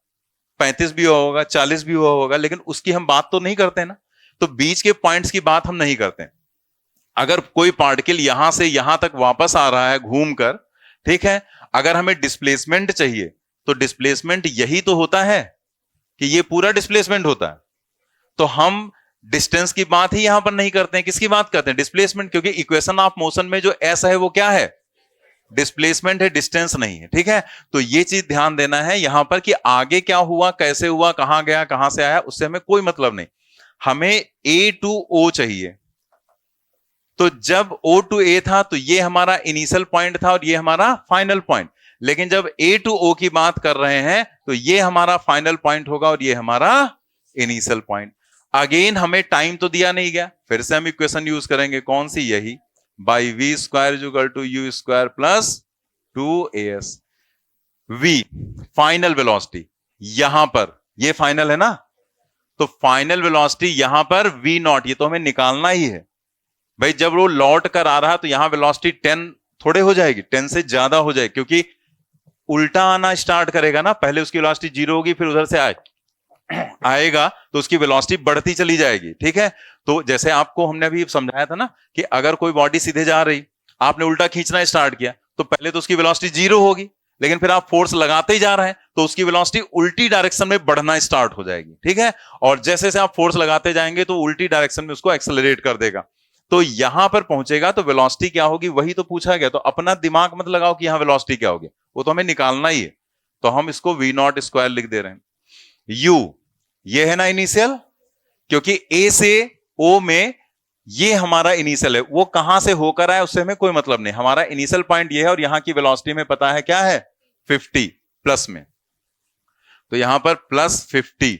35 भी हुआ होगा, 40 भी हुआ होगा, लेकिन उसकी हम बात तो नहीं करते ना। तो बीच के पॉइंट्स की बात हम नहीं करते। अगर कोई पार्टिकल यहां से यहां तक वापस आ रहा है घूमकर, ठीक है, अगर हमें डिस्प्लेसमेंट चाहिए तो डिस्प्लेसमेंट यही तो होता है कि ये पूरा डिस्प्लेसमेंट होता है। तो हम डिस्टेंस की बात ही यहां पर नहीं करते हैं, किसकी बात करते हैं, डिस्प्लेसमेंट। क्योंकि इक्वेशन ऑफ मोशन में जो एस है वो क्या है, डिस्प्लेसमेंट है, डिस्टेंस नहीं है, ठीक है। तो ये चीज ध्यान देना है यहां पर कि आगे क्या हुआ, कैसे हुआ, कहां गया, कहां से आया, उससे हमें कोई मतलब नहीं। हमें ए टू ओ चाहिए। तो जब ओ टू ए था तो ये हमारा इनिशियल पॉइंट था और ये हमारा फाइनल पॉइंट। लेकिन जब ए टू ओ की बात कर रहे हैं तो ये हमारा फाइनल पॉइंट होगा और ये हमारा इनिशियल पॉइंट। अगेन हमें टाइम तो दिया नहीं गया, फिर से हम इक्वेशन यूज करेंगे, कौन सी, यही, by v square is equal to you square plus 2as। v final velocity, यहां पर ये फाइनल है ना, तो फाइनल वेलोसिटी यहां पर v0, ये तो हमें निकालना ही है भाई। जब वो लौट कर आ रहा तो यहां वेलोसिटी 10 थोड़े हो जाएगी, 10 से ज्यादा हो जाएगी, क्योंकि उल्टा आना स्टार्ट करेगा ना, पहले उसकी वेलोसिटी 0 होगी, फिर उधर से आएगा तो उसकी वेलोसिटी बढ़ती चली जाएगी, ठीक है। तो जैसे आपको हमने अभी समझाया था ना कि अगर कोई बॉडी सीधे जा रही, आपने उल्टा खींचना स्टार्ट किया, तो पहले तो उसकी वेलोसिटी 0 होगी, लेकिन फिर आप फोर्स लगाते ही जा रहे हैं तो उसकी वेलोसिटी उल्टी डायरेक्शन में बढ़ना स्टार्ट हो जाएगी, ठीक है। और जैसे जैसे आप फोर्स लगाते जाएंगे तो उल्टी डायरेक्शन में उसको एक्सेलरेट कर देगा। तो यहां पर पहुंचेगा तो वेलोसिटी क्या होगी, वही तो पूछा गया। तो अपना दिमाग मत लगाओ कि यहां वेलोसिटी क्या होगी, वो तो हमें निकालना ही है। तो हम इसको v0 स्क्वायर लिख दे रहे हैं। u ये है ना इनिशियल, क्योंकि ए से ओ में ये हमारा इनिशियल है, वो कहां से होकर आए उससे हमें कोई मतलब नहीं, हमारा इनिशियल पॉइंट ये है। और यहां की वेलोसिटी में पता है क्या है, 50 प्लस में, तो यहां पर प्लस 50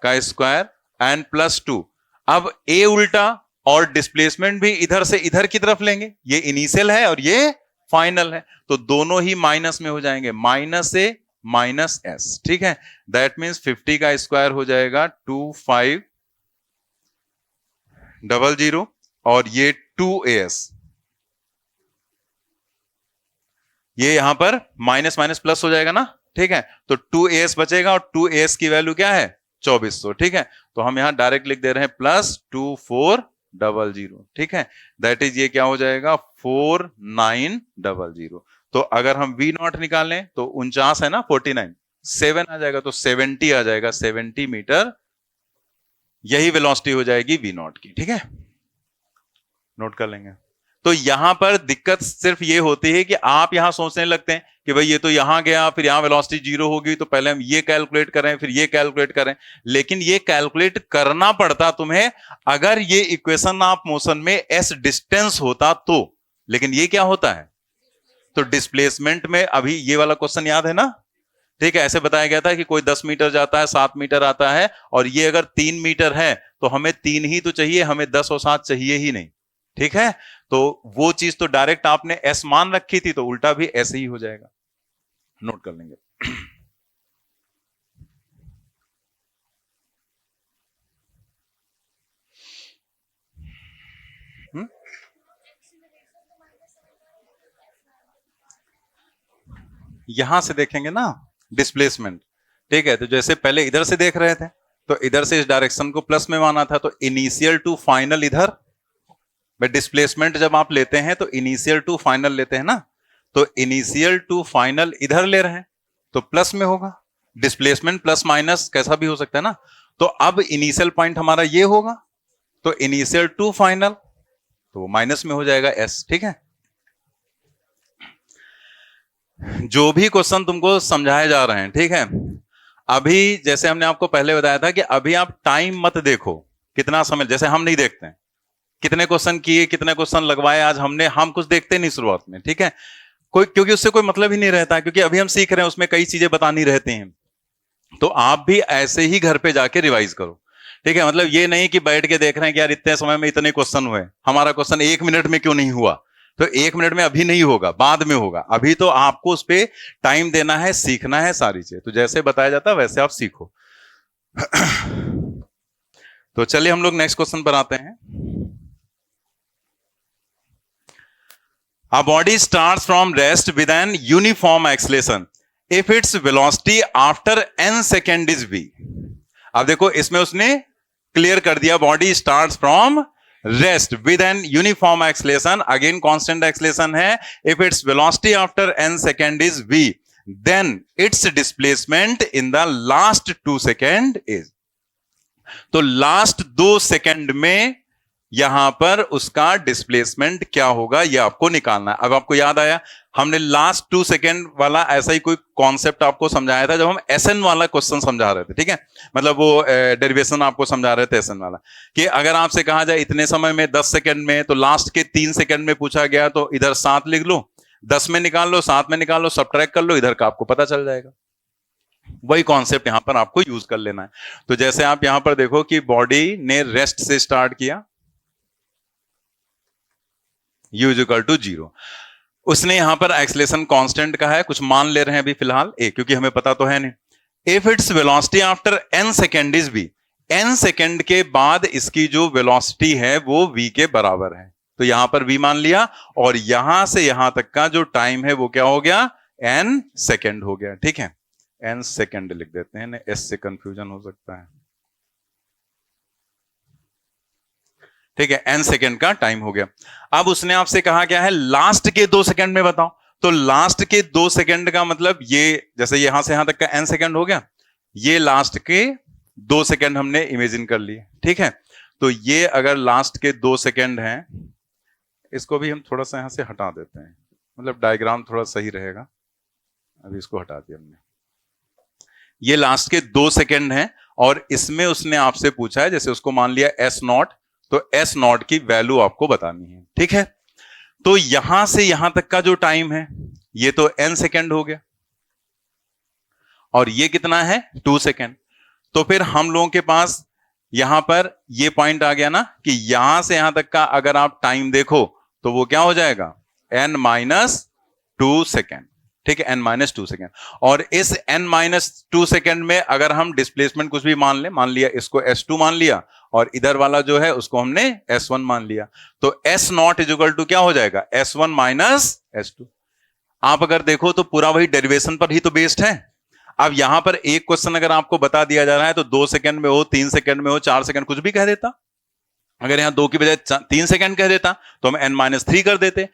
का स्क्वायर एंड प्लस 2। अब ए उल्टा और डिस्प्लेसमेंट भी इधर से इधर की तरफ लेंगे, ये इनिशियल है और ये फाइनल है, तो दोनों ही माइनस में हो जाएंगे, माइनस ए माइनस एस, ठीक है। दैट मीन्स 50 का स्क्वायर हो जाएगा 2500 और ये 2as, ये यहां पर माइनस माइनस प्लस हो जाएगा ना, ठीक है। तो 2as बचेगा और 2as की वैल्यू क्या है 2400, ठीक है। तो हम यहां डायरेक्ट लिख दे रहे हैं प्लस 2400, ठीक है। दैट इज ये क्या हो जाएगा 4900। तो अगर हम V नॉट निकालें तो 49 है ना 49, 7 आ जाएगा तो 70 आ जाएगा, 70 मीटर यही वेलोसिटी हो जाएगी V नॉट की, ठीक है। नोट कर लेंगे। तो यहां पर दिक्कत सिर्फ ये होती है कि आप यहां सोचने लगते हैं कि भाई ये तो यहां गया, फिर यहां वेलोसिटी 0 होगी, तो पहले हम ये कैलकुलेट करें फिर ये कैलकुलेट करें, लेकिन ये कैलकुलेट करना पड़ता तुम्हें अगर ये इक्वेशन आप मोशन में s डिस्टेंस होता तो, लेकिन ये क्या होता है, तो डिस्प्लेसमेंट में। अभी ये वाला क्वेश्चन याद है ना, ठीक है। ऐसे बताया गया था कि कोई 10 मीटर जाता है, 7 मीटर आता है, और ये अगर 3 मीटर है तो हमें 3 ही तो चाहिए, हमें 10 और 7 चाहिए ही नहीं, ठीक है। तो वो चीज तो डायरेक्ट आपने एस मान रखी थी, तो उल्टा भी ऐसे ही हो जाएगा, नोट कर लेंगे। यहां से देखेंगे ना डिस्प्लेसमेंट, ठीक है। तो जैसे पहले इधर से देख रहे थे तो इधर से इस डायरेक्शन को प्लस में माना था, तो इनिशियल टू फाइनल इधर, डिस्प्लेसमेंट जब आप लेते हैं तो इनिशियल टू फाइनल लेते हैं ना, तो इनिशियल टू फाइनल इधर ले रहे हैं तो प्लस में होगा, डिस्प्लेसमेंट प्लस माइनस कैसा भी हो सकता है ना। तो अब इनिशियल पॉइंट हमारा ये होगा, तो इनिशियल टू फाइनल तो वो माइनस में हो जाएगा एस, ठीक है। जो भी क्वेश्चन तुमको समझाए जा रहे हैं, ठीक है, अभी जैसे हमने आपको पहले बताया था कि अभी आप टाइम मत देखो कितना समय, जैसे हम नहीं देखते हैं कितने क्वेश्चन किए कितने क्वेश्चन लगवाए आज हमने, हम कुछ देखते नहीं शुरुआत में, ठीक है, कोई, क्योंकि उससे कोई मतलब ही नहीं रहता है, क्योंकि अभी हम सीख रहे हैं, उसमें कई चीजें बतानी रहती हैं। तो आप भी ऐसे ही घर पे जाके रिवाइज करो, ठीक है। मतलब ये नहीं कि बैठ के देख रहे हैं कि यार इतने समय में इतने क्वेश्चन हुए, हमारा क्वेश्चन 1 मिनट में क्यों नहीं हुआ, तो 1 मिनट में अभी नहीं होगा, बाद में होगा, अभी तो आपको उस पर टाइम देना है, सीखना है सारी चीजें, तो जैसे बताया जाता है वैसे आप सीखो। तो चलिए हम लोग नेक्स्ट क्वेश्चन पर आते हैं। A body starts from rest with an uniform acceleration if its velocity after n second is v। अब देखो इसमें उसने क्लियर कर दिया, body starts from rest with an uniform acceleration, again constant acceleration है, if its velocity after n second is v, then its displacement in the last 2 second is. तो last 2 second में यहां पर उसका डिस्प्लेसमेंट क्या होगा ये आपको निकालना है। अब आपको याद आया हमने लास्ट 2 सेकेंड वाला ऐसा ही कोई कॉन्सेप्ट आपको समझाया था जब हम एसएन वाला क्वेश्चन समझा रहे थे, ठीक है, मतलब वो डेरिवेशन आपको समझा रहे थे एसएन वाला, कि अगर आपसे कहा जाए इतने समय में 10 सेकेंड में, तो लास्ट के 3 सेकेंड में पूछा गया तो इधर 7 लिख लो, 10 में निकाल लो, 7 में निकाल लो, सब्ट्रैक्ट कर लो, इधर का आपको पता चल जाएगा। वही कॉन्सेप्ट यहां पर आपको यूज कर लेना है। तो जैसे आप यहां पर देखो कि बॉडी ने रेस्ट से स्टार्ट किया, u इज इक्वल टू 0, उसने यहां पर एक्सलेशन कांस्टेंट का है, कुछ मान ले रहे हैं अभी फिलहाल a, क्योंकि हमें पता तो है नहीं। If its velocity after n second is v, n second के बाद इसकी जो वेलोसिटी है वो v के बराबर है, तो यहां पर v मान लिया, और यहां से यहां तक का जो टाइम है वो क्या हो गया n सेकेंड हो गया, ठीक है, n सेकेंड लिख देते हैं, s से कंफ्यूजन हो सकता है, ठीक है, n सेकेंड का टाइम हो गया। अब उसने आपसे कहा क्या है लास्ट के 2 सेकेंड में बताओ, तो लास्ट के 2 सेकेंड का मतलब ये, जैसे यहां से यहां तक का n सेकेंड हो गया, ये लास्ट के 2 सेकेंड हमने इमेजिन कर लिए, ठीक है। तो ये अगर लास्ट के 2 सेकेंड हैं, इसको भी हम थोड़ा सा यहां से हटा देते हैं, मतलब डायग्राम थोड़ा सही रहेगा, अभी इसको हटा दिया हमने। ये लास्ट के 2 सेकेंड हैं और इसमें उसने आपसे पूछा है, जैसे उसको मान लिया s नॉट, तो s नॉट की वैल्यू आपको बतानी है, ठीक है। तो यहां से यहां तक का जो टाइम है ये तो n सेकेंड हो गया, और ये कितना है 2 सेकेंड। तो फिर हम लोगों के पास यहां पर ये पॉइंट आ गया ना कि यहां से यहां तक का अगर आप टाइम देखो तो वो क्या हो जाएगा, n-2 सेकेंड। ठीक है, n-2 सेकेंड। और इस n-2 सेकेंड में अगर हम डिस्प्लेसमेंट कुछ भी मान ले, मान लिया इसको s2 मान लिया और इधर वाला जो है उसको हमने s1 मान लिया, तो s naught is equal to क्या हो जाएगा, s1 माइनस s2। आप अगर देखो तो पूरा वही डेरिवेशन पर ही तो बेस्ड है। अब यहां पर एक क्वेश्चन अगर आपको बता दिया जा रहा है तो 2 सेकंड में हो, 3 सेकंड में हो, 4 सेकंड, कुछ भी कह देता। अगर यहां 2 की बजाय 3 सेकंड कह देता तो हम n-3 कर देते,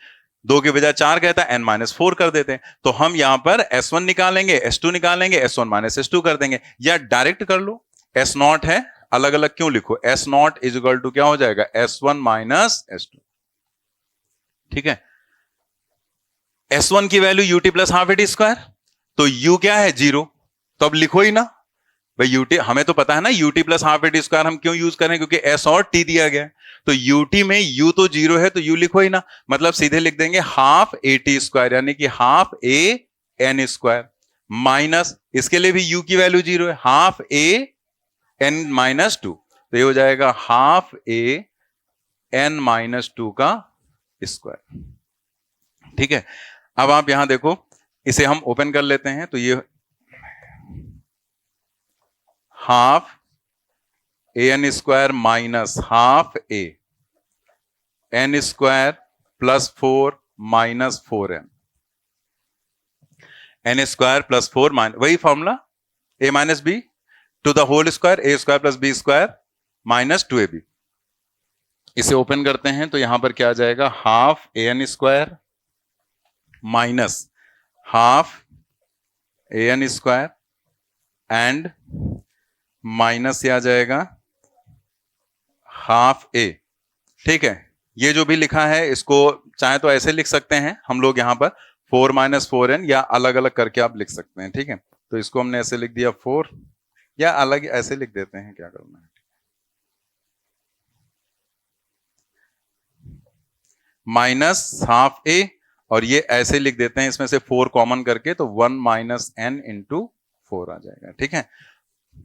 2 की बजाय 4 कहता n-4 कर देते। तो हम यहां पर s1 निकालेंगे, s2 निकालेंगे, s1 माइनस s2 कर देंगे, या डायरेक्ट कर लो। s नॉट है, अलग अलग क्यों लिखो, s naught is equal to क्या हो जाएगा, s1 माइनस s2। ठीक है, s1 की value ut plus half eighty square, तो u क्या है, 0, तो अब लिखो ही ना भाई ut, हमें तो पता है ना ut plus half eighty square हम क्यों यूज करें, क्योंकि s और t दिया गया है। तो ut में u तो 0 है तो u लिखो ही ना, मतलब सीधे लिख देंगे हाफ ए टी स्क्वायर, यानी कि half A N square, minus इसके लिए भी u की वैल्यू 0 है, हाफ ए n-2, तो ये हो जाएगा हाफ ए n-2 का स्क्वायर। ठीक है, अब आप यहां देखो, इसे हम ओपन कर लेते हैं, तो ये half A N square minus half A N square plus 4 minus 4n, N square plus 4 minus, वही formula a minus B to the whole square, A square plus B square minus 2ab। इसे open करते हैं तो यहां पर क्या आ जाएगा, half A N square minus half A N square and minus से आ जाएगा हाफ ए। ठीक है, ये जो भी लिखा है इसको चाहे तो ऐसे लिख सकते हैं हम लोग यहां पर 4 माइनस 4n, या अलग अलग करके आप लिख सकते हैं। ठीक है, तो इसको हमने ऐसे लिख दिया 4, या अलग ऐसे लिख देते हैं, क्या करना है, माइनस हाफ ए, और ये ऐसे लिख देते हैं, इसमें से 4 कॉमन करके, तो 1 माइनस n इंटू 4 आ जाएगा। ठीक है,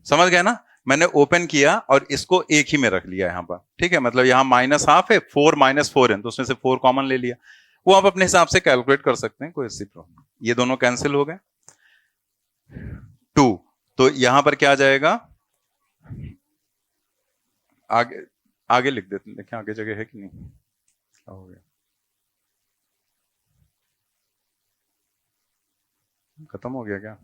समझ गए ना, मैंने ओपन किया और इसको एक ही में रख लिया यहां पर। ठीक है, मतलब यहां माइनस हाफ है, 4 माइनस 4n, तो उसमें से 4 कॉमन ले लिया, वो आप अपने हिसाब से कैलकुलेट कर सकते हैं, कोई ऐसी प्रॉब्लम। ये दोनों कैंसिल हो गए, 2, तो यहां पर क्या आ जाएगा, आगे आगे लिख देते हैं, देखें आगे जगह है कि नहीं, क्या हो गया, खत्म हो गया क्या,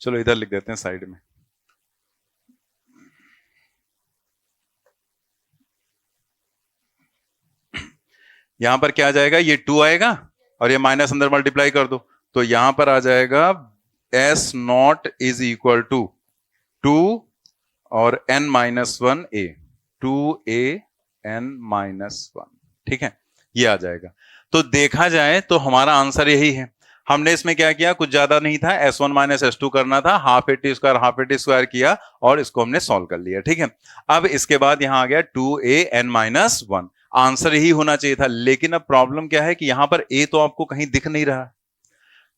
चलो इधर लिख देते हैं साइड में। यहां पर क्या आ जाएगा, ये 2 आएगा और ये माइनस अंदर मल्टीप्लाई कर दो, तो यहां पर आ जाएगा s naught is equal to 2 और n-1 a, 2a n-1। ठीक है, ये आ जाएगा। तो देखा जाए तो हमारा आंसर यही है। हमने इसमें क्या किया, कुछ ज्यादा नहीं था, s1 माइनस s2 करना था, हाफ ए टी स्क्वायर किया और इसको हमने सॉल्व कर लिया। ठीक है, अब इसके बाद यहां आ गया 2a n-1, आंसर यही होना चाहिए था, लेकिन अब प्रॉब्लम क्या है कि यहां पर a तो आपको कहीं दिख नहीं रहा,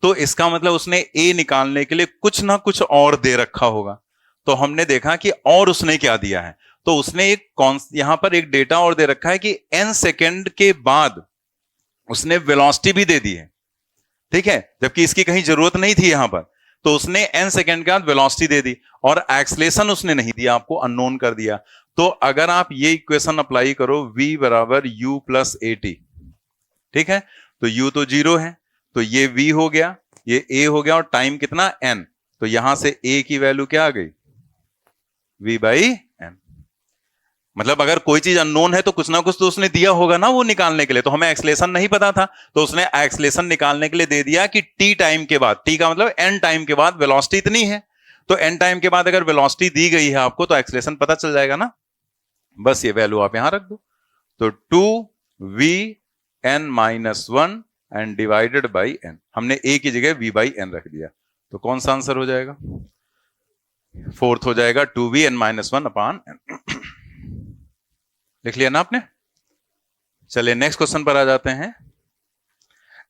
तो इसका मतलब उसने a निकालने के लिए कुछ ना कुछ और दे रखा होगा। तो हमने देखा कि और उसने क्या दिया है, तो उसने एक यहां पर एक डेटा और दे रखा है कि n सेकेंड के बाद उसने वेलोसिटी भी दे दी है। ठीक है, जबकि इसकी कहीं जरूरत नहीं थी यहां पर, तो उसने n सेकेंड के बाद वेलोसिटी दे दी और एक्सलेशन उसने नहीं दिया, आपको अननोन कर दिया। तो अगर आप ये इक्वेशन अप्लाई करो, v बराबर u प्लस ए टी, ठीक है, तो u तो 0 है, तो ये v हो गया, ये a हो गया, और टाइम कितना n, तो यहां से a की वैल्यू क्या आ गई, v बाई n। मतलब अगर कोई चीज अननोन है तो कुछ ना कुछ तो उसने दिया होगा ना वो निकालने के लिए, तो हमें एक्सलेशन नहीं पता था, तो उसने एक्सलेशन निकालने के लिए दे दिया कि t टाइम के बाद, t का मतलब n टाइम के बाद वेलोसिटी इतनी है, तो n टाइम के बाद अगर वेलोसिटी दी गई है आपको तो एक्सलेशन पता चल जाएगा ना, बस ये वैल्यू आप यहां रख दो, तो 2v n-1 and divided by n, हमने a की जगह v बाई n रख दिया, तो कौन सा आंसर हो जाएगा, फोर्थ हो जाएगा 2v n-1 अपॉन n। लिख लिया ना आपने। चलिए नेक्स्ट क्वेश्चन पर आ जाते हैं।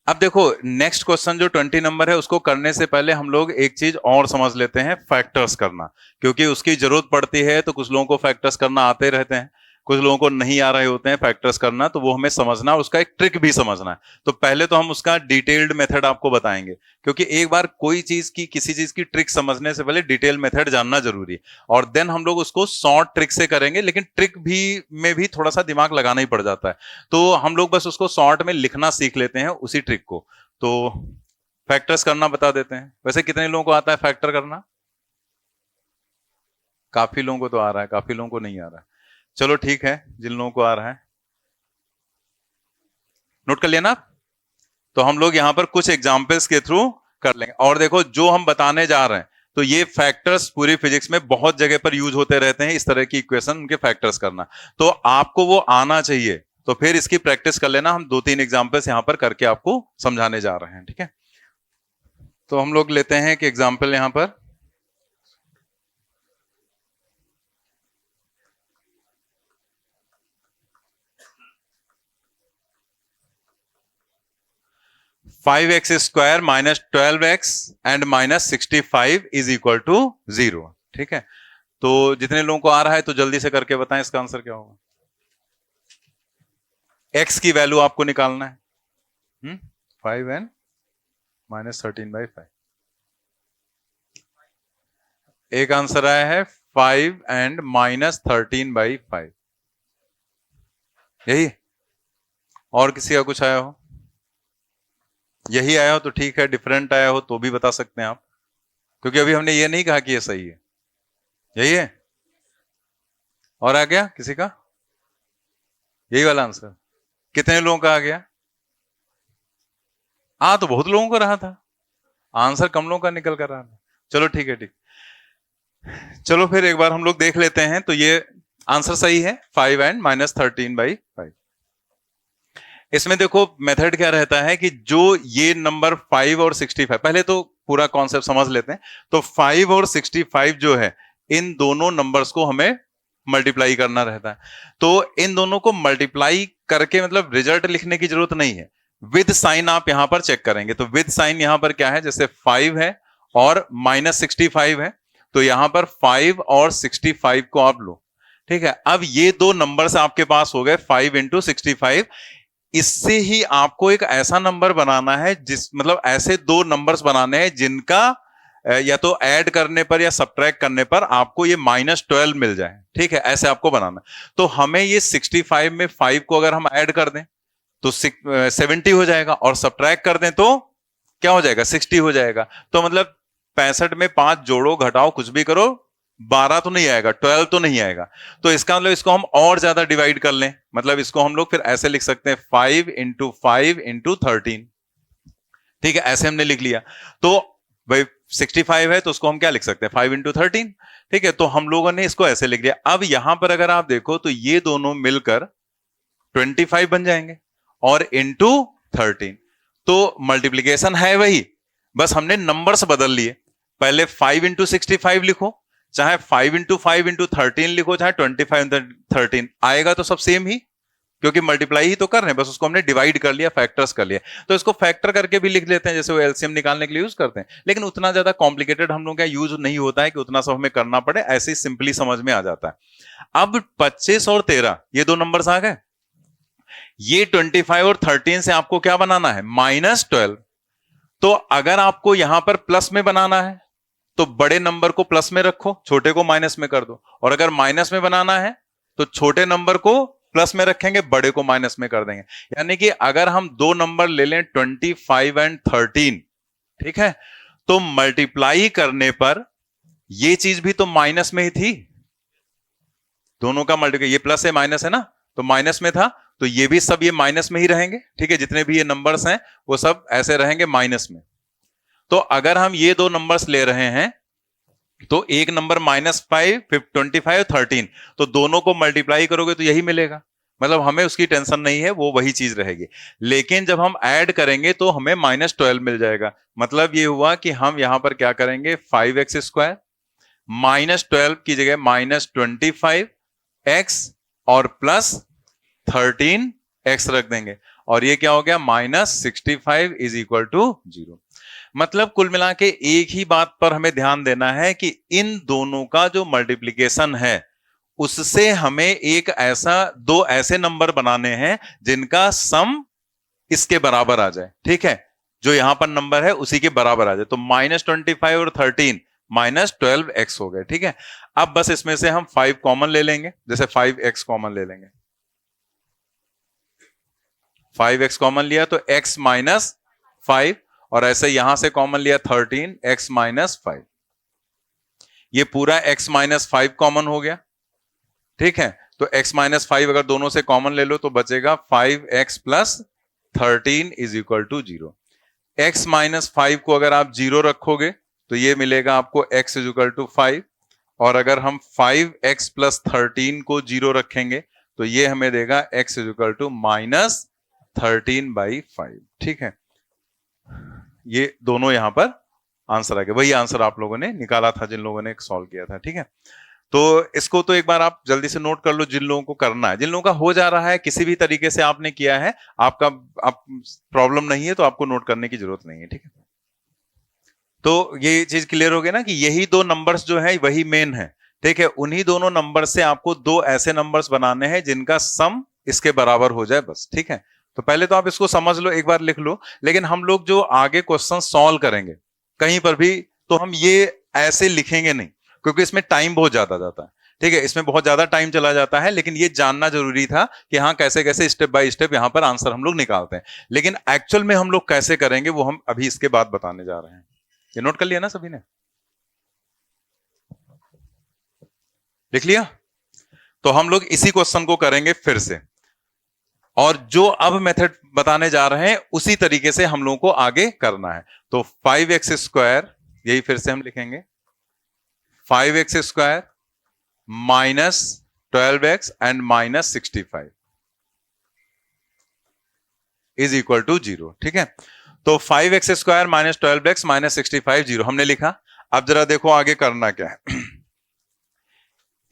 अब देखो नेक्स्ट क्वेश्चन जो 20 नंबर है उसको करने से पहले हम लोग एक चीज और समझ लेते हैं, फैक्टर्स करना, क्योंकि उसकी जरूरत पड़ती है। तो कुछ लोगों को फैक्टर्स करना आते रहते हैं, कुछ लोगों को नहीं आ रहे होते हैं फैक्टर्स करना, तो वो हमें समझना और उसका एक ट्रिक भी समझना है। तो पहले तो हम उसका डिटेल्ड मेथड आपको बताएंगे, क्योंकि एक बार कोई चीज की, किसी चीज की ट्रिक समझने से पहले डिटेल मेथड जानना जरूरी है। और देन हम लोग उसको शॉर्ट ट्रिक से करेंगे, लेकिन ट्रिक भी में भी थोड़ा सा दिमाग लगाना ही पड़ जाता है। तो हम लोग बस उसको शॉर्ट में लिखना सीख लेते हैं उसी ट्रिक को। तो फैक्टर्स करना बता देते हैं। वैसे कितने लोगों को आता है फैक्टर करना? काफी लोगों को तो आ रहा है, काफी लोगों को नहीं आ रहा है। चलो ठीक है, जिन लोगों को आ रहा है नोट कर लेना। तो हम लोग यहां पर कुछ एग्जाम्पल्स के थ्रू कर लेंगे। और देखो जो हम बताने जा रहे हैं, तो ये फैक्टर्स पूरी फिजिक्स में बहुत जगह पर यूज होते रहते हैं, इस तरह की इक्वेशन, उनके फैक्टर्स करना। तो आपको वो आना चाहिए, तो फिर इसकी प्रैक्टिस कर लेना। हम 2-3 एग्जाम्पल्स यहां पर करके आपको समझाने जा रहे हैं, ठीक है? तो हम लोग लेते हैं कि एग्जाम्पल यहां पर 5x² minus 12x and minus 65 is equal to 0। ठीक है, तो जितने लोगों को आ रहा है तो जल्दी से करके बताएं इसका आंसर क्या होगा। x की वैल्यू आपको निकालना है 5n माइनस 13/5। एक आंसर आया है 5 एंड माइनस 13/5, यही? और किसी का कुछ आया हो? यही आया हो तो ठीक है, डिफरेंट आया हो तो भी बता सकते हैं आप, क्योंकि अभी हमने ये नहीं कहा कि ये सही है। यही है? और आ गया किसी का? यही वाला आंसर? कितने लोगों का आ गया? तो बहुत लोगों को रहा था, आंसर कम लोगों का निकल कर रहा था। चलो ठीक है, ठीक। चलो फिर एक बार हम लोग देख लेते हैं। तो ये आंसर सही है, 5 एंड माइनस 13/5। इसमें देखो मेथड क्या रहता है कि जो ये नंबर 5 और 65, पहले तो पूरा कॉन्सेप्ट समझ लेते हैं। तो 5 और 65 जो है, इन दोनों नंबर्स को हमें मल्टीप्लाई करना रहता है। तो इन दोनों को मल्टीप्लाई करके मतलब रिजल्ट लिखने की जरूरत नहीं है, विद साइन आप यहां पर चेक करेंगे। तो विद साइन यहां पर क्या है, जैसे 5 है और माइनस 65 है, तो यहां पर 5 और 65 को आप लो। ठीक है, अब ये दो नंबर्स आपके पास हो गए 5 इंटू 65। इससे ही आपको एक ऐसा नंबर बनाना है, जिस मतलब ऐसे दो नंबर्स बनाने हैं जिनका या तो ऐड करने पर या सब्ट्रैक्ट करने पर आपको ये -12 मिल जाए। ठीक है, ऐसे आपको बनाना। तो हमें ये 65 में 5 को अगर हम ऐड कर दें तो 70 हो जाएगा, और सब्ट्रैक्ट कर दें तो क्या हो जाएगा, 60 हो जाएगा। तो मतलब 65 में 5 जोड़ो घटाओ कुछ भी करो, 12 तो नहीं आएगा, 12 तो नहीं आएगा। तो इसका मतलब इसको हम और ज्यादा डिवाइड कर लें, मतलब इसको हम लोग फिर ऐसे लिख सकते हैं 5 इंटू 5 इंटू 13। ठीक है, ऐसे हमने लिख लिया। तो भाई 65 है तो उसको हम क्या लिख सकते हैं, 5 इंटू 13। ठीक है, तो हम लोगों ने इसको ऐसे लिख दिया। अब यहां पर अगर आप देखो तो ये दोनों मिलकर 25 बन जाएंगे और इंटू 13। तो मल्टीप्लीकेशन है वही, बस हमने नंबर्स बदल लिए। पहले 5 इंटू 65 लिखो, चाहे 5 इंटू 5 इंटू 13 लिखो, चाहे 25 इंटू 13, आएगा तो सब सेम ही, क्योंकि मल्टीप्लाई ही तो कर रहे हैं, बस उसको हमने डिवाइड कर लिया, फैक्टर्स कर लिया। तो इसको फैक्टर करके भी लिख लेते हैं, जैसे वो एलसीएम निकालने के लिए यूज करते हैं। लेकिन उतना ज्यादा कॉम्प्लिकेटेड हम लोग का यूज नहीं होता है कि उतना सब हमें करना पड़े, ऐसे ही सिंपली समझ में आ जाता है। अब 25 और 13 ये दो नंबर्स आ गए। ये 25 और 13 से आपको क्या बनाना है, -12। तो अगर आपको यहां पर प्लस में बनाना है तो बड़े नंबर को प्लस में रखो, छोटे को माइनस में कर दो। और अगर माइनस में बनाना है तो छोटे नंबर को प्लस में रखेंगे, बड़े को माइनस में कर देंगे। यानी कि अगर हम दो नंबर ले लें 25 एंड 13, ठीक है, तो मल्टीप्लाई करने पर ये चीज भी तो माइनस में ही थी, दोनों का मल्टीप्लाई, ये प्लस है माइनस है ना, तो माइनस में था, तो ये भी सब ये माइनस में ही रहेंगे। ठीक है, जितने भी ये नंबर्स हैं वो सब ऐसे रहेंगे माइनस में। तो अगर हम ये दो नंबर्स ले रहे हैं तो एक नंबर -5, 25, 13, तो दोनों को मल्टीप्लाई करोगे तो यही मिलेगा, मतलब हमें उसकी टेंशन नहीं है, वो वही चीज रहेगी। लेकिन जब हम ऐड करेंगे तो हमें -12 मिल जाएगा। मतलब ये हुआ कि हम यहां पर क्या करेंगे, 5x² -12 की जगह -25x और प्लस 13x रख देंगे। और ये क्या हो गया -65 इज इक्वल टू 0। मतलब कुल मिला के एक ही बात पर हमें ध्यान देना है कि इन दोनों का जो मल्टीप्लीकेशन है उससे हमें एक ऐसा दो ऐसे नंबर बनाने हैं जिनका सम इसके बराबर आ जाए। ठीक है, जो यहां पर नंबर है उसी के बराबर आ जाए। तो -25 और 13 -12x हो गए। ठीक है, अब बस इसमें से हम 5 कॉमन ले लेंगे, जैसे 5x कॉमन ले लेंगे। 5x कॉमन लिया तो x -5, और ऐसे यहां से कॉमन लिया 13x -5। ये पूरा x -5 कॉमन हो गया। ठीक है, तो x -5 अगर दोनों से कॉमन ले लो तो बचेगा 5x + 13 is equal to 0। x -5 को अगर आप 0 रखोगे तो ये मिलेगा आपको x इज इक्वल टू 5, और अगर हम 5x + 13 को 0 रखेंगे तो ये हमें देगा x इज इक्वल टू -13/5। ठीक है, ये दोनों यहां पर आंसर आ गए, वही आंसर आप लोगों ने निकाला था जिन लोगों ने सॉल्व किया था। ठीक है, तो इसको तो एक बार आप जल्दी से नोट कर लो जिन लोगों को करना है। जिन लोगों का हो जा रहा है, किसी भी तरीके से आपने किया है, आप प्रॉब्लम नहीं है तो आपको नोट करने की जरूरत नहीं है। ठीक है, तो ये चीज क्लियर हो गई ना कि यही दो नंबर्स जो है वही मेन है। ठीक है, उन्हीं दोनों नंबर से आपको दो ऐसे नंबर्स बनाने हैं जिनका सम इसके बराबर हो जाए बस। ठीक है, तो पहले तो आप इसको समझ लो, एक बार लिख लो, लेकिन हम लोग जो आगे क्वेश्चन सॉल्व करेंगे कहीं पर भी तो हम ये ऐसे लिखेंगे नहीं, क्योंकि इसमें टाइम बहुत ज्यादा जाता है। ठीक है, इसमें बहुत ज्यादा टाइम चला जाता है, लेकिन ये जानना जरूरी था कि हाँ कैसे कैसे स्टेप बाय स्टेप यहाँ पर आंसर हम लोग निकालते हैं। लेकिन एक्चुअल में हम लोग कैसे करेंगे वो हम अभी इसके बाद बताने जा रहे हैं। ये नोट कर लिया ना सभी ने? लिख लिया? तो हम लोग इसी क्वेश्चन को करेंगे फिर से, और जो अब मेथड बताने जा रहे हैं उसी तरीके से हम लोगों को आगे करना है। तो 5x², यही फिर से हम लिखेंगे, 5x² -12x and -65 is equal to 0। ठीक है, तो 5x² -12x -65 0 हमने लिखा। अब जरा देखो आगे करना क्या है।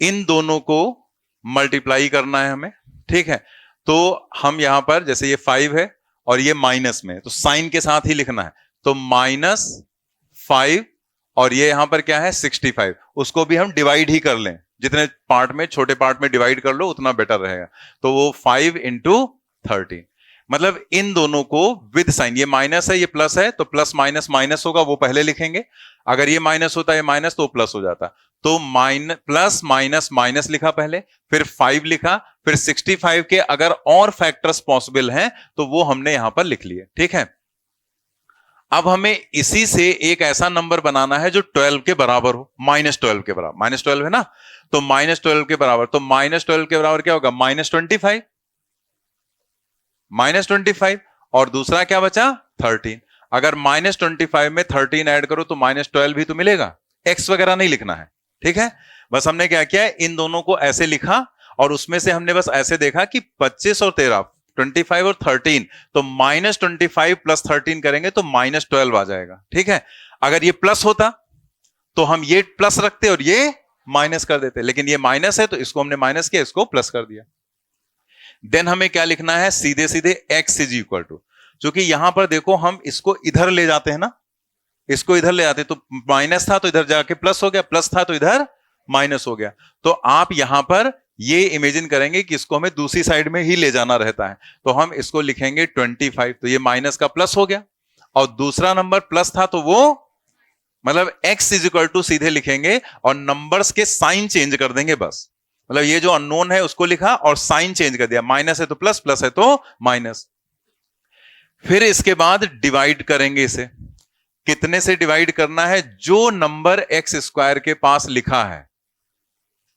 इन दोनों को मल्टीप्लाई करना है हमें। ठीक है, तो हम यहां पर जैसे ये 5 है और ये माइनस में, तो साइन के साथ ही लिखना है। तो -5 और ये यहां पर क्या है 65, उसको भी हम डिवाइड ही कर लें, जितने पार्ट में, छोटे पार्ट में डिवाइड कर लो उतना बेटर रहेगा। तो वो 5 × 13, मतलब इन दोनों को विद साइन, ये माइनस है ये प्लस है, तो प्लस माइनस माइनस होगा, वो पहले लिखेंगे। अगर ये माइनस होता है माइनस तो प्लस हो जाता। तो प्लस माइनस माइनस लिखा पहले, फिर 5 लिखा, फिर 65 के अगर और फैक्टर्स पॉसिबल हैं तो वो हमने यहां पर लिख लिए। ठीक है, अब हमें इसी से एक ऐसा नंबर बनाना है जो 12 के बराबर हो, -12 के बराबर। -12 है ना, तो -12 के बराबर, तो -12 के बराबर क्या होगा -25, -25, और दूसरा क्या बचा 13। अगर -25 में 13 ऐड करो तो -12 भी तो मिलेगा, एक्स वगैरह नहीं लिखना है। ठीक है, बस हमने क्या किया, इन दोनों को ऐसे लिखा, और उसमें से हमने बस ऐसे देखा कि 25 और 13, 25 और 13, तो -25 + 13 करेंगे तो -12 आ जाएगा। ठीक है, अगर ये प्लस होता तो हम ये प्लस रखते और ये माइनस कर देते, लेकिन ये माइनस है तो इसको हमने माइनस किया, इसको प्लस कर दिया। देन हमें क्या लिखना है, सीधे सीधे x इज इक्वल टू, क्योंकि यहां पर देखो हम इसको इधर ले जाते हैं ना, इसको इधर ले जाते, तो माइनस था तो इधर जाके प्लस हो गया, प्लस था तो इधर माइनस हो गया। तो आप यहां पर ये इमेजिन करेंगे कि इसको हमें दूसरी साइड में ही ले जाना रहता है, तो हम इसको लिखेंगे 25, तो ये माइनस का प्लस हो गया, और दूसरा नंबर प्लस था तो वो मतलब x इज इक्वल टू सीधे लिखेंगे और नंबर्स के साइन चेंज कर देंगे बस। मतलब ये जो अननोन है उसको लिखा और साइन चेंज कर दिया, माइनस है तो प्लस, प्लस है तो माइनस। फिर इसके बाद डिवाइड करेंगे इसे, कितने से डिवाइड करना है, जो नंबर x² के पास लिखा है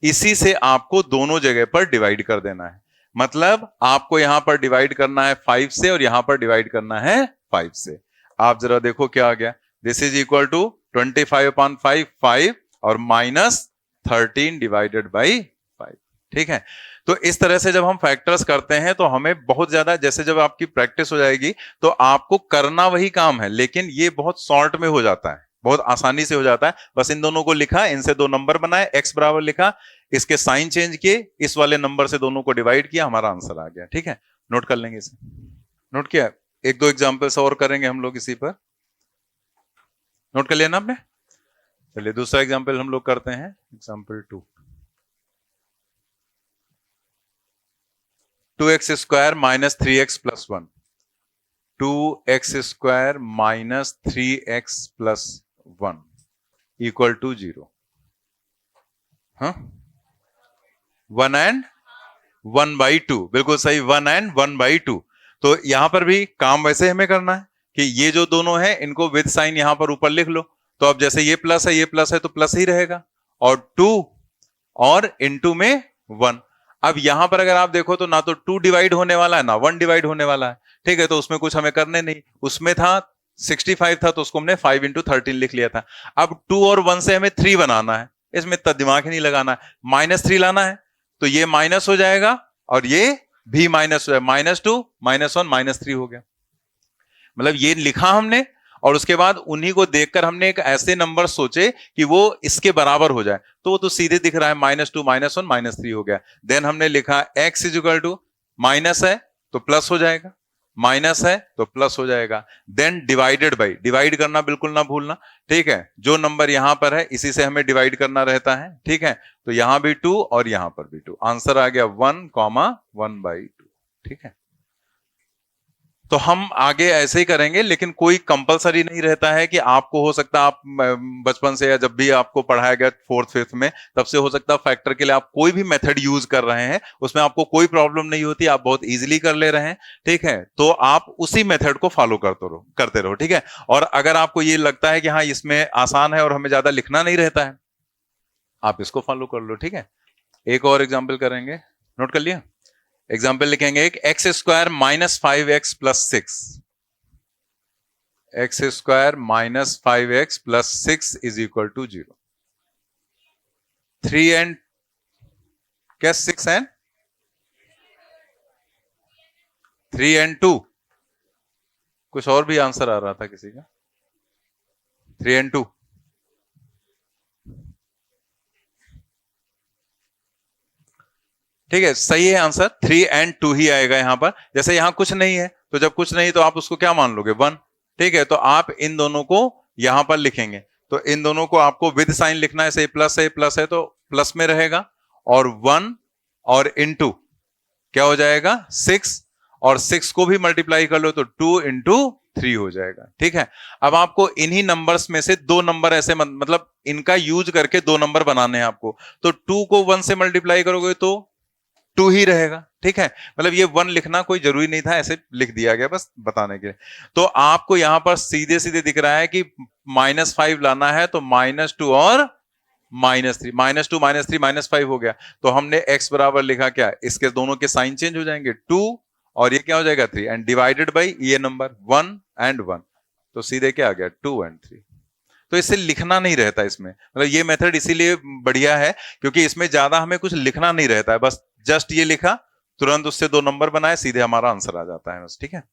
इसी से आपको दोनों जगह पर डिवाइड कर देना है। मतलब आपको यहां पर डिवाइड करना है 5 से और यहां पर डिवाइड करना है 5 से। आप जरा देखो क्या आ गया, दिस इज इक्वल टू 25/5 5 और -13 डिवाइडेड बाई 5। ठीक है, तो इस तरह से जब हम फैक्टर्स करते हैं तो हमें बहुत ज्यादा, जैसे जब आपकी प्रैक्टिस हो जाएगी तो आपको करना वही काम है, लेकिन ये बहुत शॉर्ट में हो जाता है, बहुत आसानी से हो जाता है। बस इन दोनों को लिखा, इनसे दो नंबर बनाए, x बराबर लिखा, इसके साइन चेंज किए, इस वाले नंबर से दोनों को डिवाइड किया, हमारा आंसर आ गया। ठीक है, नोट कर लेंगे इसे, नोट किया? एक दो एग्जाम्पल्स और करेंगे हम लोग इसी पर, नोट कर लिया ना आपने? चलिए दूसरा एग्जाम्पल हम लोग करते हैं, example 2। 2x square minus 3x plus 1, 2x square minus 3x plus 1 equal to 0। हाँ, 1 एंड 1/2, बिल्कुल सही, 1 एंड 1/2। तो यहां पर भी काम वैसे हमें करना है कि ये जो दोनों है इनको विद साइन यहां पर ऊपर लिख लो। तो अब जैसे ये प्लस है ये प्लस है तो प्लस ही रहेगा, और 2 और इनटू में 1। अब यहां पर अगर आप देखो तो ना तो 2 डिवाइड होने वाला है ना 1 डिवाइड होने वाला है, ठीक है? तो उसमें कुछ हमें करने नहीं, उसमें था 65 था तो उसको हमने 5 × 13 लिख लिया था। अब 2 और 1 से हमें 3 बनाना है, इसमें इतना दिमाग ही नहीं लगाना है। -3 लाना है तो ये माइनस हो जाएगा और ये भी माइनस हो जाएगा, -2 -1 -3 हो गया। मतलब ये लिखा हमने और उसके बाद उन्हीं को देखकर हमने एक ऐसे नंबर सोचे कि वो इसके बराबर हो जाए, तो वो तो सीधे दिख रहा है, -2 -1 -3 हो गया। देन हमने लिखा x = माइनस है तो प्लस हो जाएगा, माइनस है तो प्लस हो जाएगा। देन डिवाइडेड बाई, डिवाइड करना बिल्कुल ना भूलना, ठीक है? जो नंबर यहां पर है इसी से हमें डिवाइड करना रहता है, ठीक है? तो यहां भी 2 और यहां पर भी 2, आंसर आ गया 1, 1/2, ठीक है? तो हम आगे ऐसे ही करेंगे, लेकिन कोई कंपलसरी नहीं रहता है कि आपको, हो सकता है आप बचपन से या जब भी आपको पढ़ाया गया 4th 5th में, तब से हो सकता है फैक्टर के लिए आप कोई भी मेथड यूज कर रहे हैं, उसमें आपको कोई प्रॉब्लम नहीं होती, आप बहुत इजीली कर ले रहे हैं, ठीक है? तो आप उसी मेथड को फॉलो करते रहो, ठीक है? और अगर आपको ये लगता है कि हाँ इसमें आसान है और हमें ज्यादा लिखना नहीं रहता है, आप इसको फॉलो कर लो, ठीक है? एक और एग्जाम्पल करेंगे, नोट कर लिया? एग्जाम्पल लिखेंगे एक, x square minus 5x plus 6, x square minus 5x plus 6 is equal to 0। 3 and क्या 6 एंड 3 एंड 2, कुछ और भी आंसर आ रहा था किसी का, 3 एंड 2, ठीक है? सही है आंसर, 3 एंड 2 ही आएगा यहां पर। जैसे यहां कुछ नहीं है तो जब कुछ नहीं तो आप उसको क्या मान लोगे, 1, ठीक है? तो आप इन दोनों को यहां पर लिखेंगे, तो इन दोनों को आपको विद साइन लिखना है, से प्लस है तो प्लस में रहेगा, और 1 और इनटू क्या हो जाएगा 6, और 6 को भी मल्टीप्लाई कर लो तो 2 × 3 हो जाएगा, ठीक है? अब आपको इन्हीं नंबर्स में से दो नंबर ऐसे मतलब इनका यूज करके दो नंबर बनाने हैं आपको। तो 2 को 1 से मल्टीप्लाई करोगे तो 2 ही रहेगा, ठीक है? मतलब ये 1 लिखना कोई जरूरी नहीं था, ऐसे लिख दिया गया बस बताने के लिए। तो आपको यहां पर सीधे सीधे दिख रहा है कि -5 लाना है तो -2 और -3, -2 -3 -5 हो गया। तो हमने x बराबर लिखा क्या, इसके दोनों के साइन चेंज हो जाएंगे, 2 और ये क्या हो जाएगा 3, एंड डिवाइडेड बाई ये नंबर 1 एंड 1, तो सीधे क्या आ गया 2 एंड 3। तो इससे लिखना नहीं रहता इसमें, मतलब ये मेथड इसीलिए बढ़िया है क्योंकि इसमें ज्यादा हमें कुछ लिखना नहीं रहता है, बस जस्ट ये लिखा, तुरंत उससे दो नंबर बनाए, सीधे हमारा आंसर आ जाता है बस, ठीक है?